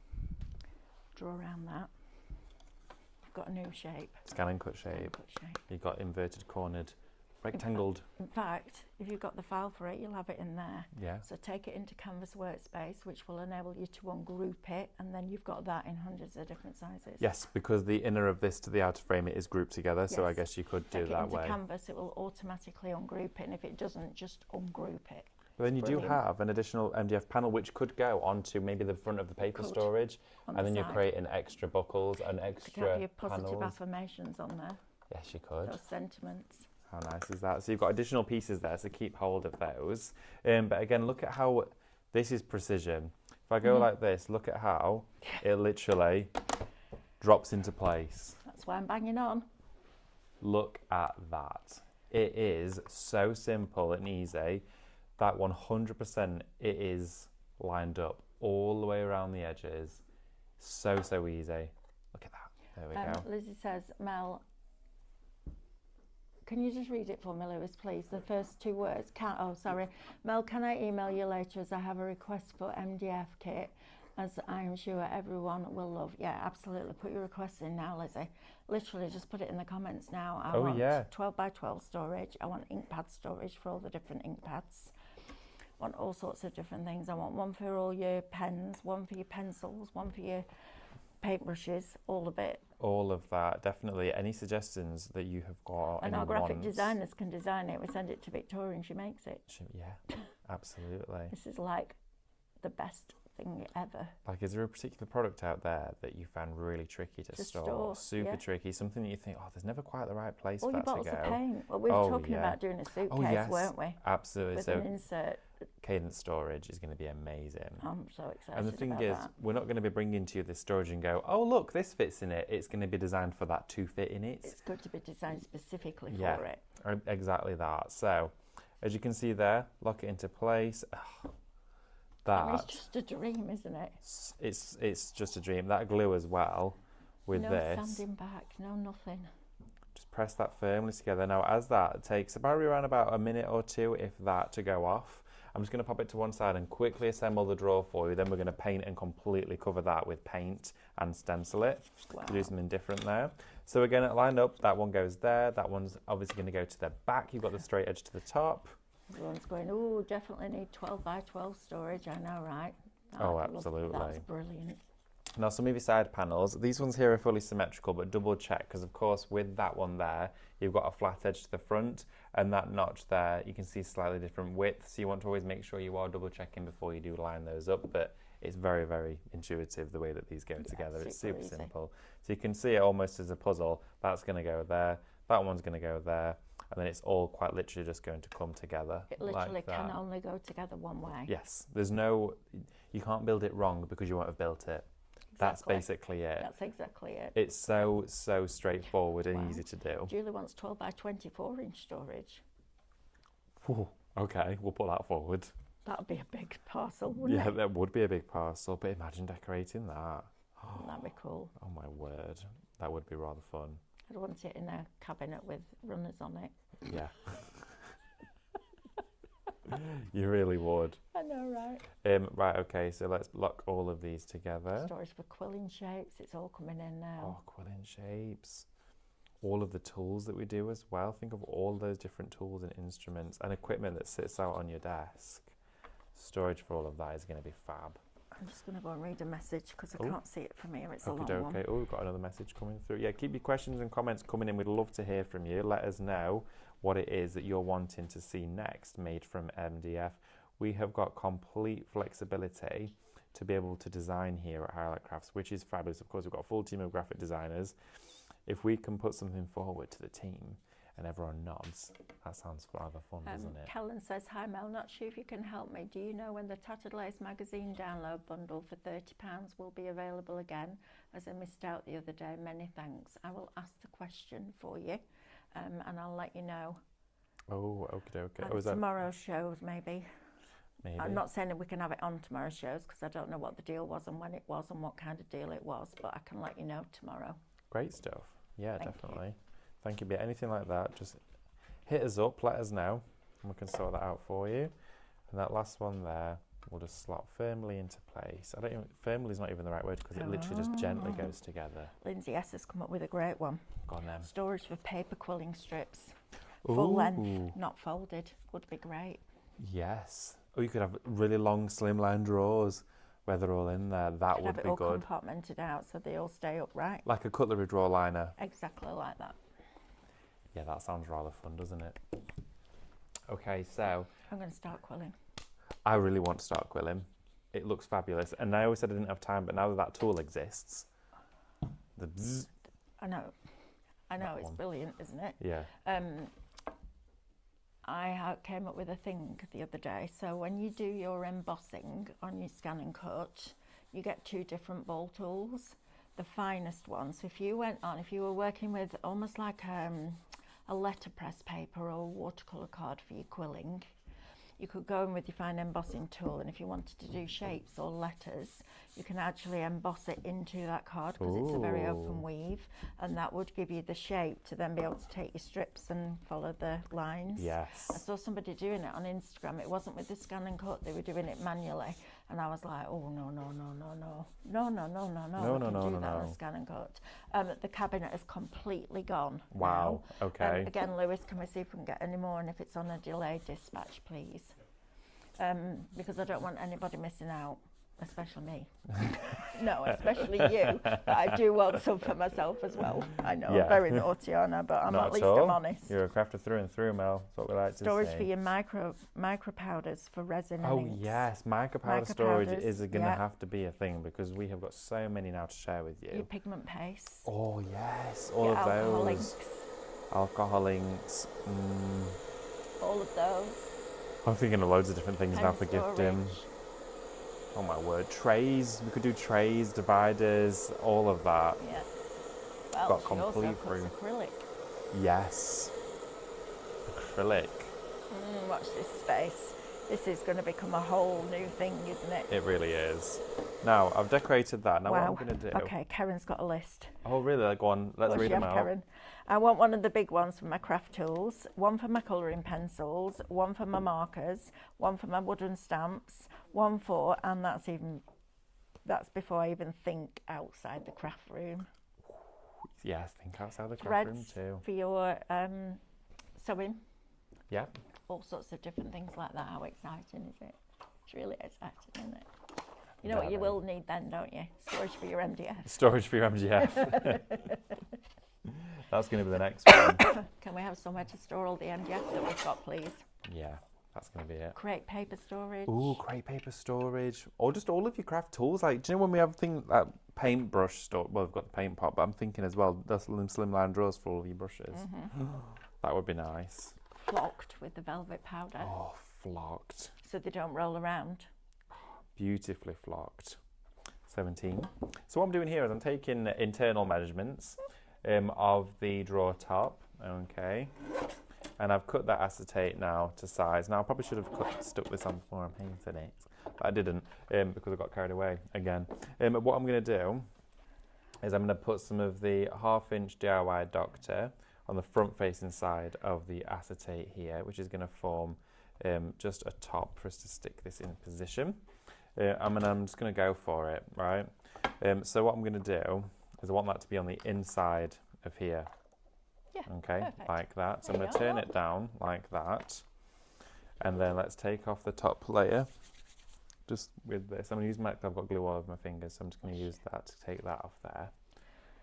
Speaker 1: draw around that. You've got a new shape.
Speaker 2: Scan and cut shape. You've got inverted, cornered, rectangled.
Speaker 1: In fact, if you've got the file for it, you'll have it in there.
Speaker 2: Yeah.
Speaker 1: So take it into Canvas Workspace, which will enable you to ungroup it, and then you've got that in hundreds of different sizes.
Speaker 2: Yes, because the inner of this to the outer frame, it is grouped together, yes. So I guess you could do it that way.
Speaker 1: Take it into Canvas, it will automatically ungroup it, and if it doesn't, just ungroup it.
Speaker 2: But then you do have an additional MDF panel which could go onto maybe the front of the paper storage, and then you create an extra buckles and extra
Speaker 1: panels. You could have your positive
Speaker 2: panels.
Speaker 1: Affirmations on there.
Speaker 2: Yes, you could.
Speaker 1: Those sentiments.
Speaker 2: How nice is that? So you've got additional pieces there, so keep hold of those. But again, look at how this is precision. If I go like this, look at how it literally drops into place.
Speaker 1: That's why I'm banging on.
Speaker 2: Look at that. It is so simple and easy that 100% it is lined up all the way around the edges. So easy. Look at that. There we go.
Speaker 1: Lizzie says, Mel, can you just read it for me, Lewis, please? The first 2 words. Mel, can I email you later as I have a request for MDF kit, as I am sure everyone will love. Yeah, absolutely. Put your request in now, Lizzie. Literally, just put it in the comments now. I want 12 by 12 storage. I want ink pad storage for all the different ink pads. I want all sorts of different things. I want one for all your pens, one for your pencils, one for your paintbrushes, all of it.
Speaker 2: All of that, definitely. Any suggestions that you have got?
Speaker 1: And our graphic designers can design it. We send it to Victoria and she makes it.
Speaker 2: Yeah, absolutely.
Speaker 1: This is like the best thing ever.
Speaker 2: Like, is there a particular product out there that you found really tricky to store? Super tricky, something that you think, oh, there's never quite the right place for that to go.
Speaker 1: All your bottles of paint. Well, we were talking about doing a suitcase, weren't we?
Speaker 2: Absolutely.
Speaker 1: With an insert.
Speaker 2: Cadence storage is going to be amazing.
Speaker 1: I'm so excited.
Speaker 2: And the thing is,
Speaker 1: that.
Speaker 2: we're not going to be bringing to you this storage and go, oh, look, this fits in it. It's going to be designed for that to fit in it.
Speaker 1: It's good to be designed specifically for it.
Speaker 2: Exactly that. So, as you can see there, lock it into place.
Speaker 1: It's just a dream, isn't it?
Speaker 2: It's just a dream. That glue as well with this.
Speaker 1: No sanding back, no nothing.
Speaker 2: Just press that firmly together. Now, as that takes around about a minute or 2, if that, to go off, I'm just going to pop it to one side and quickly assemble the drawer for you. Then we're going to paint and completely cover that with paint and stencil it.
Speaker 1: Wow.
Speaker 2: To do something different there. So again, it lined up. That one goes there. That one's obviously going to go to the back. You've got the straight edge to the top.
Speaker 1: Everyone's going, oh, definitely need 12 by 12 storage. I know, right?
Speaker 2: Absolutely.
Speaker 1: That's brilliant.
Speaker 2: Now, some of your side panels, these ones here are fully symmetrical, but double check, because of course with that one there, you've got a flat edge to the front, and that notch there, you can see slightly different width, so you want to always make sure you are double checking before you do line those up. But It's very, very intuitive the way that these go together. It's super
Speaker 1: easy.
Speaker 2: simple. So you can see it almost as a puzzle. That's going to go there, that one's going to go there, and then it's all quite literally just going to come together.
Speaker 1: It literally
Speaker 2: like
Speaker 1: can
Speaker 2: that.
Speaker 1: only go together one way.
Speaker 2: Yes, you can't build it wrong because you won't have built it. That's basically it.
Speaker 1: That's exactly it.
Speaker 2: It's so straightforward and easy to do.
Speaker 1: Julie wants 12 by 24 inch storage.
Speaker 2: Whew, okay, we'll put that forward.
Speaker 1: That would be a big parcel, wouldn't it?
Speaker 2: Yeah, that would be a big parcel, but imagine decorating that.
Speaker 1: That'd be cool.
Speaker 2: Oh my word, that would be rather fun.
Speaker 1: I'd want it in a cabinet with runners on it.
Speaker 2: Yeah. You really would.
Speaker 1: I know, right?
Speaker 2: Right, okay, so let's lock all of these together.
Speaker 1: Storage for quilling shapes, it's all coming in now.
Speaker 2: Oh, quilling shapes. All of the tools that we do as well. Think of all those different tools and instruments and equipment that sits out on your desk. Storage for all of that is going to be fab.
Speaker 1: I'm just going to go and read a message because I can't see it from here. It's a long one.
Speaker 2: Okay. Oh, we've got another message coming through. Yeah, keep your questions and comments coming in. We'd love to hear from you. Let us know what it is that you're wanting to see next made from MDF. We have got complete flexibility to be able to design here at Highlight Crafts, which is fabulous. Of course, we've got a full team of graphic designers. If we can put something forward to the team and everyone nods, that sounds rather fun, doesn't it?
Speaker 1: Kellen says, hi Mel, not sure if you can help me. Do you know when the Tattered Lace magazine download bundle for £30 will be available again, as I missed out the other day? Many thanks. I will ask the question for you and I'll let you know.
Speaker 2: Oh, okay.
Speaker 1: At tomorrow's shows, maybe. I'm not saying that we can have it on tomorrow's shows because I don't know what the deal was and when it was and what kind of deal it was, but I can let you know tomorrow.
Speaker 2: Great stuff. Yeah,
Speaker 1: Thank
Speaker 2: definitely.
Speaker 1: you.
Speaker 2: Thank you. But anything like that, just hit us up, let us know, and we can sort that out for you. And that last one there, we'll just slot firmly into place. Firmly is not even the right word because it literally just gently goes together.
Speaker 1: Lindsay S has come up with a great one.
Speaker 2: Go on then.
Speaker 1: Storage for paper quilling strips. Full length, not folded, would be great.
Speaker 2: Yes. Or you could have really long slimline drawers where they're all in there. That would be good.
Speaker 1: Have it all compartmented out so they all stay upright.
Speaker 2: Like a cutlery drawer liner.
Speaker 1: Exactly like that.
Speaker 2: Yeah, that sounds rather fun, doesn't it? Okay, so
Speaker 1: I'm going to start quilling.
Speaker 2: I really want to start quilling. It looks fabulous. And I always said I didn't have time, but now that tool exists, the bzzz.
Speaker 1: I know, it's brilliant, isn't it?
Speaker 2: Yeah.
Speaker 1: I came up with a thing the other day. So when you do your embossing on your scan and cut, you get two different ball tools. The finest one. So if you were working with almost like a letterpress paper or watercolour card for your quilling, you could go in with your fine embossing tool, and if you wanted to do shapes or letters, you can actually emboss it into that card because it's a very open weave, and that would give you the shape to then be able to take your strips and follow the lines.
Speaker 2: Yes.
Speaker 1: I saw somebody doing it on Instagram. It wasn't with the scan and cut, they were doing it manually, and I was like, oh no, do that on a scan and cut. The cabinet is completely gone.
Speaker 2: Wow.
Speaker 1: Now.
Speaker 2: Okay.
Speaker 1: Again, Lewis, can we see if we can get any more, and if it's on a delayed dispatch, please? Because I don't want anybody missing out, especially me. No, especially you. But I do want some for myself as well. I know I'm very naughty, aren't I? But at least I'm honest.
Speaker 2: You're a crafter through and through, Mel. That's what we like to
Speaker 1: Storage
Speaker 2: say.
Speaker 1: for your micro powders for resin
Speaker 2: Oh
Speaker 1: and inks.
Speaker 2: yes, micro powder storage is going to have to be a thing because we have got so many now to share with you.
Speaker 1: Your pigment paste.
Speaker 2: Oh yes, all
Speaker 1: your
Speaker 2: of
Speaker 1: alcohol
Speaker 2: those.
Speaker 1: inks.
Speaker 2: Alcohol inks.
Speaker 1: All of those.
Speaker 2: I'm thinking of loads of different things
Speaker 1: Pen
Speaker 2: now for gifting. Oh my word, trays. We could do trays, dividers, all of that.
Speaker 1: Yeah. Well,
Speaker 2: got
Speaker 1: she
Speaker 2: complete
Speaker 1: also
Speaker 2: room.
Speaker 1: puts acrylic.
Speaker 2: Yes. Acrylic.
Speaker 1: Watch this space. This is going to become a whole new thing, isn't it?
Speaker 2: It really is. Now, I've decorated that. Now
Speaker 1: wow.
Speaker 2: what I'm going to do...
Speaker 1: Okay, Karen's got a list.
Speaker 2: Oh, really? Go on. Let's read them out.
Speaker 1: Karen? I want one of the big ones for my craft tools, one for my colouring pencils, one for my markers, one for my wooden stamps, one for, and that's before I even think outside the craft room.
Speaker 2: Yes, think outside the craft room too.
Speaker 1: For your sewing.
Speaker 2: Yeah.
Speaker 1: All sorts of different things like that. How exciting is it? It's really exciting, isn't it? You know what you will need then, don't you? Storage for your MDF.
Speaker 2: Storage for your MDF. That's going to be the next one.
Speaker 1: Can we have somewhere to store all the MDF that we've got, please?
Speaker 2: Yeah, That's going to be it.
Speaker 1: Create paper storage.
Speaker 2: Ooh, create paper storage. Or just all of your craft tools. Like, do you know when we have things like paintbrush store? Well, we've got the paint pot, but I'm thinking as well, the slimline drawers for all of your brushes. That would be nice.
Speaker 1: Flocked with the velvet powder.
Speaker 2: Oh, flocked.
Speaker 1: So they don't roll around.
Speaker 2: Beautifully flocked. 17. So what I'm doing here is I'm taking internal measurements of the drawer top. Okay. And I've cut that acetate now to size. Now I probably should have stuck this on before I'm painting it, but I didn't because I got carried away again. But what I'm going to do is I'm going to put some of the 1/2" DIY Doctor on the front facing side of the acetate here, which is going to form just a top for us to stick this in position. I'm just going to go for it, right? So what I'm going to do is I want that to be on the inside of here.
Speaker 1: Yeah,
Speaker 2: okay,
Speaker 1: perfect.
Speaker 2: like that. So
Speaker 1: There
Speaker 2: I'm going
Speaker 1: you
Speaker 2: to turn
Speaker 1: are.
Speaker 2: it down like that. And then let's take off the top layer. Just with this. I'm going to use I've got glue all over my fingers, so I'm just going to use that to take that off there.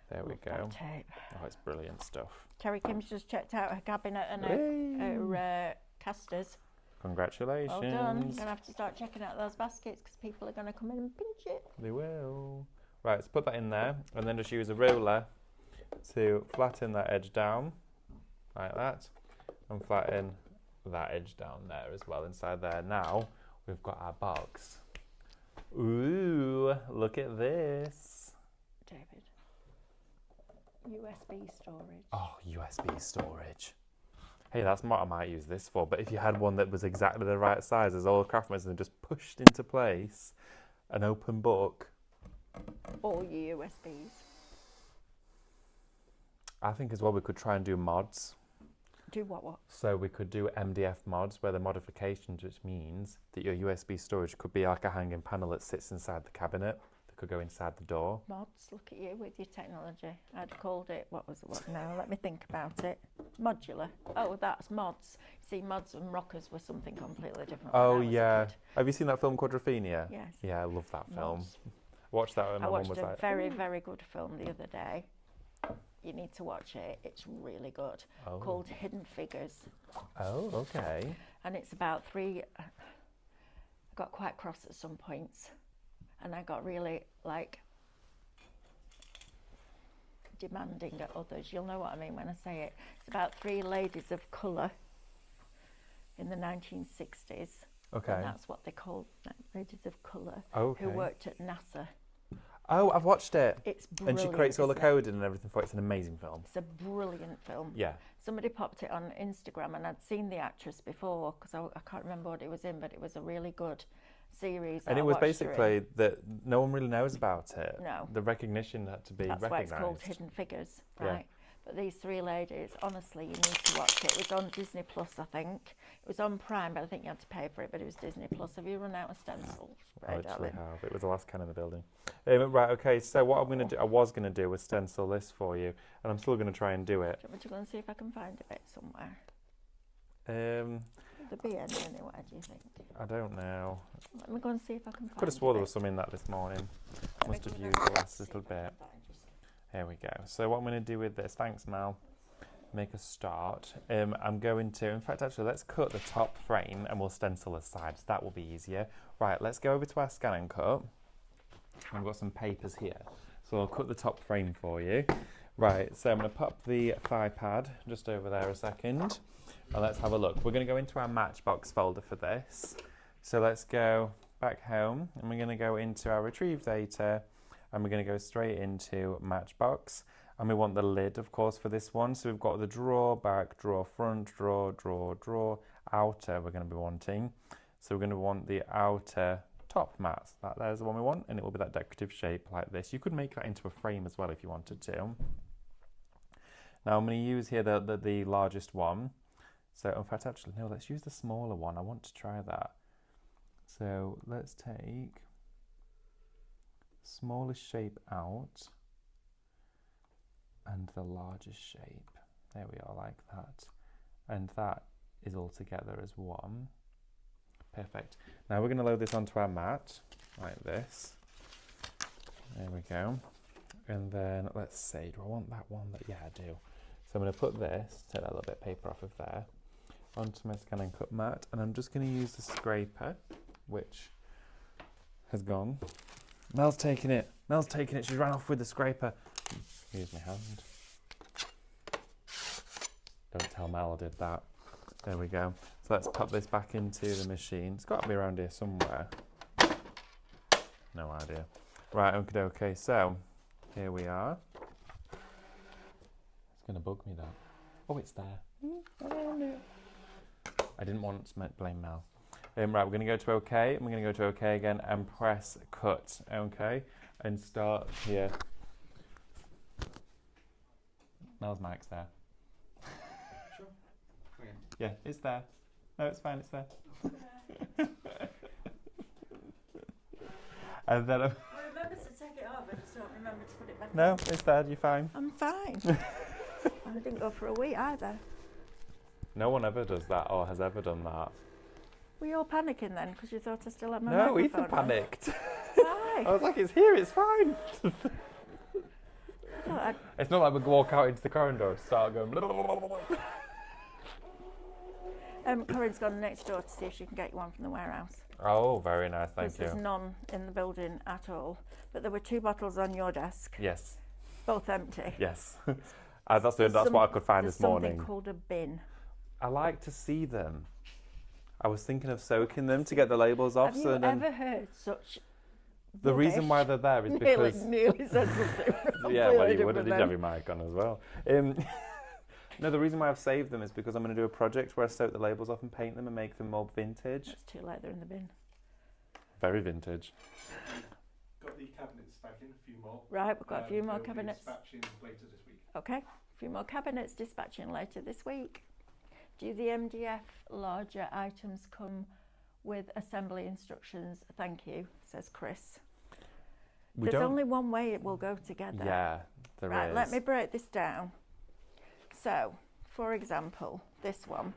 Speaker 2: There we go.
Speaker 1: Love that tape.
Speaker 2: Oh, it's brilliant stuff.
Speaker 1: Terry Kim's just checked out her cabinet and her casters.
Speaker 2: Congratulations.
Speaker 1: Well done. You're going to have to start checking out those baskets because people are going to come in and pinch it.
Speaker 2: They will. Right, so put that in there and then just use a ruler to flatten that edge down like that and flatten that edge down there as well inside there. Now we've got our box. Ooh, look at this.
Speaker 1: David. USB storage.
Speaker 2: Oh, USB storage. Hey, that's what I might use this for, but if you had one that was exactly the right size as all the craftmates and just pushed into place, an open book.
Speaker 1: All your USBs.
Speaker 2: I think as well we could try and do mods.
Speaker 1: Do what?
Speaker 2: So we could do MDF mods where the modifications, which means that your USB storage could be like a hanging panel that sits inside the cabinet that could go inside the door.
Speaker 1: Mods, look at you with your technology. I'd called it, what now? Let me think about it. Modular. Oh, that's mods. See, mods and rockers were something completely different. when I
Speaker 2: Oh
Speaker 1: was a
Speaker 2: yeah.
Speaker 1: kid.
Speaker 2: Have you seen that film Quattro?
Speaker 1: Yes.
Speaker 2: Yeah, I love that film.
Speaker 1: Mods.
Speaker 2: Watched that when
Speaker 1: I
Speaker 2: my mum
Speaker 1: watched
Speaker 2: was
Speaker 1: a
Speaker 2: like,
Speaker 1: very, very good film the other day. You need to watch it. It's really good.
Speaker 2: oh.
Speaker 1: Called Hidden Figures.
Speaker 2: Oh, okay.
Speaker 1: And it's about I got quite cross at some points. And I got really, demanding at others. You'll know what I mean when I say it. It's about 3 ladies of colour in the 1960s.
Speaker 2: Okay.
Speaker 1: And that's what they called ladies of colour.
Speaker 2: Okay.
Speaker 1: Who worked at NASA.
Speaker 2: Oh, I've watched it.
Speaker 1: It's
Speaker 2: And
Speaker 1: brilliant.
Speaker 2: she creates all the
Speaker 1: isn't it?
Speaker 2: coding and everything for it. It's an amazing film.
Speaker 1: It's a brilliant film.
Speaker 2: Yeah.
Speaker 1: Somebody popped it on Instagram and I'd seen the actress before because I can't remember what it was in, but it was a really good series.
Speaker 2: And
Speaker 1: that
Speaker 2: it
Speaker 1: I
Speaker 2: was
Speaker 1: watched her in.
Speaker 2: basically that no one really knows about it.
Speaker 1: No.
Speaker 2: The recognition had to be
Speaker 1: That's why
Speaker 2: recognised.
Speaker 1: it's called Hidden Figures,
Speaker 2: Yeah.
Speaker 1: right? But these 3 ladies, honestly, you need to watch it. It was on Disney Plus, I think. It was on Prime, but I think you had to pay for it. But it was Disney Plus. Have you run out of stencils?
Speaker 2: I
Speaker 1: Right,
Speaker 2: actually
Speaker 1: darling?
Speaker 2: have. It was the last can in the building. Right, okay, so what I'm going to do, I was going to do was stencil this for you, and I'm still going to try and do it.
Speaker 1: Do you want me to go and see if I can find a bit somewhere?
Speaker 2: Um,
Speaker 1: Would there be any anywhere, do you think?
Speaker 2: I don't know.
Speaker 1: Let me go and see if I can find
Speaker 2: Could have
Speaker 1: a
Speaker 2: swore there
Speaker 1: bit.
Speaker 2: was some in that this morning. Must have
Speaker 1: Regular
Speaker 2: used the last
Speaker 1: see
Speaker 2: little
Speaker 1: if I
Speaker 2: bit.
Speaker 1: can find you some.
Speaker 2: Here we go. So what I'm going to do with this, thanks Mal, make a start. I'm going to, in fact actually let's cut the top frame and we'll stencil the sides. That will be easier. Right, let's go over to our scan and cut. I've got some papers here. So I'll cut the top frame for you. Right, so I'm going to pop the thigh pad just over there a second. And let's have a look. We're going to go into our Matchbox folder for this. So let's go back home and we're going to go into our retrieve data and we're going to go straight into Matchbox. And we want the lid, of course, for this one. So we've got the drawer, back, drawer, front, drawer, drawer, drawer, outer we're going to be wanting. So we're going to want the outer top mat. There's the one we want, and it will be that decorative shape like this. You could make that into a frame as well if you wanted to. Now I'm going to use here the largest one. So in fact, actually, no, let's use the smaller one. I want to try that. So let's take smallest shape out and the largest shape. There we are, like that. And that is all together as one. Perfect. Now we're going to load this onto our mat, like this. There we go. And then let's see, do I want that one? Yeah, I do. So I'm going to put this, take that little bit of paper off of there. onto my scan and cut mat, and I'm just going to use the scraper, which has gone. Mel's taking it. Mel's taking it. She ran off with the scraper. Use my hand. Don't tell Mel I did that. There we go. So let's pop this back into the machine. It's got to be around here somewhere. No idea. Right, okay. So here we are. It's going to bug me though. Oh, it's there. I didn't want to blame Mel. Right, we're going to go to OK, and we're going to go to OK again and press cut, okay? And start here. Mel's mic's there.
Speaker 3: Sure. Okay.
Speaker 2: Yeah, it's there. No, it's fine, it's there. And then
Speaker 1: I remember to take it off, I just don't remember to put it back
Speaker 2: no,
Speaker 1: on.
Speaker 2: it's there, you're fine.
Speaker 1: I'm fine. I didn't go for a week either.
Speaker 2: No one ever does that or has ever done that.
Speaker 1: Were you all panicking then because you thought I still had my
Speaker 2: No,
Speaker 1: microphone
Speaker 2: Ethan
Speaker 1: on?
Speaker 2: panicked.
Speaker 1: Why?
Speaker 2: I was like, it's here, it's fine.
Speaker 1: I thought
Speaker 2: It's not like we walk out into the corridor and start going.
Speaker 1: Corinne's gone next door to see if she can get you one from the warehouse.
Speaker 2: Oh, very nice, thank
Speaker 1: Because there's
Speaker 2: you.
Speaker 1: none in the building at all. But there were 2 bottles on your desk,
Speaker 2: Yes,
Speaker 1: both empty.
Speaker 2: yes. That's what I could find this morning.
Speaker 1: There's something called a bin.
Speaker 2: I like to see them. I was thinking of soaking them to get the labels off.
Speaker 1: Have
Speaker 2: so
Speaker 1: you
Speaker 2: then
Speaker 1: ever heard such
Speaker 2: the reason why they're there is because
Speaker 1: nearly said something.
Speaker 2: yeah, well, you would
Speaker 1: have
Speaker 2: have your mic on as well. No, the reason why I've saved them is because I'm going to do a project where I soak the labels off and paint them and make them more vintage.
Speaker 1: It's too late, they're in the bin.
Speaker 2: Very vintage.
Speaker 3: Got the cabinets back in, a few more.
Speaker 1: Right, we've got a few more
Speaker 3: They'll be
Speaker 1: cabinets.
Speaker 3: dispatching later this week.
Speaker 1: Okay, a few more cabinets dispatching later this week. Do the MDF larger items come with assembly instructions? Thank you, says Chris. There's only one way it will go together.
Speaker 2: Yeah, there is.
Speaker 1: Right, let me break this down. So, for example, this one.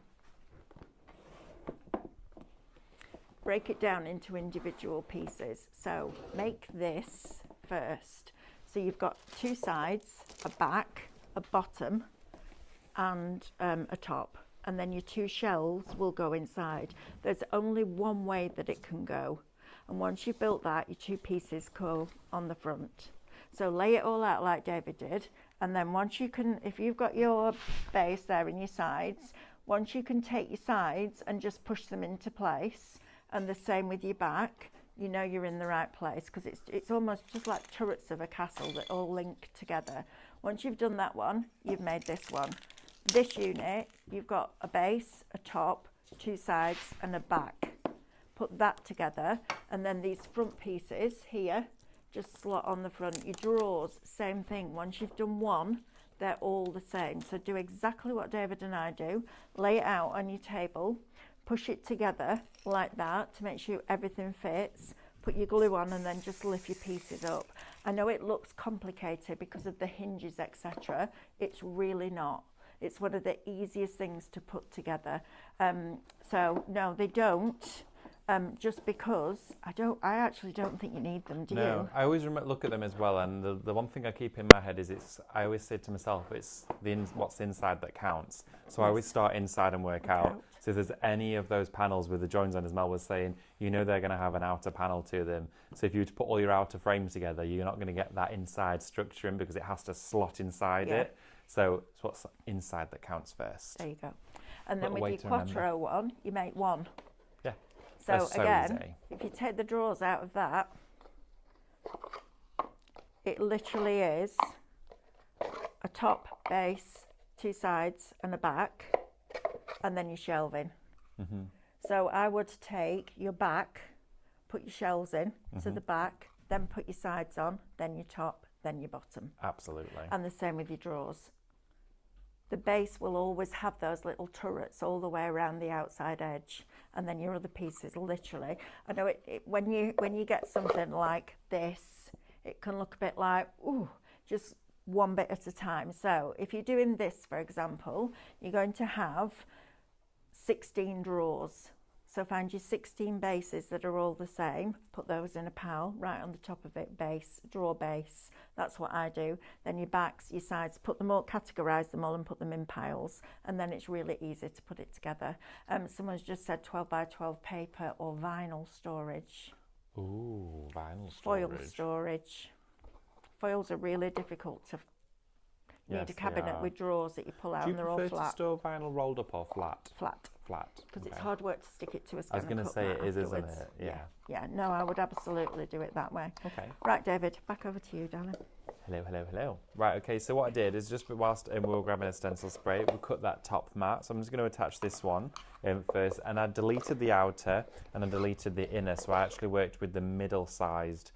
Speaker 1: Break it down into individual pieces. So, make this first. So you've got 2 sides, a back, a bottom, and a top. And then your 2 shelves will go inside. There's only one way that it can go. And once you've built that, your 2 pieces go on the front. So lay it all out like David did. And then once you can, if you've got your base there and your sides, once you can take your sides and just push them into place, and the same with your back, you know you're in the right place, because it's almost just like turrets of a castle that all link together. Once you've done that one, you've made this one. This unit, you've got a base, a top, 2 sides and a back. Put that together, and then these front pieces here just slot on the front. Your drawers, same thing. Once you've done one, they're all the same. So do exactly what David and I do. Lay it out on your table, push it together like that to make sure everything fits. Put your glue on and then just lift your pieces up. I know it looks complicated because of the hinges, etc. It's really not. It's one of the easiest things to put together. So no, they don't. Just because I actually don't think you need them, do you?
Speaker 2: I always look at them as well, and the one thing I keep in my head is I always say to myself, it's what's inside that counts. So I always start inside and work out. So if there's any of those panels with the joins on, as Mel was saying, you know they're going to have an outer panel to them. So if you were to put all your outer frames together, you're not going to get that inside structure in because it has to slot inside it. So it's what's inside that counts first.
Speaker 1: There you go. And then with your Quattro one, you make one.
Speaker 2: Yeah.
Speaker 1: So again,
Speaker 2: easy.
Speaker 1: if you take the drawers out of that, it literally is a top, base, 2 sides and a back, and then your shelving.
Speaker 2: Mm-hmm.
Speaker 1: So I would take your back, put your shelves in to the back, then put your sides on, then your top, then your bottom.
Speaker 2: Absolutely.
Speaker 1: And the same with your drawers. The base will always have those little turrets all the way around the outside edge, and then your other pieces, literally. I know when you get something like this, it can look a bit like, ooh, just one bit at a time. So if you're doing this, for example, you're going to have 16 drawers. So find your 16 bases that are all the same, put those in a pile right on the top of it, base, draw base. That's what I do. Then your backs, your sides, put them all, categorise them all and put them in piles, and then it's really easy to put it together. Someone's just said 12 by 12 paper or vinyl storage.
Speaker 2: Ooh, vinyl storage.
Speaker 1: Foil storage. Foils are really difficult to need a cabinet with drawers that you pull out and they're all flat.
Speaker 2: Do you prefer to store vinyl rolled up or flat?
Speaker 1: Flat.
Speaker 2: Flat.
Speaker 1: Because it's hard work to stick it to a scanner.
Speaker 2: I was going to say it is, isn't it? Yeah.
Speaker 1: Yeah, no, I would absolutely do it that way.
Speaker 2: Okay.
Speaker 1: Right, David, back over to you, darling.
Speaker 2: Hello, hello, hello. Right, okay, so what I did is just whilst we were grabbing a stencil spray, we cut that top mat. So I'm just going to attach this one first. And I deleted the outer and I deleted the inner. So I actually worked with the middle-sized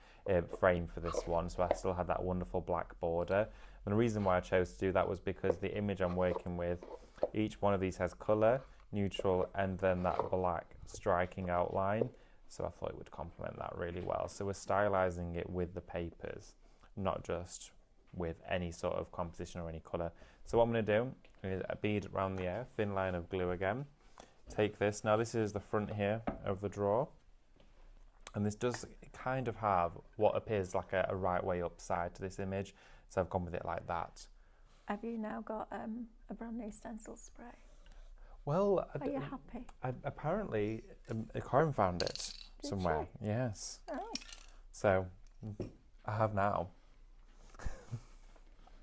Speaker 2: frame for this one. So I still had that wonderful black border. And the reason why I chose to do that was because the image I'm working with, each one of these has colour, neutral, and then that black striking outline. So I thought it would complement that really well. So we're stylising it with the papers, not just with any sort of composition or any colour. So what I'm going to do is a bead around the air, thin line of glue again. Take this. Now this is the front here of the drawer. And this does kind of have what appears like a right way up side to this image. So I've gone with it like that.
Speaker 1: Have you now got a brand new stencil spray?
Speaker 2: Well,
Speaker 1: are you happy?
Speaker 2: Apparently, Corin found it somewhere.
Speaker 1: She?
Speaker 2: Yes.
Speaker 1: Oh.
Speaker 2: So I have now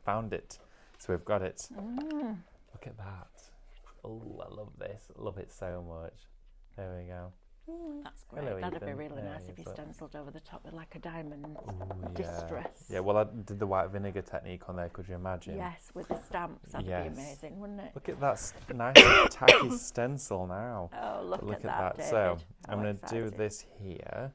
Speaker 2: found it. So we've got it. Look at that. Oh, I love this. I love it so much. There we go.
Speaker 1: That's great.
Speaker 2: Hello,
Speaker 1: That'd
Speaker 2: Ethan.
Speaker 1: be really nice if you stenciled over the top with like a diamond distress.
Speaker 2: Yeah, well, I did the white vinegar technique on there, could you imagine?
Speaker 1: Yes, with the stamps. That'd be amazing, wouldn't it?
Speaker 2: Look at that nice tacky stencil now.
Speaker 1: Oh, look at that, David.
Speaker 2: So I'm going to do
Speaker 1: exciting.
Speaker 2: this here.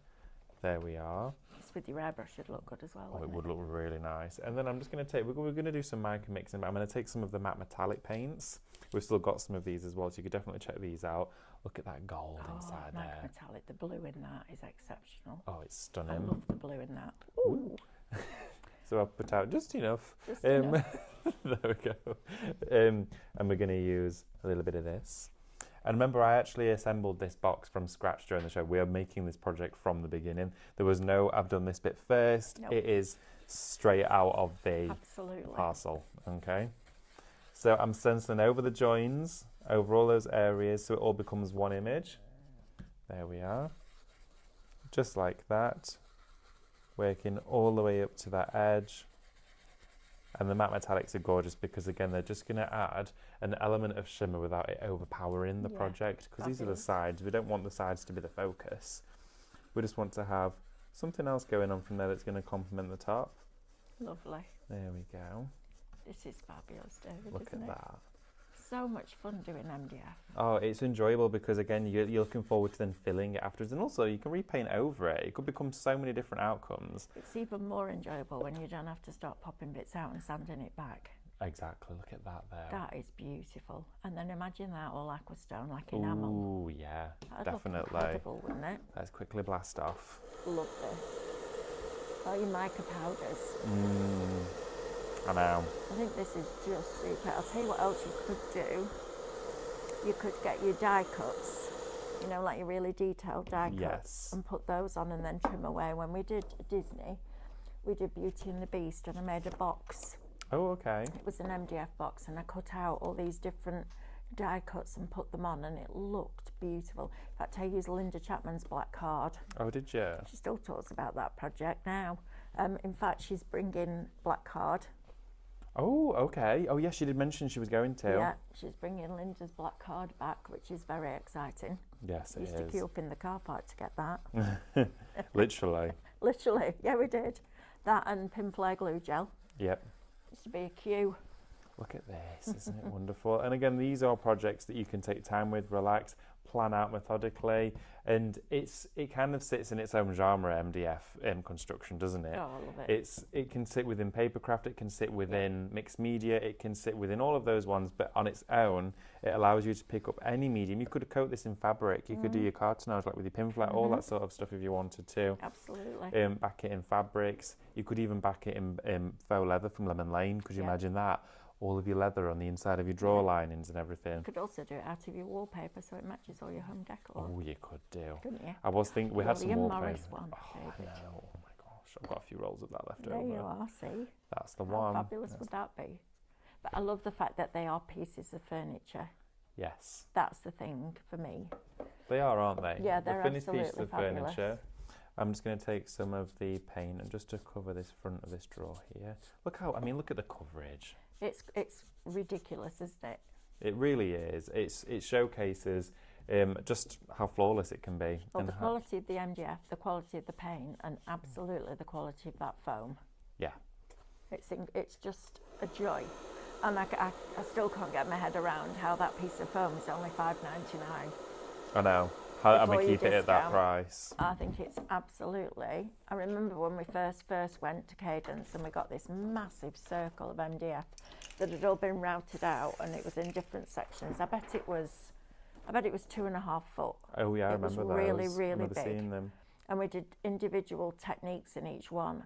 Speaker 2: There we are.
Speaker 1: Just with your airbrush, it'd look good as well.
Speaker 2: Oh, it
Speaker 1: wouldn't
Speaker 2: would look really nice. And then I'm just going to take, we're going to do some mica mixing, but I'm going to take some of the matte metallic paints. We've still got some of these as well, so you could definitely check these out. Look at that gold inside
Speaker 1: mica
Speaker 2: there.
Speaker 1: metallic. The blue in that is exceptional.
Speaker 2: Oh, it's
Speaker 1: I
Speaker 2: stunning.
Speaker 1: love the blue in that.
Speaker 2: Ooh. So I've put out just enough.
Speaker 1: Just enough.
Speaker 2: There we go. And we're going to use a little bit of this. And remember, I actually assembled this box from scratch during the show. We are making this project from the beginning. There was no, I've done this bit first.
Speaker 1: Nope.
Speaker 2: It is straight out of the parcel. Okay. So I'm stenciling over the joins, over all those areas, so it all becomes one image. There we are. Just like that. Working all the way up to that edge. And the matte metallics are gorgeous because, again, they're just going to add an element of shimmer without it overpowering the project. Because these are the sides. We don't want the sides to be the focus. We just want to have something else going on from there that's going to complement the top.
Speaker 1: Lovely.
Speaker 2: There we go.
Speaker 1: This is fabulous, David.
Speaker 2: Look at that.
Speaker 1: So much fun doing MDF.
Speaker 2: Oh, it's enjoyable because, again, you're looking forward to then filling it afterwards. And also, you can repaint over it. It could become so many different outcomes.
Speaker 1: It's even more enjoyable when you don't have to start popping bits out and sanding it back.
Speaker 2: Exactly. Look at that there.
Speaker 1: That is beautiful. And then imagine that all aquastone, like enamel.
Speaker 2: Ooh, yeah,
Speaker 1: That'd
Speaker 2: definitely.
Speaker 1: look incredible, wouldn't it?
Speaker 2: Let's quickly blast off.
Speaker 1: Love this. Oh, your mica powders.
Speaker 2: I know.
Speaker 1: I think this is just super. I'll tell you what else you could do. You could get your die cuts, you know, like your really detailed die cuts, and put those on and then trim away. When we did Disney, we did Beauty and the Beast, and I made a box.
Speaker 2: Oh, okay.
Speaker 1: It was an MDF box, and I cut out all these different die cuts and put them on, and it looked beautiful. In fact, I used Linda Chapman's black card.
Speaker 2: Oh, did you?
Speaker 1: She still talks about that project now. In fact, she's bringing black card.
Speaker 2: Oh, okay. Oh, yes, she did mention she was going to.
Speaker 1: Yeah, she's bringing Linda's black card back, which is very exciting.
Speaker 2: Yes, it is.
Speaker 1: Used to queue up in the car park to get that.
Speaker 2: Literally.
Speaker 1: Literally, yeah, we did. That and pin flare glue gel.
Speaker 2: Yep.
Speaker 1: Used to be a queue.
Speaker 2: Look at this, isn't it wonderful? And again, these are projects that you can take time with, relax, plan out methodically, and it kind of sits in its own genre, MDF construction, doesn't it?
Speaker 1: Oh, I love it.
Speaker 2: It can sit within papercraft, it can sit within mixed media, it can sit within all of those ones, but on its own, it allows you to pick up any medium. You could coat this in fabric, you could do your cartonage like with your pin flat, all that sort of stuff if you wanted to.
Speaker 1: Absolutely.
Speaker 2: Back it in fabrics. You could even back it in faux leather from Lemon Lane. Could you imagine that? all of your leather on the inside of your drawer linings and everything.
Speaker 1: You could also do it out of your wallpaper so it matches all your home decor.
Speaker 2: Oh, you could do.
Speaker 1: Couldn't you?
Speaker 2: I was thinking, we had some
Speaker 1: William
Speaker 2: wallpaper.
Speaker 1: Morris one,
Speaker 2: Oh, I
Speaker 1: David.
Speaker 2: know. Oh my gosh, I've got a few rolls of that left
Speaker 1: There
Speaker 2: over.
Speaker 1: you are, see?
Speaker 2: That's the
Speaker 1: How
Speaker 2: one.
Speaker 1: fabulous would that be? But I love the fact that they are pieces of furniture.
Speaker 2: Yes.
Speaker 1: That's the thing for me.
Speaker 2: They are, aren't they?
Speaker 1: Yeah, they're
Speaker 2: finished pieces
Speaker 1: absolutely
Speaker 2: of
Speaker 1: fabulous.
Speaker 2: furniture. I'm just going to take some of the paint and just to cover this front of this drawer here. Look at the coverage.
Speaker 1: It's ridiculous, isn't it?
Speaker 2: It really is. It showcases just how flawless it can be.
Speaker 1: Well,
Speaker 2: and
Speaker 1: the quality of the MDF, the quality of the paint, and absolutely the quality of that foam.
Speaker 2: Yeah.
Speaker 1: It's just a joy. And I still can't get my head around how that piece of foam is only $5.99.
Speaker 2: I know. I'm
Speaker 1: Before
Speaker 2: going to
Speaker 1: you
Speaker 2: keep it at that
Speaker 1: discount.
Speaker 2: price.
Speaker 1: I think it's absolutely. I remember when we first went to Cadence and we got this massive circle of MDF that had all been routed out and it was in different sections. I bet it was 2.5 foot.
Speaker 2: Oh yeah, I
Speaker 1: It was
Speaker 2: remember
Speaker 1: really,
Speaker 2: those.
Speaker 1: really
Speaker 2: I remember
Speaker 1: big.
Speaker 2: seeing them.
Speaker 1: And we did individual techniques in each one.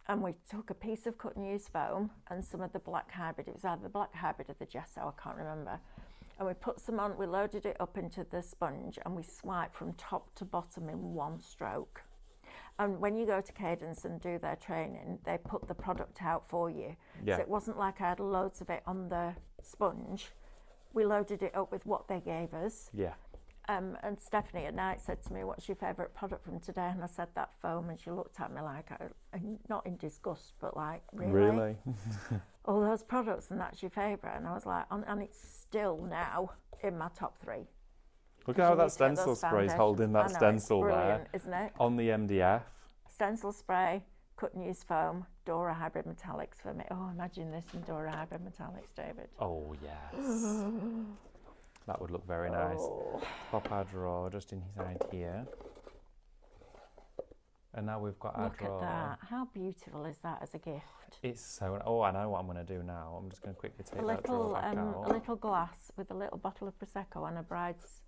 Speaker 1: And we took a piece of cut and use foam and some of the black hybrid. It was either the black hybrid or the gesso, I can't remember. And we put some on, we loaded it up into the sponge and we swiped from top to bottom in one stroke. And when you go to Cadence and do their training, they put the product out for you.
Speaker 2: Yeah.
Speaker 1: So it wasn't like I had loads of it on the sponge. We loaded it up with what they gave us.
Speaker 2: Yeah.
Speaker 1: And Stephanie at night said to me, "What's your favourite product from today?" And I said that foam, and she looked at me like, not in disgust, but like, really? All those products, and that's your favourite? And I was like, and it's still now in my top 3.
Speaker 2: Look at how that stencil spray is holding that stencil there.
Speaker 1: Isn't it?
Speaker 2: On the MDF.
Speaker 1: Stencil spray, cut and use foam, Dora Hybrid Metallics for me. Oh, imagine this in Dora Hybrid Metallics, David.
Speaker 2: Oh, yes. That would look very nice. Pop our drawer just inside here. And now we've got our drawer.
Speaker 1: Look at that. How beautiful is that as a gift?
Speaker 2: It's so... Oh, I know what I'm going to do now. I'm just going to quickly take that drawer back out.
Speaker 1: A little glass with a little bottle of Prosecco on a bride's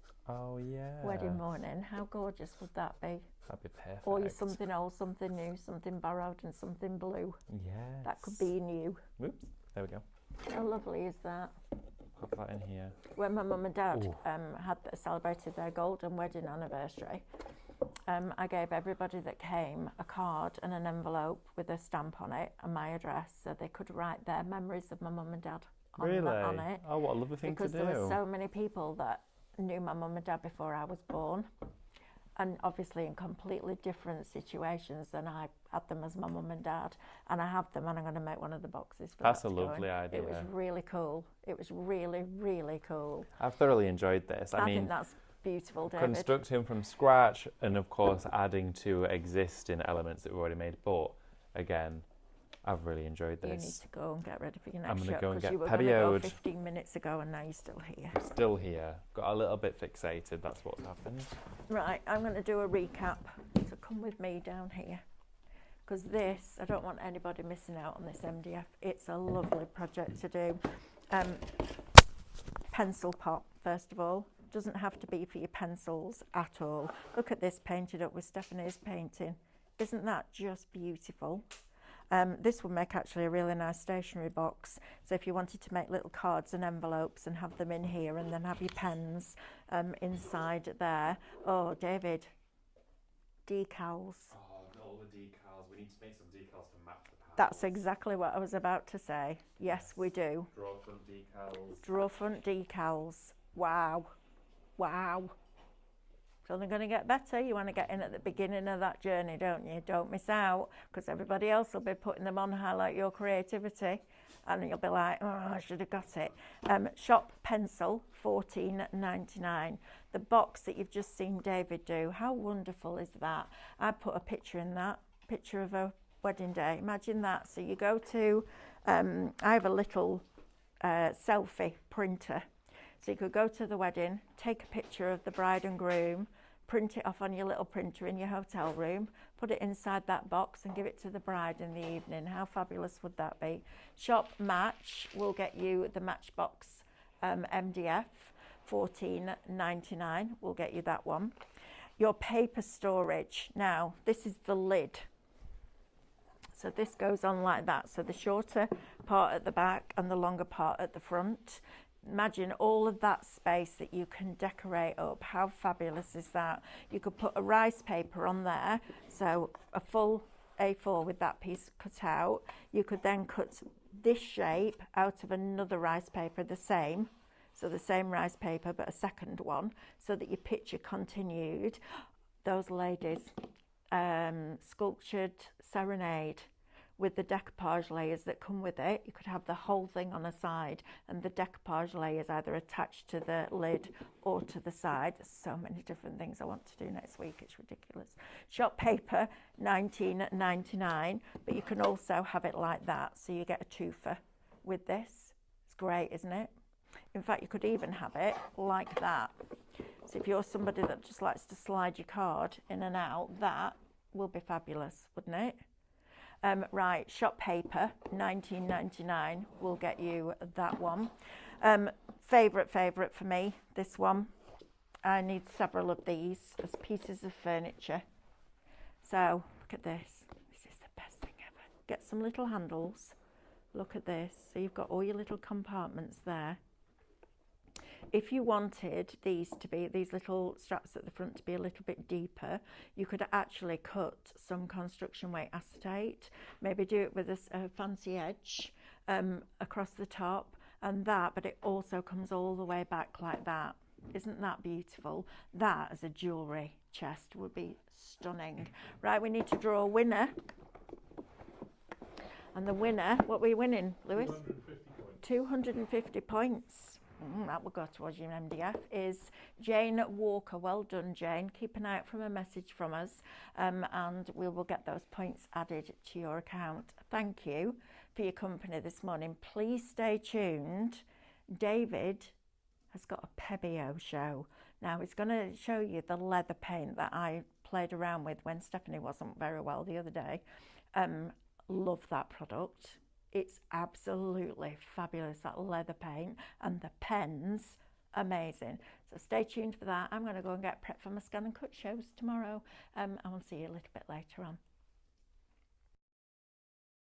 Speaker 1: wedding morning. How gorgeous would that be?
Speaker 2: That'd be perfect.
Speaker 1: Or something old, something new, something borrowed and something blue.
Speaker 2: Yes.
Speaker 1: That could be new.
Speaker 2: Whoops. There we go.
Speaker 1: How lovely is that?
Speaker 2: Pop that in here.
Speaker 1: When my mum and dad celebrated their golden wedding anniversary, I gave everybody that came a card and an envelope with a stamp on it and my address so they could write their memories of my mum and dad on it.
Speaker 2: Oh, what a lovely thing to do.
Speaker 1: Because there were so many people that knew my mum and dad before I was born, and obviously in completely different situations than I had them as my mum and dad. And I have them, and I'm going to make one of the boxes for
Speaker 2: That's
Speaker 1: that
Speaker 2: a lovely idea.
Speaker 1: It was really cool. It was really, really cool.
Speaker 2: I've thoroughly enjoyed this. I mean,
Speaker 1: think that's beautiful, David.
Speaker 2: Constructing from scratch and, of course, adding to existing elements that we've already made. But, again, I've really enjoyed this.
Speaker 1: You need to go and get ready for your
Speaker 2: I'm
Speaker 1: next
Speaker 2: going to go and get
Speaker 1: you were going to go
Speaker 2: pedioed.
Speaker 1: 15 minutes ago and now you're still here.
Speaker 2: I'm still here. Got a little bit fixated. That's what's happened.
Speaker 1: Right, I'm going to do a recap. So come with me down here. Because this, I don't want anybody missing out on this MDF. It's a lovely project to do. Pencil pot, first of all. Doesn't have to be for your pencils at all. Look at this painted up with Stephanie's painting. Isn't that just beautiful? This will make actually a really nice stationery box. So if you wanted to make little cards and envelopes and have them in here and then have your pens inside there. Oh, David, decals.
Speaker 2: Oh, not all the decals. We need to make some decals to match the panels.
Speaker 1: That's exactly what I was about to say. Yes, we do.
Speaker 2: Drawer front decals.
Speaker 1: Drawer front decals. Wow. Wow. It's only going to get better. You want to get in at the beginning of that journey, don't you? Don't miss out, because everybody else will be putting them on, highlight your creativity, and you'll be like, oh, I should have got it. Shop pencil, $14.99. The box that you've just seen David do, how wonderful is that? I put a picture in that, picture of a wedding day. Imagine that. So you go to, I have a little selfie printer. So you could go to the wedding, take a picture of the bride and groom, print it off on your little printer in your hotel room, put it inside that box and give it to the bride in the evening. How fabulous would that be? Shop Match will get you the Matchbox MDF, $14.99. We'll get you that one. Your paper storage. Now, this is the lid. So this goes on like that. So the shorter part at the back and the longer part at the front. Imagine all of that space that you can decorate up. How fabulous is that? You could put a rice paper on there, so a full A4 with that piece cut out. You could then cut this shape out of another rice paper, the same rice paper but a second one, so that your picture continued. Those ladies, sculptured serenade with the decoupage layers that come with it. You could have the whole thing on a side and the decoupage layers either attached to the lid or to the side. There's so many different things I want to do next week, it's ridiculous. Shop paper, $19.99, but you can also have it like that, so you get a twofer with this. It's great, isn't it? In fact, you could even have it like that. So if you're somebody that just likes to slide your card in and out, that will be fabulous, wouldn't it? Right, shop paper, $19.99 will get you that one. Favourite for me, this one. I need several of these as pieces of furniture. So look at this. This is the best thing ever. Get some little handles. Look at this. So you've got all your little compartments there. If you wanted these little straps at the front to be a little bit deeper, you could actually cut some construction weight acetate, maybe do it with a fancy edge across the top and that, but it also comes all the way back like that. Isn't that beautiful? That as a jewellery chest would be stunning. Right, we need to draw a winner. And the winner, what were you winning, Lewis? 250 points. That will go towards your MDF, is Jane Walker. Well done, Jane. Keep an eye out for a message from us and we will get those points added to your account. Thank you for your company this morning. Please stay tuned. David has got a Pebeo show. Now he's going to show you the leather paint that I played around with when Stephanie wasn't very well the other day. Love that product. It's absolutely fabulous, that leather paint, and the pens, amazing. So stay tuned for that. I'm going to go and get prepped for my scan and cut shows tomorrow, and we'll see you a little bit later on.